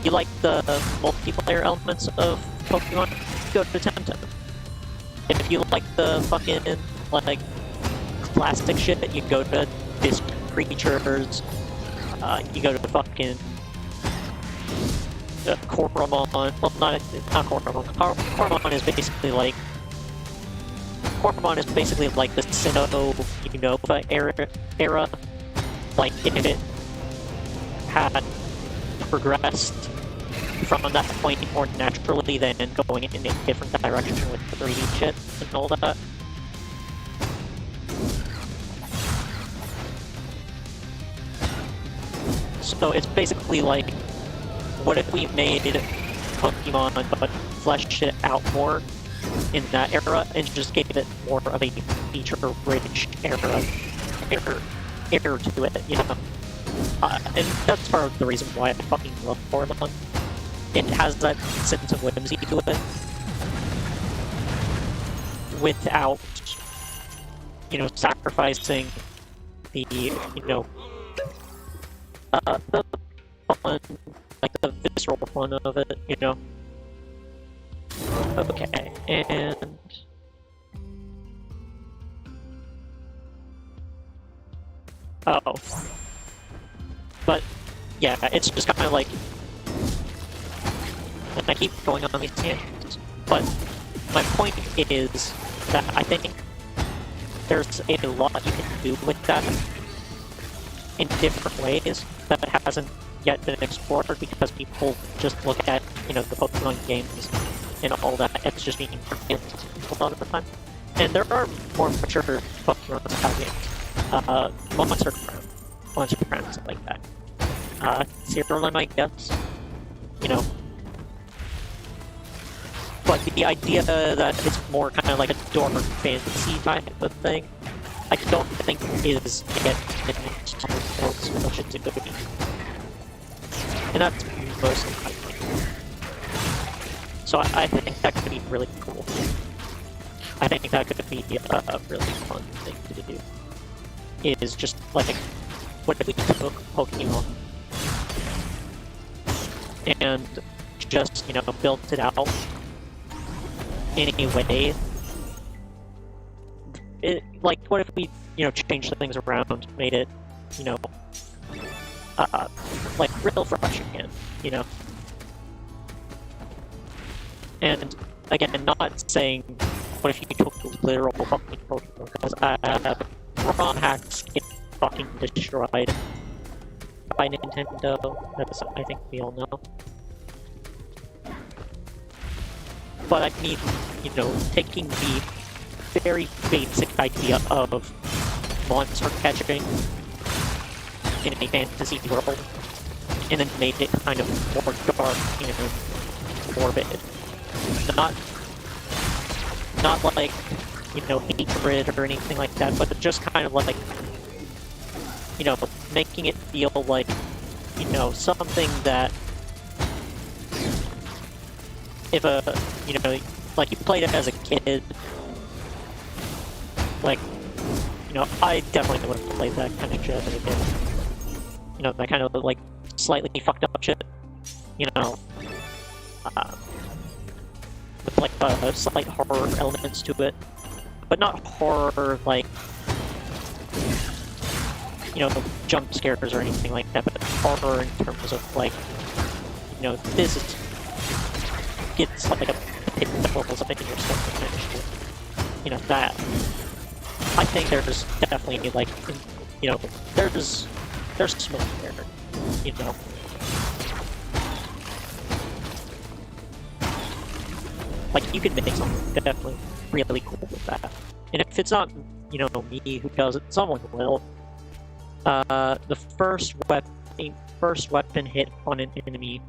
You like the multiplayer elements of Pokemon? Go to Temtem. If you like the fucking, like, classic shit, you go to Disc Creatures, you go to fucking Coromon. Well, not Coromon. Coromon is basically like the Sinnoh Unova era. Like, if it had progressed from that point more naturally than going in a different direction with the 3D shit and all that. So it's basically like, what if we made Pokemon but fleshed it out more in that era and just gave it more of a feature-rich air to it, you know? And that's part of the reason why I fucking love Coromon. It has that sense of whimsy to it, without, you know, sacrificing the, you know, the fun, like the visceral fun of it, you know? Okay, and... oh. But, yeah, it's just kind of like... and I keep going on these tangents, but my point is that I think there's a lot you can do with that in different ways that hasn't yet been explored because people just look at, you know, the Pokemon games and all that as just being games a lot of the time. And there are more mature Pokemon style games. Monster Crowns like that. Cerulean, I guess. You know. But the idea that it's more kind of like a dork fantasy type of thing, I don't think is yet much into good. And that's mostly my point. So I think that could be really cool. I think that could be a really fun thing to do. Is just like, what if we took Pokemon and just, you know, built it out in a way. Like, what if we, you know, changed things around, made it, you know, like, real fresh again, you know? And, again, not saying, what if you took the literal fucking Pokemon, because ROM hacks get fucking destroyed by Nintendo, as I think we all know. But I mean, you know, taking the very basic idea of monster catching in a fantasy world, and then made it kind of more dark and morbid. Not like, you know, hatred or anything like that, but just kind of like, you know, making it feel like, you know, something that if you know, like, you played it as a kid, like, you know, I definitely would have played that kind of shit as a kid. You know, that kind of, like, slightly fucked up shit, you know, with, like, slight horror elements to it, but not horror, like, you know, jump scares or anything like that, but horror in terms of, like, you know, this is, gets like a pit that bubbles up in your stomach kind of shit. You know, that. I think there's definitely, like, you know, there's smoke there, you know. Like, you could make something definitely really cool with that. And if it's not, you know, me who does it, someone will. The first weapon hit on an enemy.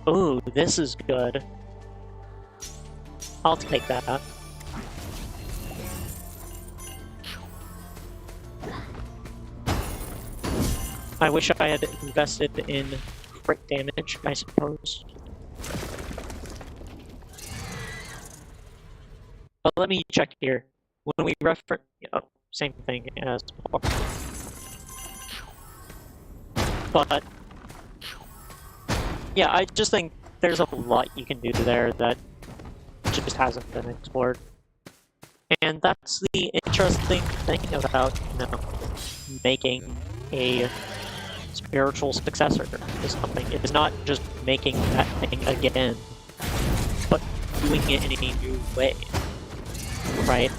Ooh, this is good. I'll take that. I wish I had invested in crit damage, I suppose. But let me check here. When we refer, same thing as before. But yeah, I just think there's a lot you can do there that just hasn't been explored. And that's the interesting thing about, making a spiritual successor to something. It is not just making that thing again, but doing it in a new way, right?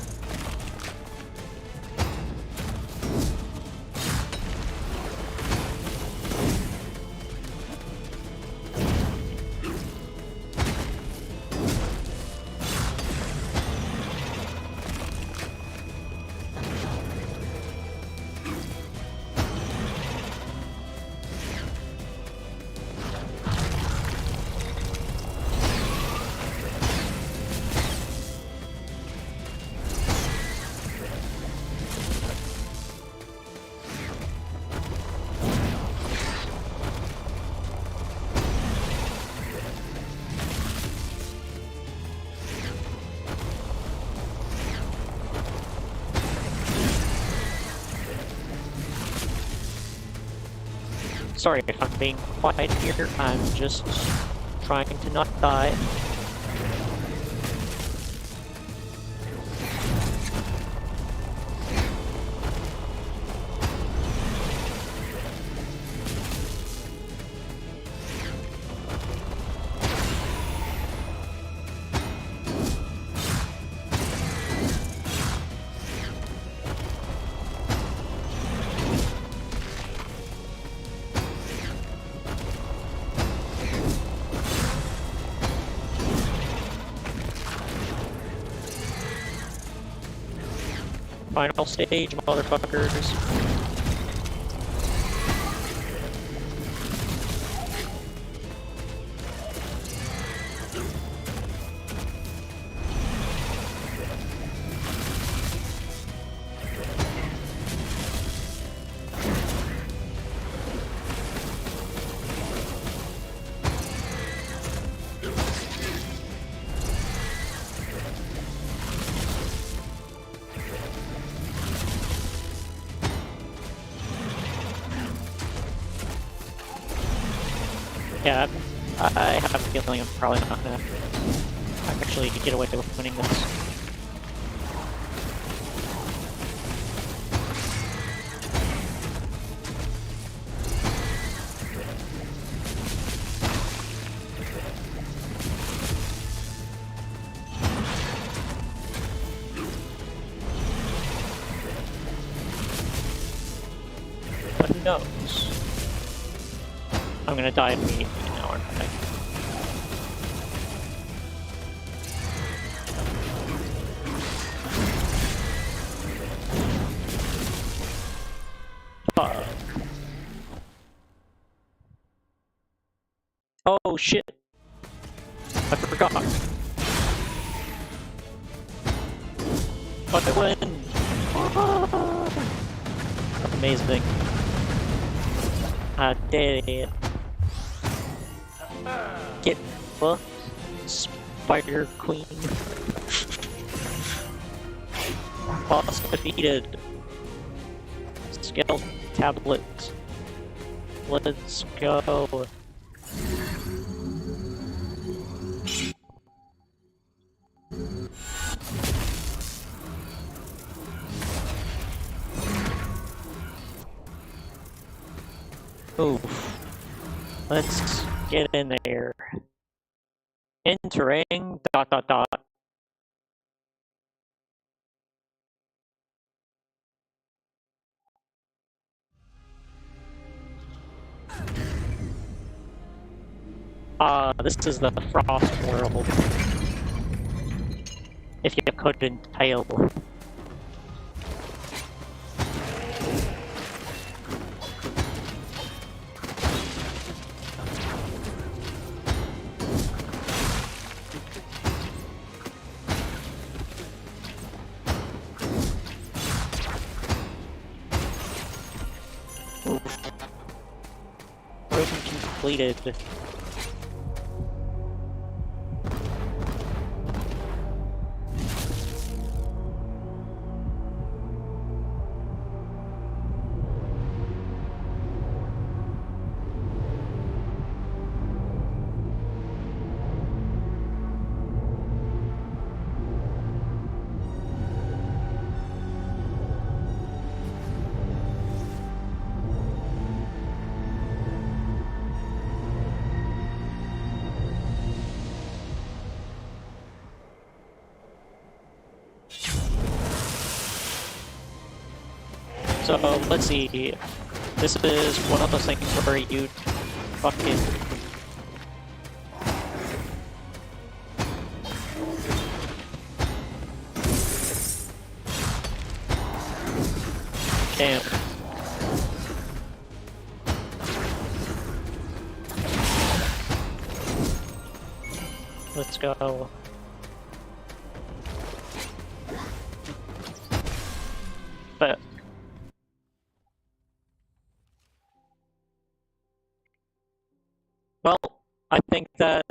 Sorry if I'm being quiet here, I'm just trying to not die. Final stage, motherfuckers. Yeah, I have a feeling I'm probably not gonna actually get away with winning this. But who knows? I'm gonna die immediately now, aren't I? Fuck. Oh shit! I forgot. But I win! Amazing. I did it. Get fucked, Spider Queen. Boss defeated. Skeleton tablet. Let's go. Oof. Let's get in there. Entering ... this is the Frost world. If you couldn't tell. Oof. mission completed. So, let's see. This is one of those things where you fucking... Damn. Let's go. But... Well, I think that,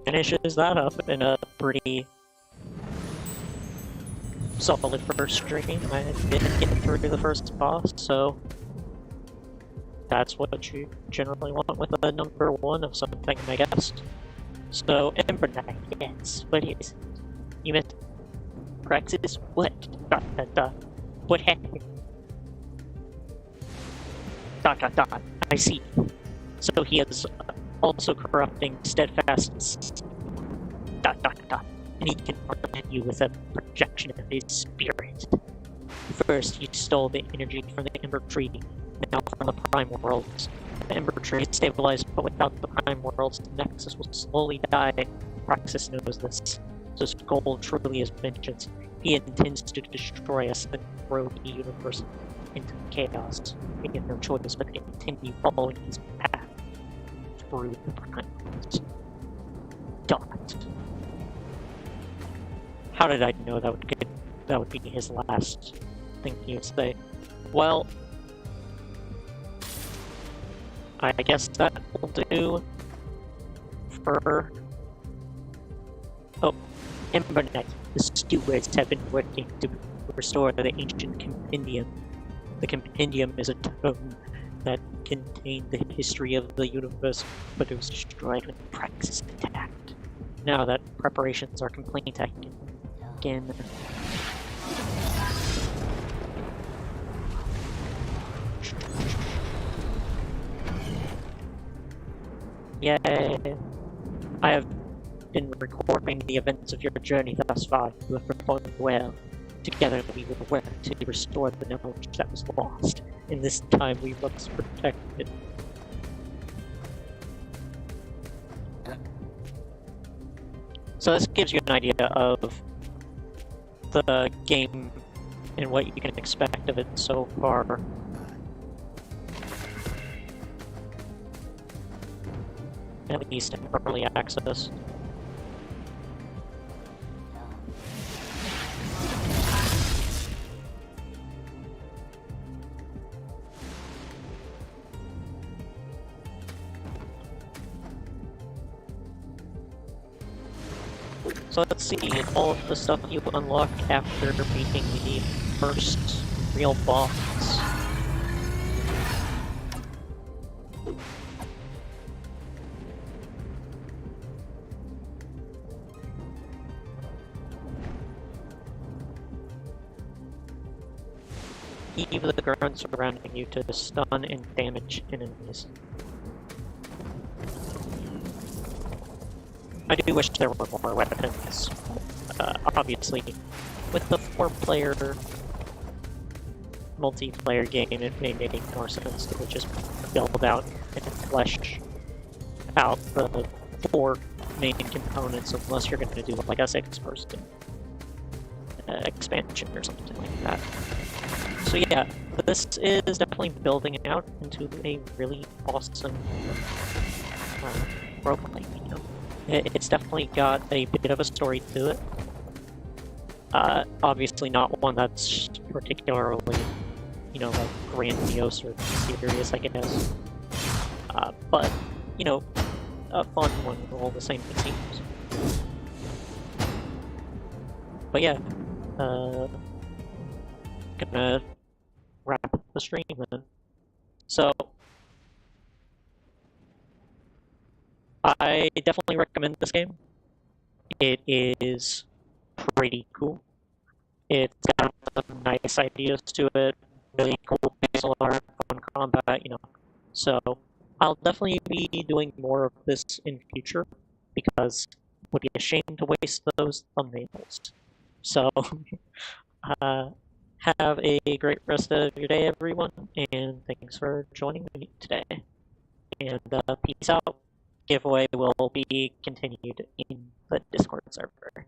finishes that up in a pretty solid first stream. I didn't get through the first boss, so that's what you generally want with a number 1 of something, I guess. So, Ember Knight, yes, what is it? You met Praxis? What? What happened? I see. So he is also corrupting steadfast. And he can present you with a projection of his spirit. First, you stole the energy from the Ember Tree, now from the Prime Worlds. The Ember Tree is stabilized, but without the Prime Worlds, the Nexus will slowly die. Praxis knows this. So his goal truly is vengeance. He intends to destroy us and throw the universe into chaos. We have no choice but to continue following his path through the Prime Worlds. How did I know that would be his last thing he would say? Well, I guess that will do for... Oh, Ember Knight. The stewards have been working to restore the ancient compendium. The compendium is a tome that contained the history of the universe, but it was destroyed when Praxis attacked. Now that preparations are complete, I can begin. Yay! I have been recording the events of your journey thus far. You have performed well. Together we will work to restore the knowledge that was lost. In this time we must protect it. So this gives you an idea of the game and what you can expect of it so far. At least in early access. So let's see, all of the stuff you unlock after beating the first real boss. Heave the ground surrounding you to stun and damage enemies. I do wish there were more weapons. Obviously, with the 4-player multiplayer game, it may make more sense to just build out and flesh out the 4 main components, unless you're going to do like a 6-person expansion or something like that. So yeah, this is definitely building out into a really awesome roguelite, you know. It's definitely got a bit of a story to it. Obviously not one that's particularly like grandiose or serious, I guess. But, a fun one all the same, it seems. But yeah, gonna wrap up the stream then. So, I definitely recommend this game. It is pretty cool. It's got some nice ideas to it, really cool pixel art, fun combat. So I'll definitely be doing more of this in future because it would be a shame to waste those thumbnails. So uh, have a great rest of your day, everyone, and thanks for joining me today. And peace out. Giveaway will be continued in the Discord server.